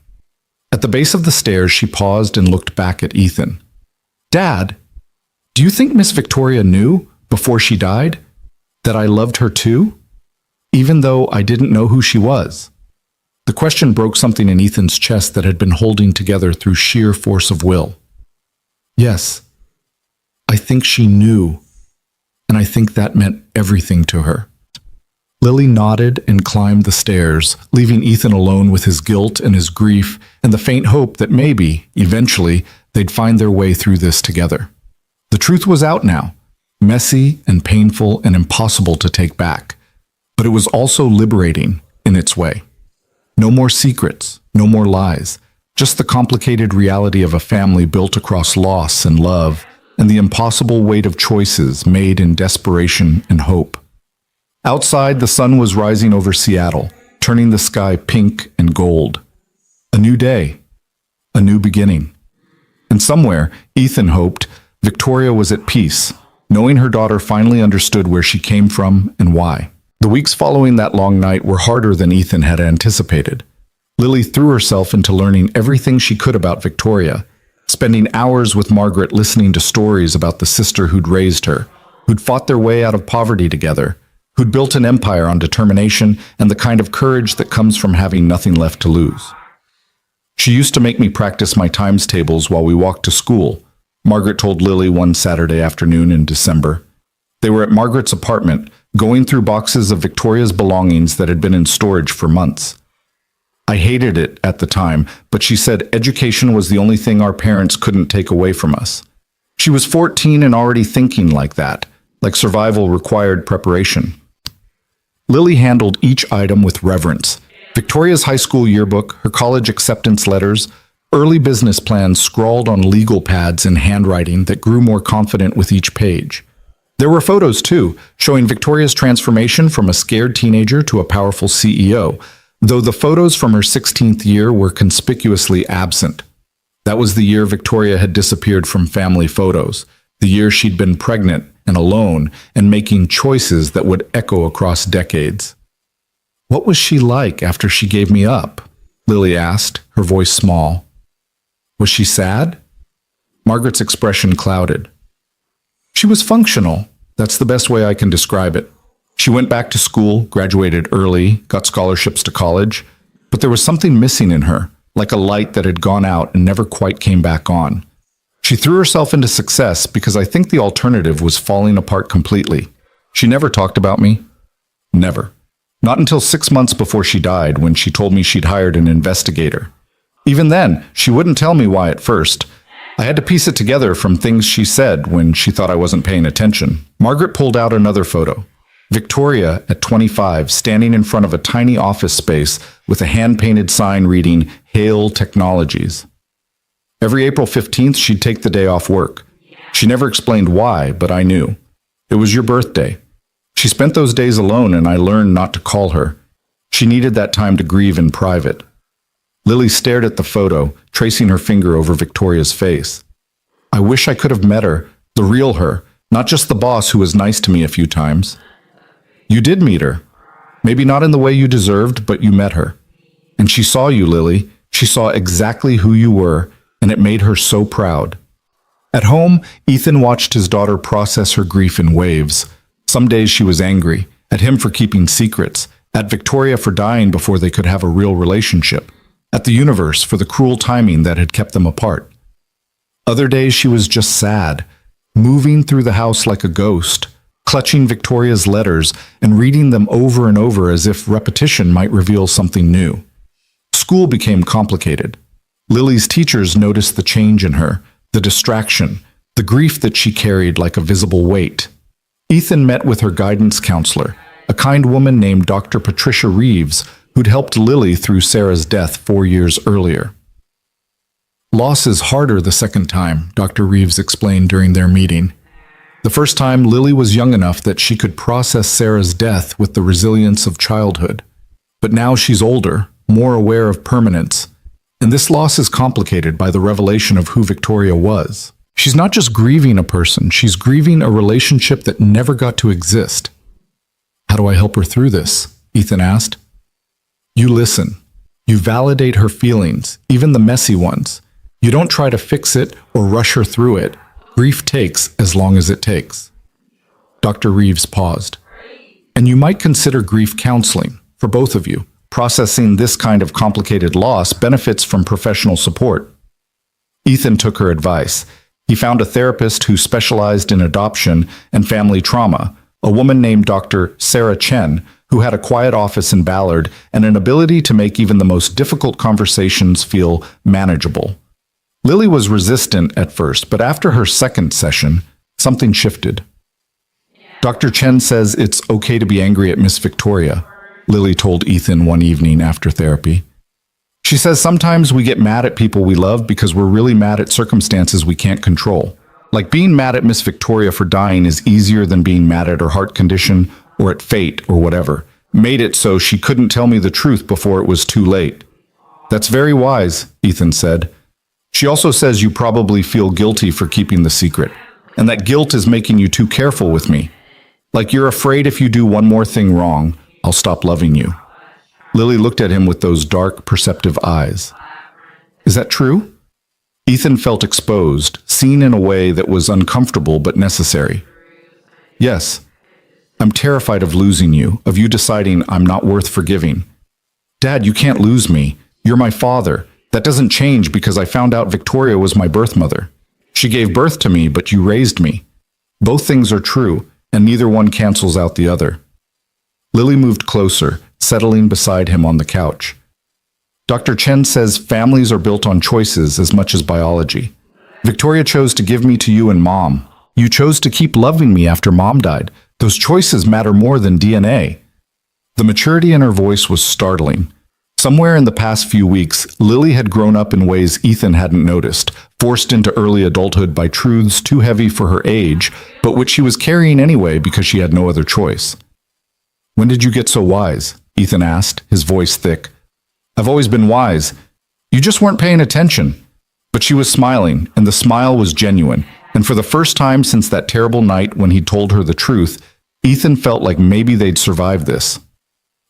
S1: At the base of the stairs, she paused and looked back at Ethan. Dad, do you think Miss Victoria knew, before she died, that I loved her too? Even though I didn't know who she was? The question broke something in Ethan's chest that had been holding together through sheer force of will. Yes, I think she knew, and I think that meant everything to her. Lily nodded and climbed the stairs, leaving Ethan alone with his guilt and his grief and the faint hope that maybe, eventually, they'd find their way through this together. The truth was out now, messy and painful and impossible to take back, but it was also liberating in its way. No more secrets, no more lies, just the complicated reality of a family built across loss and love and the impossible weight of choices made in desperation and hope. Outside, the sun was rising over Seattle, turning the sky pink and gold. A new day, a new beginning. And somewhere, Ethan hoped, Victoria was at peace, knowing her daughter finally understood where she came from and why. The weeks following that long night were harder than Ethan had anticipated. Lily threw herself into learning everything she could about Victoria, spending hours with Margaret listening to stories about the sister who'd raised her, who'd fought their way out of poverty together, who'd built an empire on determination and the kind of courage that comes from having nothing left to lose. She used to make me practice my times tables while we walked to school, Margaret told Lily one Saturday afternoon in December. They were at Margaret's apartment, going through boxes of Victoria's belongings that had been in storage for months. I hated it at the time, but she said education was the only thing our parents couldn't take away from us. She was 14 and already thinking like that, like survival required preparation. Lily handled each item with reverence. Victoria's high school yearbook, her college acceptance letters, early business plans scrawled on legal pads in handwriting that grew more confident with each page. There were photos, too, showing Victoria's transformation from a scared teenager to a powerful CEO, though the photos from her 16th year were conspicuously absent. That was the year Victoria had disappeared from family photos, the year she'd been pregnant and alone and making choices that would echo across decades. What was she like after she gave me up? Lily asked, her voice small. Was she sad? Margaret's expression clouded. She was functional. That's the best way I can describe it. She went back to school, graduated early, got scholarships to college, but there was something missing in her, like a light that had gone out and never quite came back on. She threw herself into success because I think the alternative was falling apart completely. She never talked about me. Never. Not until 6 months before she died, when she told me she'd hired an investigator. Even then, she wouldn't tell me why at first. I had to piece it together from things she said when she thought I wasn't paying attention. Margaret pulled out another photo. Victoria, at 25, standing in front of a tiny office space with a hand-painted sign reading, Hail Technologies. Every April 15th, she'd take the day off work. She never explained why, but I knew. It was your birthday. She spent those days alone, and I learned not to call her. She needed that time to grieve in private. Lily stared at the photo, tracing her finger over Victoria's face. I wish I could have met her, the real her, not just the boss who was nice to me a few times. You did meet her. Maybe not in the way you deserved, but you met her. And she saw you, Lily. She saw exactly who you were, and it made her so proud. At home, Ethan watched his daughter process her grief in waves. Some days she was angry, at him for keeping secrets, at Victoria for dying before they could have a real relationship, at the universe for the cruel timing that had kept them apart. Other days she was just sad, moving through the house like a ghost, clutching Victoria's letters and reading them over and over as if repetition might reveal something new. School became complicated. Lily's teachers noticed the change in her, the distraction, the grief that she carried like a visible weight. Ethan met with her guidance counselor, a kind woman named Dr. Patricia Reeves, who'd helped Lily through Sarah's death 4 years earlier. Loss is harder the second time, Dr. Reeves explained during their meeting. The first time, Lily was young enough that she could process Sarah's death with the resilience of childhood. But now she's older, more aware of permanence, and this loss is complicated by the revelation of who Victoria was. She's not just grieving a person, she's grieving a relationship that never got to exist. How do I help her through this? Ethan asked. You listen. You validate her feelings, even the messy ones. You don't try to fix it or rush her through it. Grief takes as long as it takes. Dr. Reeves paused. And you might consider grief counseling for both of you. Processing this kind of complicated loss benefits from professional support. Ethan took her advice. He found a therapist who specialized in adoption and family trauma, a woman named Dr. Sarah Chen, who had a quiet office in Ballard and an ability to make even the most difficult conversations feel manageable. Lily was resistant at first, but after her second session, something shifted. Dr. Chen says it's okay to be angry at Miss Victoria, Lily told Ethan one evening after therapy. She says sometimes we get mad at people we love because we're really mad at circumstances we can't control. Like being mad at Miss Victoria for dying is easier than being mad at her heart condition or at fate or whatever. Made it so she couldn't tell me the truth before it was too late. That's very wise, Ethan said. She also says you probably feel guilty for keeping the secret, and that guilt is making you too careful with me. Like you're afraid if you do one more thing wrong, I'll stop loving you. Lily looked at him with those dark, perceptive eyes. Is that true? Ethan felt exposed, seen in a way that was uncomfortable but necessary. Yes. I'm terrified of losing you, of you deciding I'm not worth forgiving. Dad, you can't lose me. You're my father. That doesn't change because I found out Victoria was my birth mother. She gave birth to me, but you raised me. Both things are true, and neither one cancels out the other. Lily moved closer, settling beside him on the couch. Dr. Chen says families are built on choices as much as biology. Victoria chose to give me to you and Mom. You chose to keep loving me after Mom died. Those choices matter more than DNA. The maturity in her voice was startling. Somewhere in the past few weeks, Lily had grown up in ways Ethan hadn't noticed, forced into early adulthood by truths too heavy for her age, but which she was carrying anyway because she had no other choice. When did you get so wise? Ethan asked, his voice thick. I've always been wise. You just weren't paying attention. But she was smiling, and the smile was genuine. And for the first time since that terrible night when he told her the truth, Ethan felt like maybe they'd survive this.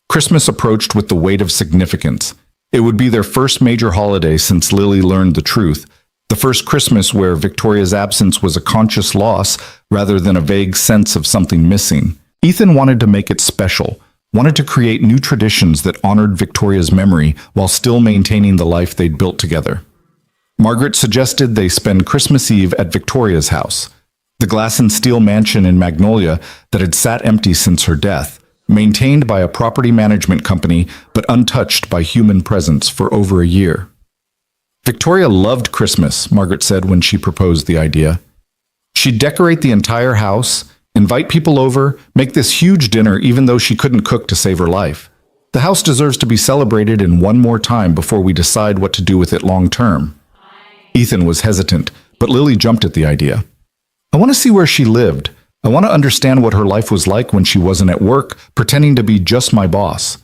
S1: Christmas approached with the weight of significance. It would be their first major holiday since Lily learned the truth, the first Christmas where Victoria's absence was a conscious loss rather than a vague sense of something missing. Ethan wanted to make it special, wanted to create new traditions that honored Victoria's memory while still maintaining the life they'd built together. Margaret suggested they spend Christmas Eve at Victoria's house, the glass and steel mansion in Magnolia that had sat empty since her death, maintained by a property management company but untouched by human presence for over a year. Victoria loved Christmas, Margaret said when she proposed the idea. She'd decorate the entire house, invite people over, make this huge dinner even though she couldn't cook to save her life. The house deserves to be celebrated in one more time before we decide what to do with it long term. Ethan was hesitant, but Lily jumped at the idea. I want to see where she lived. I want to understand what her life was like when she wasn't at work, pretending to be just my boss.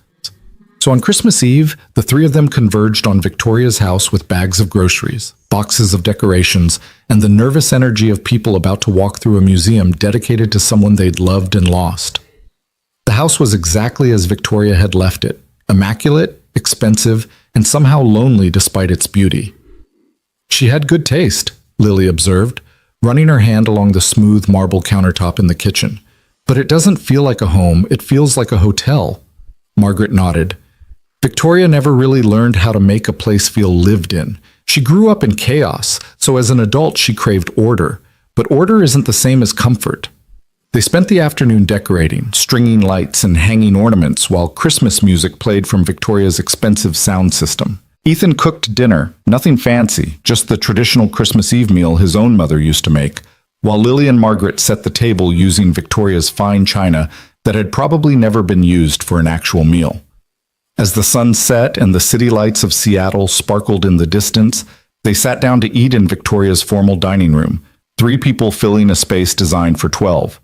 S1: So on Christmas Eve, the three of them converged on Victoria's house with bags of groceries, boxes of decorations, and the nervous energy of people about to walk through a museum dedicated to someone they'd loved and lost. The house was exactly as Victoria had left it, immaculate, expensive, and somehow lonely despite its beauty. She had good taste, Lily observed, running her hand along the smooth marble countertop in the kitchen. But it doesn't feel like a home, it feels like a hotel. Margaret nodded. Victoria never really learned how to make a place feel lived in. She grew up in chaos, so as an adult she craved order. But order isn't the same as comfort. They spent the afternoon decorating, stringing lights and hanging ornaments while Christmas music played from Victoria's expensive sound system. Ethan cooked dinner, nothing fancy, just the traditional Christmas Eve meal his own mother used to make, while Lily and Margaret set the table using Victoria's fine china that had probably never been used for an actual meal. As the sun set and the city lights of Seattle sparkled in the distance, they sat down to eat in Victoria's formal dining room, 3 people filling a space designed for 12.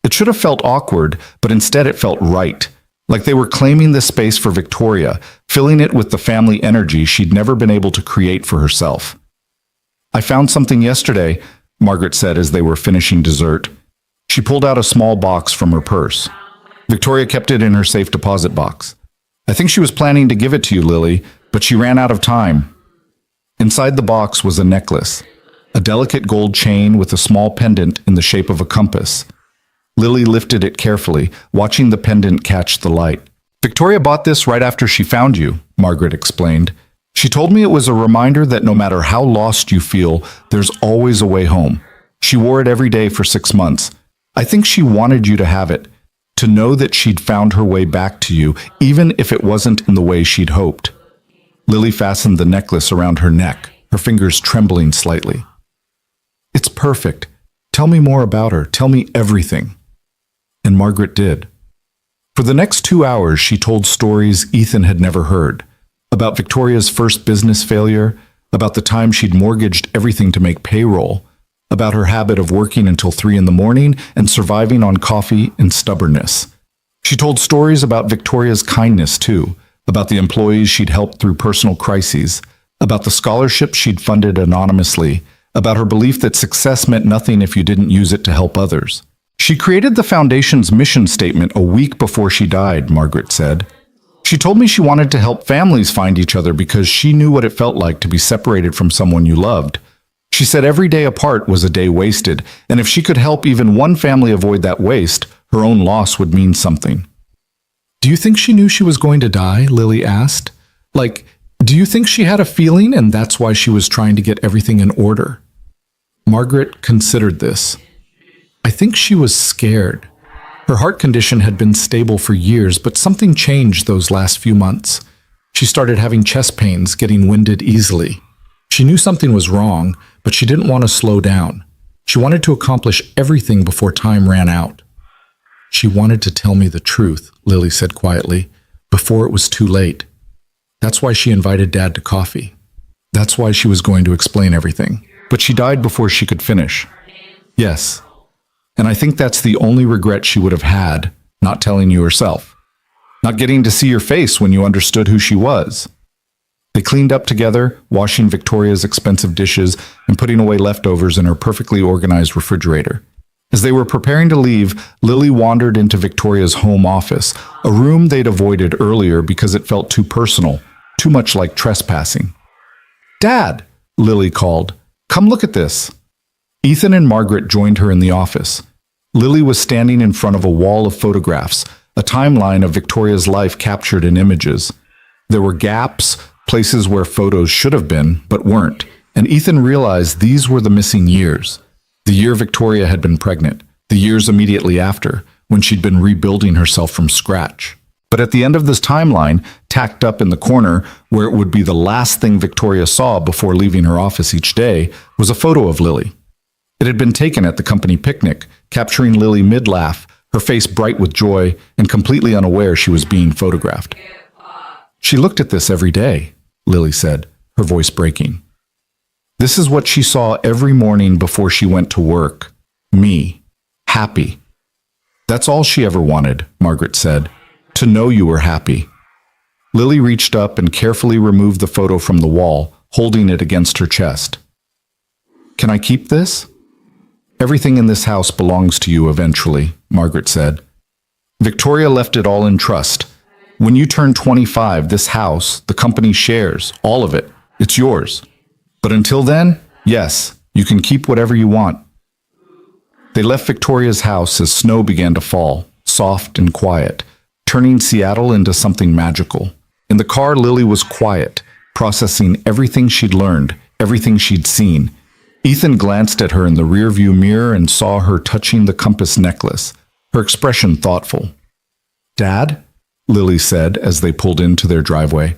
S1: It should have felt awkward, but instead it felt right. like they were claiming the space for Victoria, filling it with the family energy she'd never been able to create for herself. "I found something yesterday," Margaret said as they were finishing dessert. She pulled out a small box from her purse. Victoria kept it in her safe deposit box. "I think she was planning to give it to you, Lily, but she ran out of time." Inside the box was a necklace, a delicate gold chain with a small pendant in the shape of a compass. Lily lifted it carefully, watching the pendant catch the light. "Victoria bought this right after she found you," Margaret explained. "She told me it was a reminder that no matter how lost you feel, there's always a way home. She wore it every day for 6 months. I think she wanted you to have it, to know that she'd found her way back to you, even if it wasn't in the way she'd hoped." Lily fastened the necklace around her neck, her fingers trembling slightly. "It's perfect. Tell me more about her. Tell me everything." And Margaret did. For the next 2 hours, she told stories Ethan had never heard. About Victoria's first business failure, about the time she'd mortgaged everything to make payroll, about her habit of working until 3 in the morning and surviving on coffee and stubbornness. She told stories about Victoria's kindness, too, about the employees she'd helped through personal crises, about the scholarships she'd funded anonymously, about her belief that success meant nothing if you didn't use it to help others. She created the foundation's mission statement a week before she died, Margaret said. "She told me she wanted to help families find each other because she knew what it felt like to be separated from someone you loved. She said every day apart was a day wasted, and if she could help even one family avoid that waste, her own loss would mean something." "Do you think she knew she was going to die?" Lily asked. "Like, do you think she had a feeling and that's why she was trying to get everything in order?" Margaret considered this. "I think she was scared. Her heart condition had been stable for years, but something changed those last few months. She started having chest pains, getting winded easily. She knew something was wrong, but she didn't want to slow down. She wanted to accomplish everything before time ran out." "She wanted to tell me the truth," Lily said quietly, "before it was too late. That's why she invited Dad to coffee. That's why she was going to explain everything. But she died before she could finish." "Yes. And I think that's the only regret she would have had, not telling you herself. Not getting to see your face when you understood who she was." They cleaned up together, washing Victoria's expensive dishes and putting away leftovers in her perfectly organized refrigerator. As they were preparing to leave, Lily wandered into Victoria's home office, a room they'd avoided earlier because it felt too personal, too much like trespassing. "Dad," Lily called, "come look at this." Ethan and Margaret joined her in the office. Lily was standing in front of a wall of photographs, a timeline of Victoria's life captured in images. There were gaps, places where photos should have been, but weren't, and Ethan realized these were the missing years. The year Victoria had been pregnant, the years immediately after, when she'd been rebuilding herself from scratch. But at the end of this timeline, tacked up in the corner, where it would be the last thing Victoria saw before leaving her office each day, was a photo of Lily. It had been taken at the company picnic, capturing Lily mid-laugh, her face bright with joy, and completely unaware she was being photographed. "She looked at this every day," Lily said, her voice breaking. "This is what she saw every morning before she went to work. Me. Happy. That's all she ever wanted," Margaret said. "To know you were happy." Lily reached up and carefully removed the photo from the wall, holding it against her chest. "Can I keep this?" "Everything in this house belongs to you eventually," Margaret said. "Victoria left it all in trust. When you turn 25, this house, the company shares, all of it, it's yours. But until then, yes, you can keep whatever you want." They left Victoria's house as snow began to fall, soft and quiet, turning Seattle into something magical. In the car, Lily was quiet, processing everything she'd learned, everything she'd seen. Ethan glanced at her in the rearview mirror and saw her touching the compass necklace, her expression thoughtful. "Dad?" Lily said as they pulled into their driveway.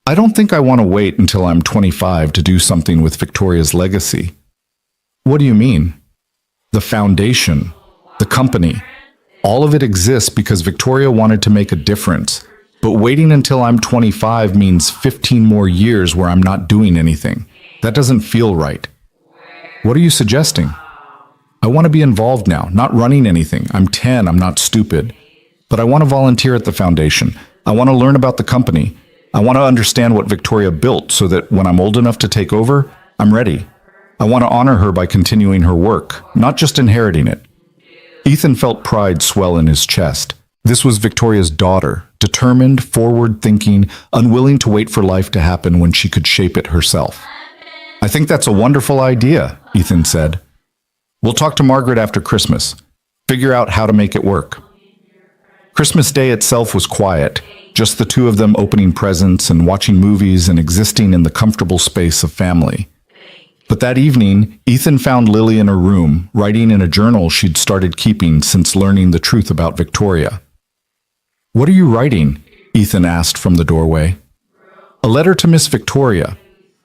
S1: "I don't think I want to wait until I'm 25 to do something with Victoria's legacy." "What do you mean?" "The foundation, the company, all of it exists because Victoria wanted to make a difference. But waiting until I'm 25 means 15 more years where I'm not doing anything. That doesn't feel right." "What are you suggesting?" "I want to be involved now, not running anything. I'm 10, I'm not stupid. but I want to volunteer at the foundation. I want to learn about the company. I want to understand what Victoria built so that when I'm old enough to take over, I'm ready. I want to honor her by continuing her work, not just inheriting it. Ethan felt pride swell in his chest. This was Victoria's daughter, determined, forward-thinking, unwilling to wait for life to happen when she could shape it herself. I think that's a wonderful idea, Ethan said. We'll talk to Margaret after Christmas. Figure out how to make it work. Christmas Day itself was quiet, just the two of them opening presents and watching movies and existing in the comfortable space of family. But that evening, Ethan found Lily in her room, writing in a journal she'd started keeping since learning the truth about Victoria. "What are you writing?" Ethan asked from the doorway. "A letter to Miss Victoria.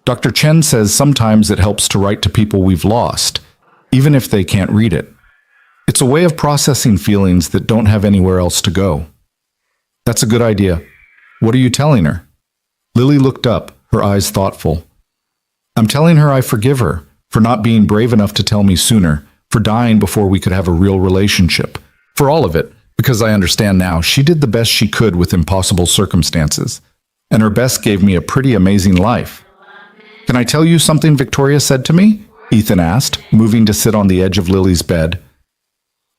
S1: Dr. Chen says sometimes it helps to write to people we've lost, even if they can't read it. It's a way of processing feelings that don't have anywhere else to go." "That's a good idea. What are you telling her?" Lily looked up, her eyes thoughtful. "I'm telling her I forgive her for not being brave enough to tell me sooner, for dying before we could have a real relationship, for all of it, because I understand now she did the best she could with impossible circumstances, and her best gave me a pretty amazing life." "Can I tell you something Victoria said to me?" Ethan asked, moving to sit on the edge of Lily's bed.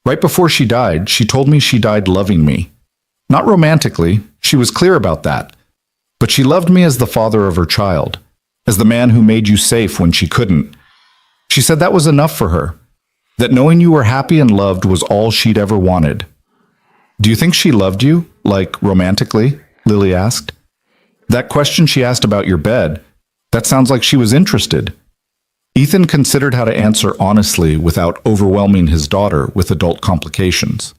S1: "Right before she died, she told me she died loving me. Not romantically, she was clear about that, but she loved me as the father of her child, as the man who made you safe when she couldn't. She said that was enough for her, that knowing you were happy and loved was all she'd ever wanted." "Do you think she loved you, like romantically?" Lily asked. "That question she asked about your bed, that sounds like she was interested." Ethan considered how to answer honestly without overwhelming his daughter with adult complications.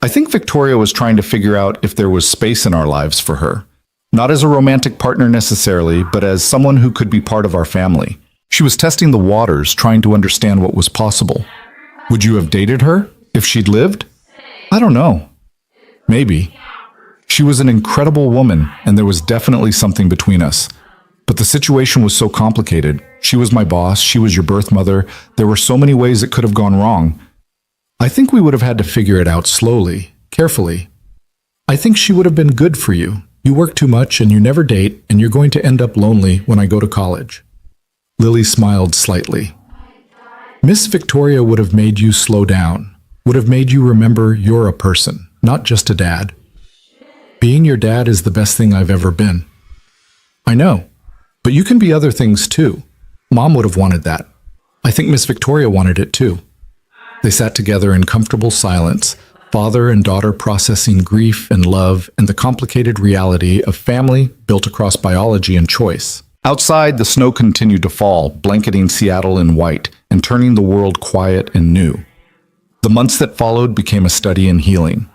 S1: "I think Victoria was trying to figure out if there was space in our lives for her. Not as a romantic partner necessarily, but as someone who could be part of our family. She was testing the waters, trying to understand what was possible. Would you have dated her if she'd lived? I don't know. Maybe. She was an incredible woman, and there was definitely something between us. But the situation was so complicated. She was my boss, she was your birth mother. There were so many ways it could have gone wrong. I think we would have had to figure it out slowly, carefully. I think she would have been good for you. You work too much and you never date, and you're going to end up lonely when I go to college." Lily smiled slightly. "Miss Victoria would have made you slow down, would have made you remember you're a person, not just a dad. Being your dad is the best thing I've ever been." "I know, but you can be other things too. Mom would have wanted that. I think Miss Victoria wanted it too." They sat together in comfortable silence, father and daughter processing grief and love and the complicated reality of family built across biology and choice. Outside, the snow continued to fall, blanketing Seattle in white and turning the world quiet and new. The months that followed became a study in healing.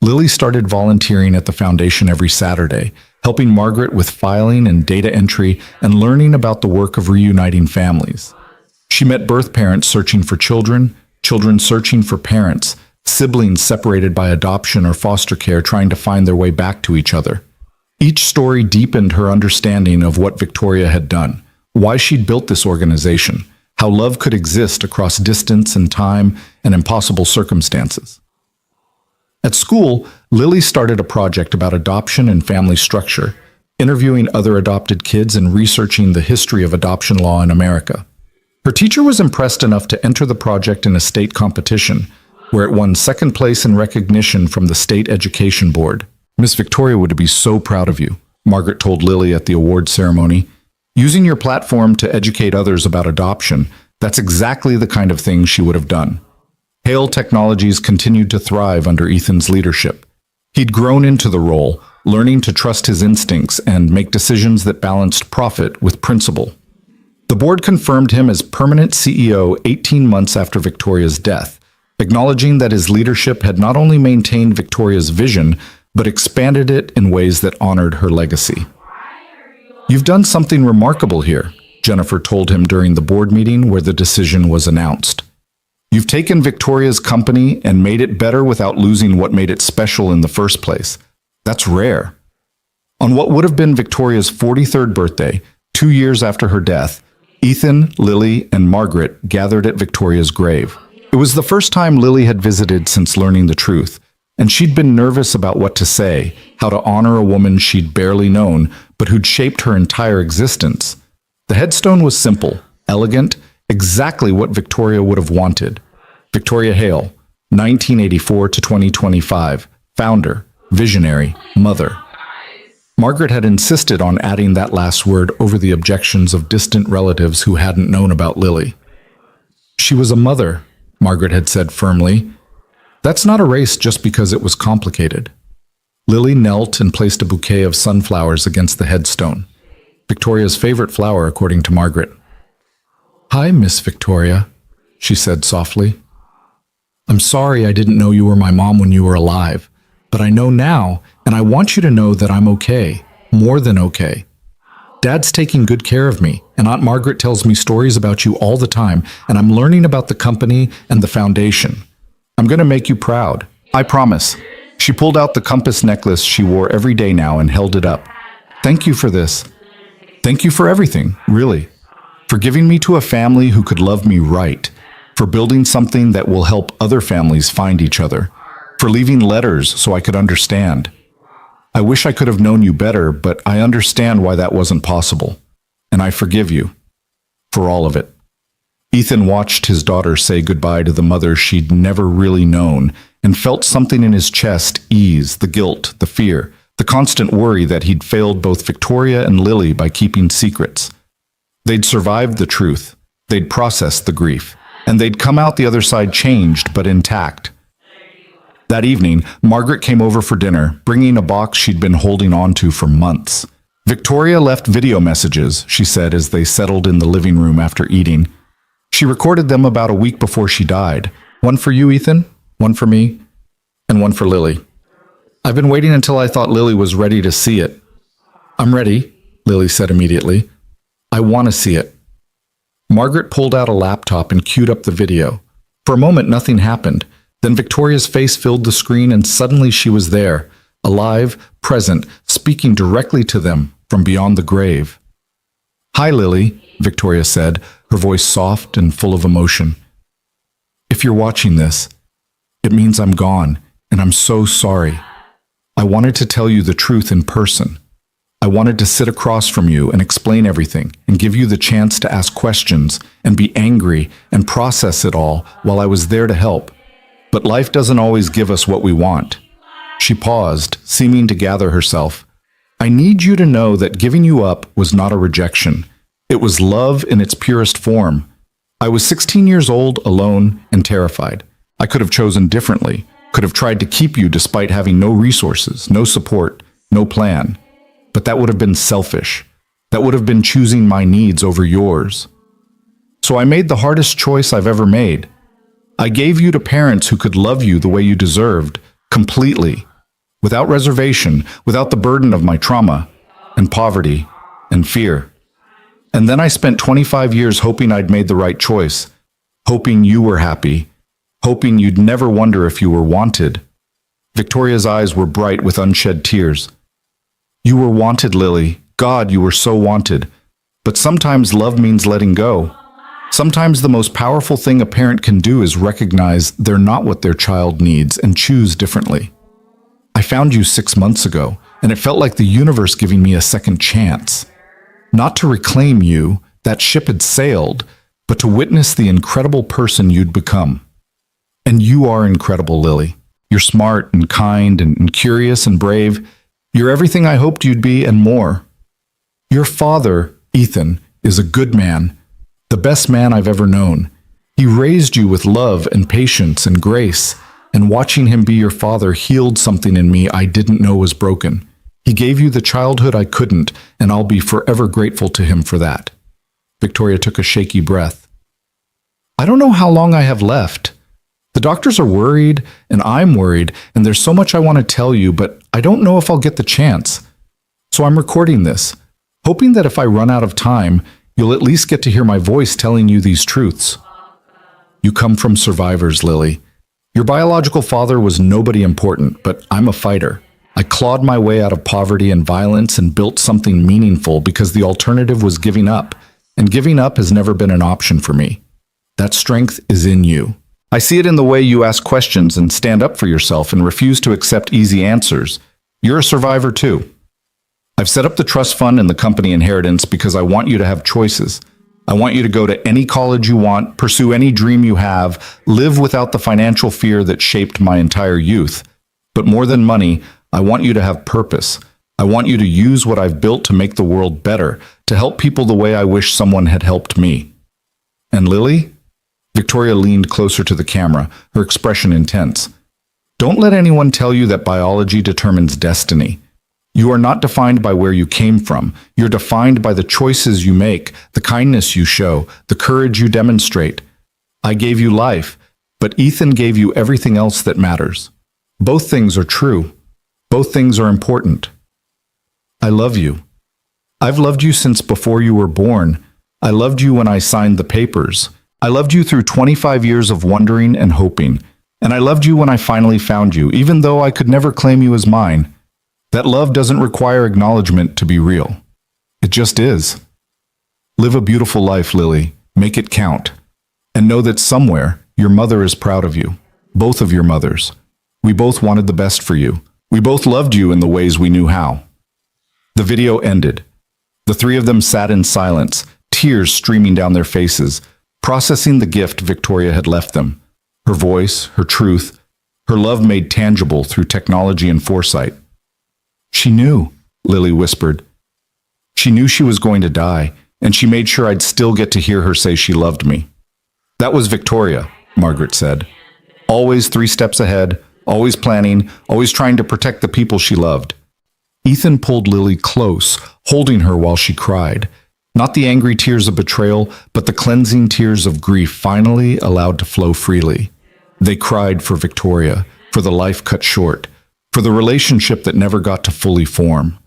S1: Lily started volunteering at the foundation every Saturday, helping Margaret with filing and data entry and learning about the work of reuniting families. She met birth parents searching for children, children searching for parents, siblings separated by adoption or foster care trying to find their way back to each other. Each story deepened her understanding of what Victoria had done, why she'd built this organization, how love could exist across distance and time and impossible circumstances. At school, Lily started a project about adoption and family structure, interviewing other adopted kids and researching the history of adoption law in America. Her teacher was impressed enough to enter the project in a state competition, where it won second place in recognition from the State Education Board. "Miss Victoria would be so proud of you," Margaret told Lily at the award ceremony. "Using your platform to educate others about adoption, that's exactly the kind of thing she would have done." Hale Technologies continued to thrive under Ethan's leadership. He'd grown into the role, learning to trust his instincts and make decisions that balanced profit with principle. The board confirmed him as permanent CEO 18 months after Victoria's death, acknowledging that his leadership had not only maintained Victoria's vision, but expanded it in ways that honored her legacy. "You've done something remarkable here," Jennifer told him during the board meeting where the decision was announced. "You've taken Victoria's company and made it better without losing what made it special in the first place. That's rare." On what would have been Victoria's 43rd birthday, 2 years after her death, Ethan, Lily, and Margaret gathered at Victoria's grave. It was the first time Lily had visited since learning the truth, and she'd been nervous about what to say, how to honor a woman she'd barely known, but who'd shaped her entire existence. The headstone was simple, elegant, exactly what Victoria would have wanted. Victoria Hale, 1984 to 2025, founder, visionary, mother. Margaret had insisted on adding that last word over the objections of distant relatives who hadn't known about Lily. She was a mother, Margaret had said firmly. That's not a race just because it was complicated. Lily knelt and placed a bouquet of sunflowers against the headstone. Victoria's favorite flower, according to Margaret. "Hi, Miss Victoria," she said softly. "I'm sorry I didn't know you were my mom when you were alive, but I know now, and I want you to know that I'm okay, more than okay. Dad's taking good care of me, and Aunt Margaret tells me stories about you all the time, and I'm learning about the company and the foundation. I'm going to make you proud. I promise." She pulled out the compass necklace she wore every day now and held it up. "Thank you for this. Thank you for everything, really. For giving me to a family who could love me right. For building something that will help other families find each other. For leaving letters so I could understand. I wish I could have known you better, but I understand why that wasn't possible. And I forgive you. For all of it." Ethan watched his daughter say goodbye to the mother she'd never really known and felt something in his chest ease, the guilt, the fear, the constant worry that he'd failed both Victoria and Lily by keeping secrets. They'd survived the truth, they'd processed the grief, and they'd come out the other side changed but intact. That evening, Margaret came over for dinner, bringing a box she'd been holding on to for months. Victoria left video messages, she said as they settled in the living room after eating. She recorded them about a week before she died. One for you, Ethan, one for me, and one for Lily. "I've been waiting until I thought Lily was ready to see it." "I'm ready," Lily said immediately. "I want to see it." Margaret pulled out a laptop and queued up the video. For a moment, nothing happened. Then Victoria's face filled the screen and suddenly she was there, alive, present, speaking directly to them from beyond the grave. "Hi, Lily," Victoria said, her voice soft and full of emotion. "If you're watching this, it means I'm gone, and I'm so sorry. I wanted to tell you the truth in person. I wanted to sit across from you and explain everything and give you the chance to ask questions and be angry and process it all while I was there to help. But life doesn't always give us what we want." She paused, seeming to gather herself. "I need you to know that giving you up was not a rejection. It was love in its purest form. I was 16 years old, alone, and terrified. I could have chosen differently, could have tried to keep you despite having no resources, no support, no plan. But that would have been selfish. That would have been choosing my needs over yours. So I made the hardest choice I've ever made. I gave you to parents who could love you the way you deserved, completely, without reservation, without the burden of my trauma, and poverty, and fear. And then I spent 25 years hoping I'd made the right choice, hoping you were happy, hoping you'd never wonder if you were wanted." Victoria's eyes were bright with unshed tears. "You were wanted, Lily. God, you were so wanted. But sometimes love means letting go. Sometimes the most powerful thing a parent can do is recognize they're not what their child needs and choose differently. I found you 6 months ago, and it felt like the universe giving me a second chance. Not to reclaim you, that ship had sailed, but to witness the incredible person you'd become. And you are incredible, Lily. You're smart and kind and curious and brave. You're everything I hoped you'd be and more. Your father, Ethan, is a good man, the best man I've ever known. He raised you with love and patience and grace, and watching him be your father healed something in me I didn't know was broken. He gave you the childhood I couldn't, and I'll be forever grateful to him for that." Victoria took a shaky breath. "I don't know how long I have left. The doctors are worried, and I'm worried, and there's so much I want to tell you, but I don't know if I'll get the chance. So I'm recording this, hoping that if I run out of time, you'll at least get to hear my voice telling you these truths. You come from survivors, Lily. Your biological father was nobody important, but I'm a fighter. I clawed my way out of poverty and violence and built something meaningful because the alternative was giving up, and giving up has never been an option for me. That strength is in you. I see it in the way you ask questions and stand up for yourself and refuse to accept easy answers. You're a survivor too. I've set up the trust fund and the company inheritance because I want you to have choices. I want you to go to any college you want, pursue any dream you have, live without the financial fear that shaped my entire youth. But more than money, I want you to have purpose. I want you to use what I've built to make the world better, to help people the way I wish someone had helped me. And Lily? Victoria leaned closer to the camera, her expression intense. Don't let anyone tell you that biology determines destiny. You are not defined by where you came from. You're defined by the choices you make, the kindness you show, the courage you demonstrate. I gave you life, but Ethan gave you everything else that matters. Both things are true. Both things are important. I love you. I've loved you since before you were born. I loved you when I signed the papers. I loved you through 25 years of wondering and hoping. And I loved you when I finally found you, even though I could never claim you as mine. That love doesn't require acknowledgement to be real. It just is. Live a beautiful life, Lily. Make it count. And know that somewhere, your mother is proud of you. Both of your mothers. We both wanted the best for you. We both loved you in the ways we knew how. The video ended. The three of them sat in silence, tears streaming down their faces, processing the gift Victoria had left them. Her voice, her truth, her love made tangible through technology and foresight. She knew, Lily whispered. She knew she was going to die, and she made sure I'd still get to hear her say she loved me. That was Victoria, Margaret said. Always 3 steps ahead, always planning, always trying to protect the people she loved. Ethan pulled Lily close, holding her while she cried. Not the angry tears of betrayal, but the cleansing tears of grief finally allowed to flow freely. They cried for Victoria, for the life cut short, for the relationship that never got to fully form.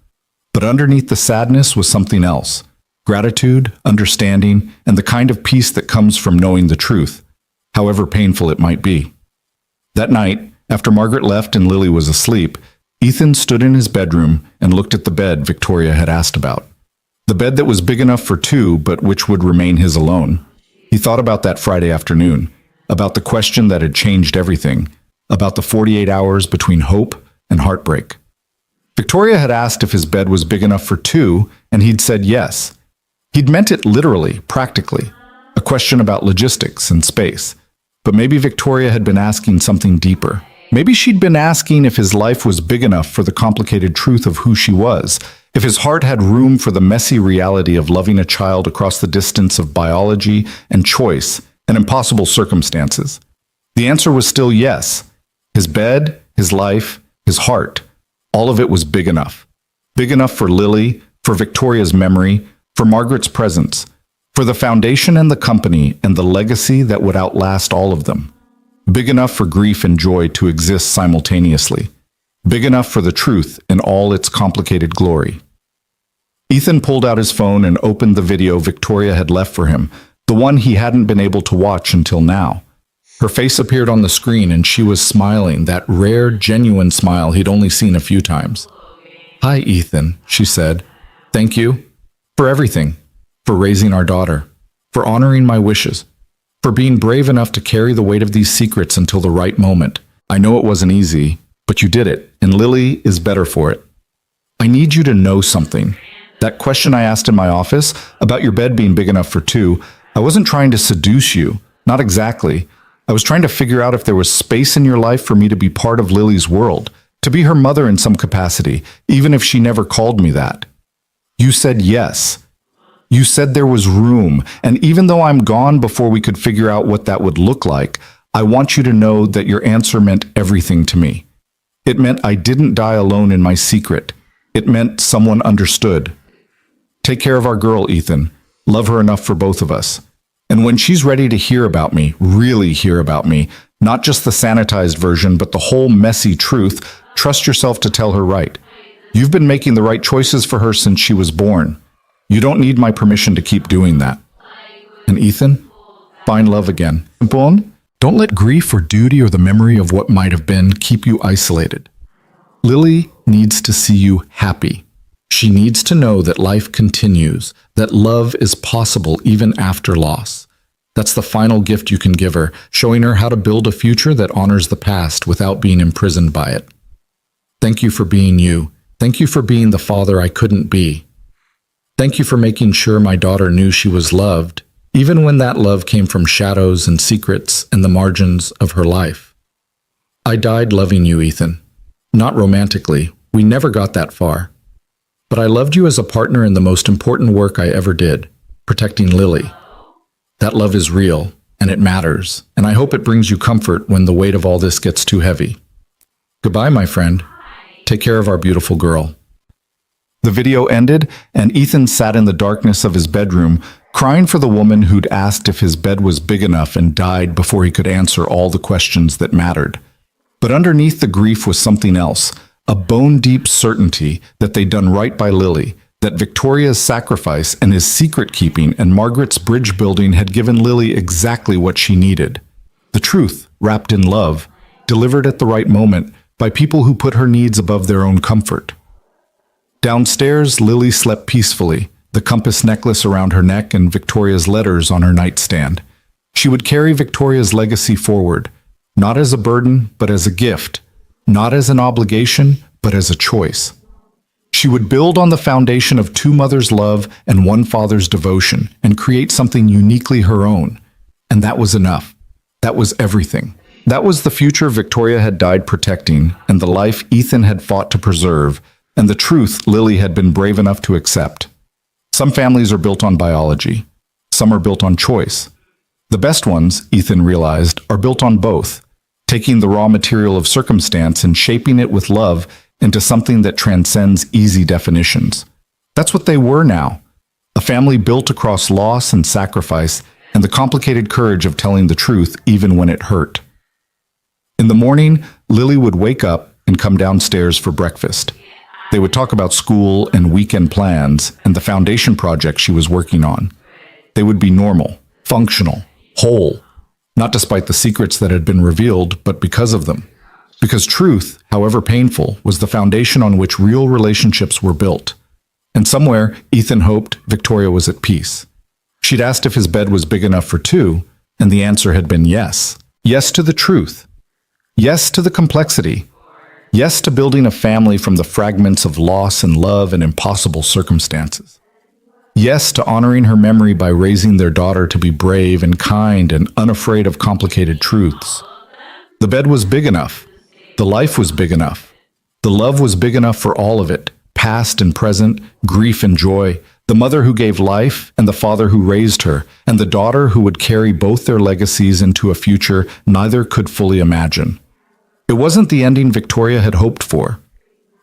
S1: But underneath the sadness was something else. Gratitude, understanding, and the kind of peace that comes from knowing the truth, however painful it might be. That night, after Margaret left and Lily was asleep, Ethan stood in his bedroom and looked at the bed Victoria had asked about. The bed that was big enough for 2, but which would remain his alone. He thought about that Friday afternoon, about the question that had changed everything, about the 48 hours between hope and heartbreak. Victoria had asked if his bed was big enough for 2, and he'd said yes. He'd meant it literally, practically, a question about logistics and space. But maybe Victoria had been asking something deeper. Maybe she'd been asking if his life was big enough for the complicated truth of who she was, if his heart had room for the messy reality of loving a child across the distance of biology and choice and impossible circumstances. The answer was still yes. His bed, his life, his heart, all of it was big enough. Big enough for Lily, for Victoria's memory, for Margaret's presence, for the foundation and the company and the legacy that would outlast all of them. Big enough for grief and joy to exist simultaneously. Big enough for the truth in all its complicated glory. Ethan pulled out his phone and opened the video Victoria had left for him, the one he hadn't been able to watch until now. Her face appeared on the screen and she was smiling, that rare, genuine smile he'd only seen a few times. "Hi, Ethan," she said. "Thank you for everything, for raising our daughter, for honoring my wishes, for being brave enough to carry the weight of these secrets until the right moment. I know it wasn't easy, but you did it, and Lily is better for it. I need you to know something. That question I asked in my office about your bed being big enough for 2, I wasn't trying to seduce you, not exactly. I was trying to figure out if there was space in your life for me to be part of Lily's world, to be her mother in some capacity, even if she never called me that. You said yes. You said there was room, and even though I'm gone before we could figure out what that would look like, I want you to know that your answer meant everything to me. It meant I didn't die alone in my secret. It meant someone understood. Take care of our girl, Ethan. Love her enough for both of us. And when she's ready to hear about me, really hear about me, not just the sanitized version, but the whole messy truth, trust yourself to tell her right. You've been making the right choices for her since she was born. You don't need my permission to keep doing that. And Ethan, find love again. Bon, don't let grief or duty or the memory of what might have been keep you isolated. Lily needs to see you happy. She needs to know that life continues, that love is possible even after loss, That's the final gift you can give her, showing her how to build a future that honors the past without being imprisoned by it. Thank you for being you. Thank you for being the father I couldn't be. Thank you for making sure my daughter knew she was loved, even when that love came from shadows and secrets and the margins of her life. I died loving you, Ethan. Not romantically. We never got that far. But I loved you as a partner in the most important work I ever did, protecting Lily. That love is real, and it matters, and I hope it brings you comfort when the weight of all this gets too heavy. Goodbye, my friend. Take care of our beautiful girl. The video ended, and Ethan sat in the darkness of his bedroom, crying for the woman who'd asked if his bed was big enough and died before he could answer all the questions that mattered. But underneath the grief was something else, a bone-deep certainty that they'd done right by Lily, that Victoria's sacrifice and his secret-keeping and Margaret's bridge-building had given Lily exactly what she needed. The truth, wrapped in love, delivered at the right moment by people who put her needs above their own comfort. Downstairs, Lily slept peacefully, the compass necklace around her neck and Victoria's letters on her nightstand. She would carry Victoria's legacy forward, not as a burden, but as a gift, not as an obligation, but as a choice. She would build on the foundation of two mothers' love and one father's devotion and create something uniquely her own. And that was enough. That was everything. That was the future Victoria had died protecting, and the life Ethan had fought to preserve, and the truth Lily had been brave enough to accept. Some families are built on biology. Some are built on choice. The best ones, Ethan realized, are built on both, taking the raw material of circumstance and shaping it with love into something that transcends easy definitions. That's what they were now, a family built across loss and sacrifice and the complicated courage of telling the truth even when it hurt. In the morning, Lily would wake up and come downstairs for breakfast. They would talk about school and weekend plans and the foundation project she was working on. They would be normal, functional, whole, not despite the secrets that had been revealed, but because of them. Because truth, however painful, was the foundation on which real relationships were built. And somewhere, Ethan hoped Victoria was at peace. She'd asked if his bed was big enough for two, and the answer had been yes. Yes to the truth. Yes to the complexity. Yes to building a family from the fragments of loss and love and impossible circumstances. Yes to honoring her memory by raising their daughter to be brave and kind and unafraid of complicated truths. The bed was big enough. The life was big enough. The love was big enough for all of it, past and present, grief and joy, the mother who gave life and the father who raised her, and the daughter who would carry both their legacies into a future neither could fully imagine. It wasn't the ending Victoria had hoped for,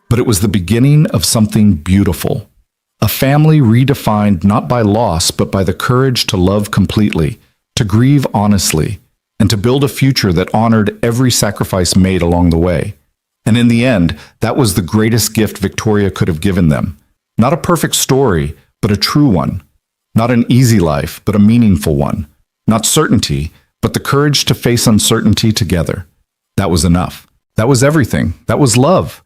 S1: but it was the beginning of something beautiful. A family redefined not by loss, but by the courage to love completely, to grieve honestly, and to build a future that honored every sacrifice made along the way. And in the end, that was the greatest gift Victoria could have given them. Not a perfect story, but a true one. Not an easy life, but a meaningful one. Not certainty, but the courage to face uncertainty together. That was enough. That was everything. That was love.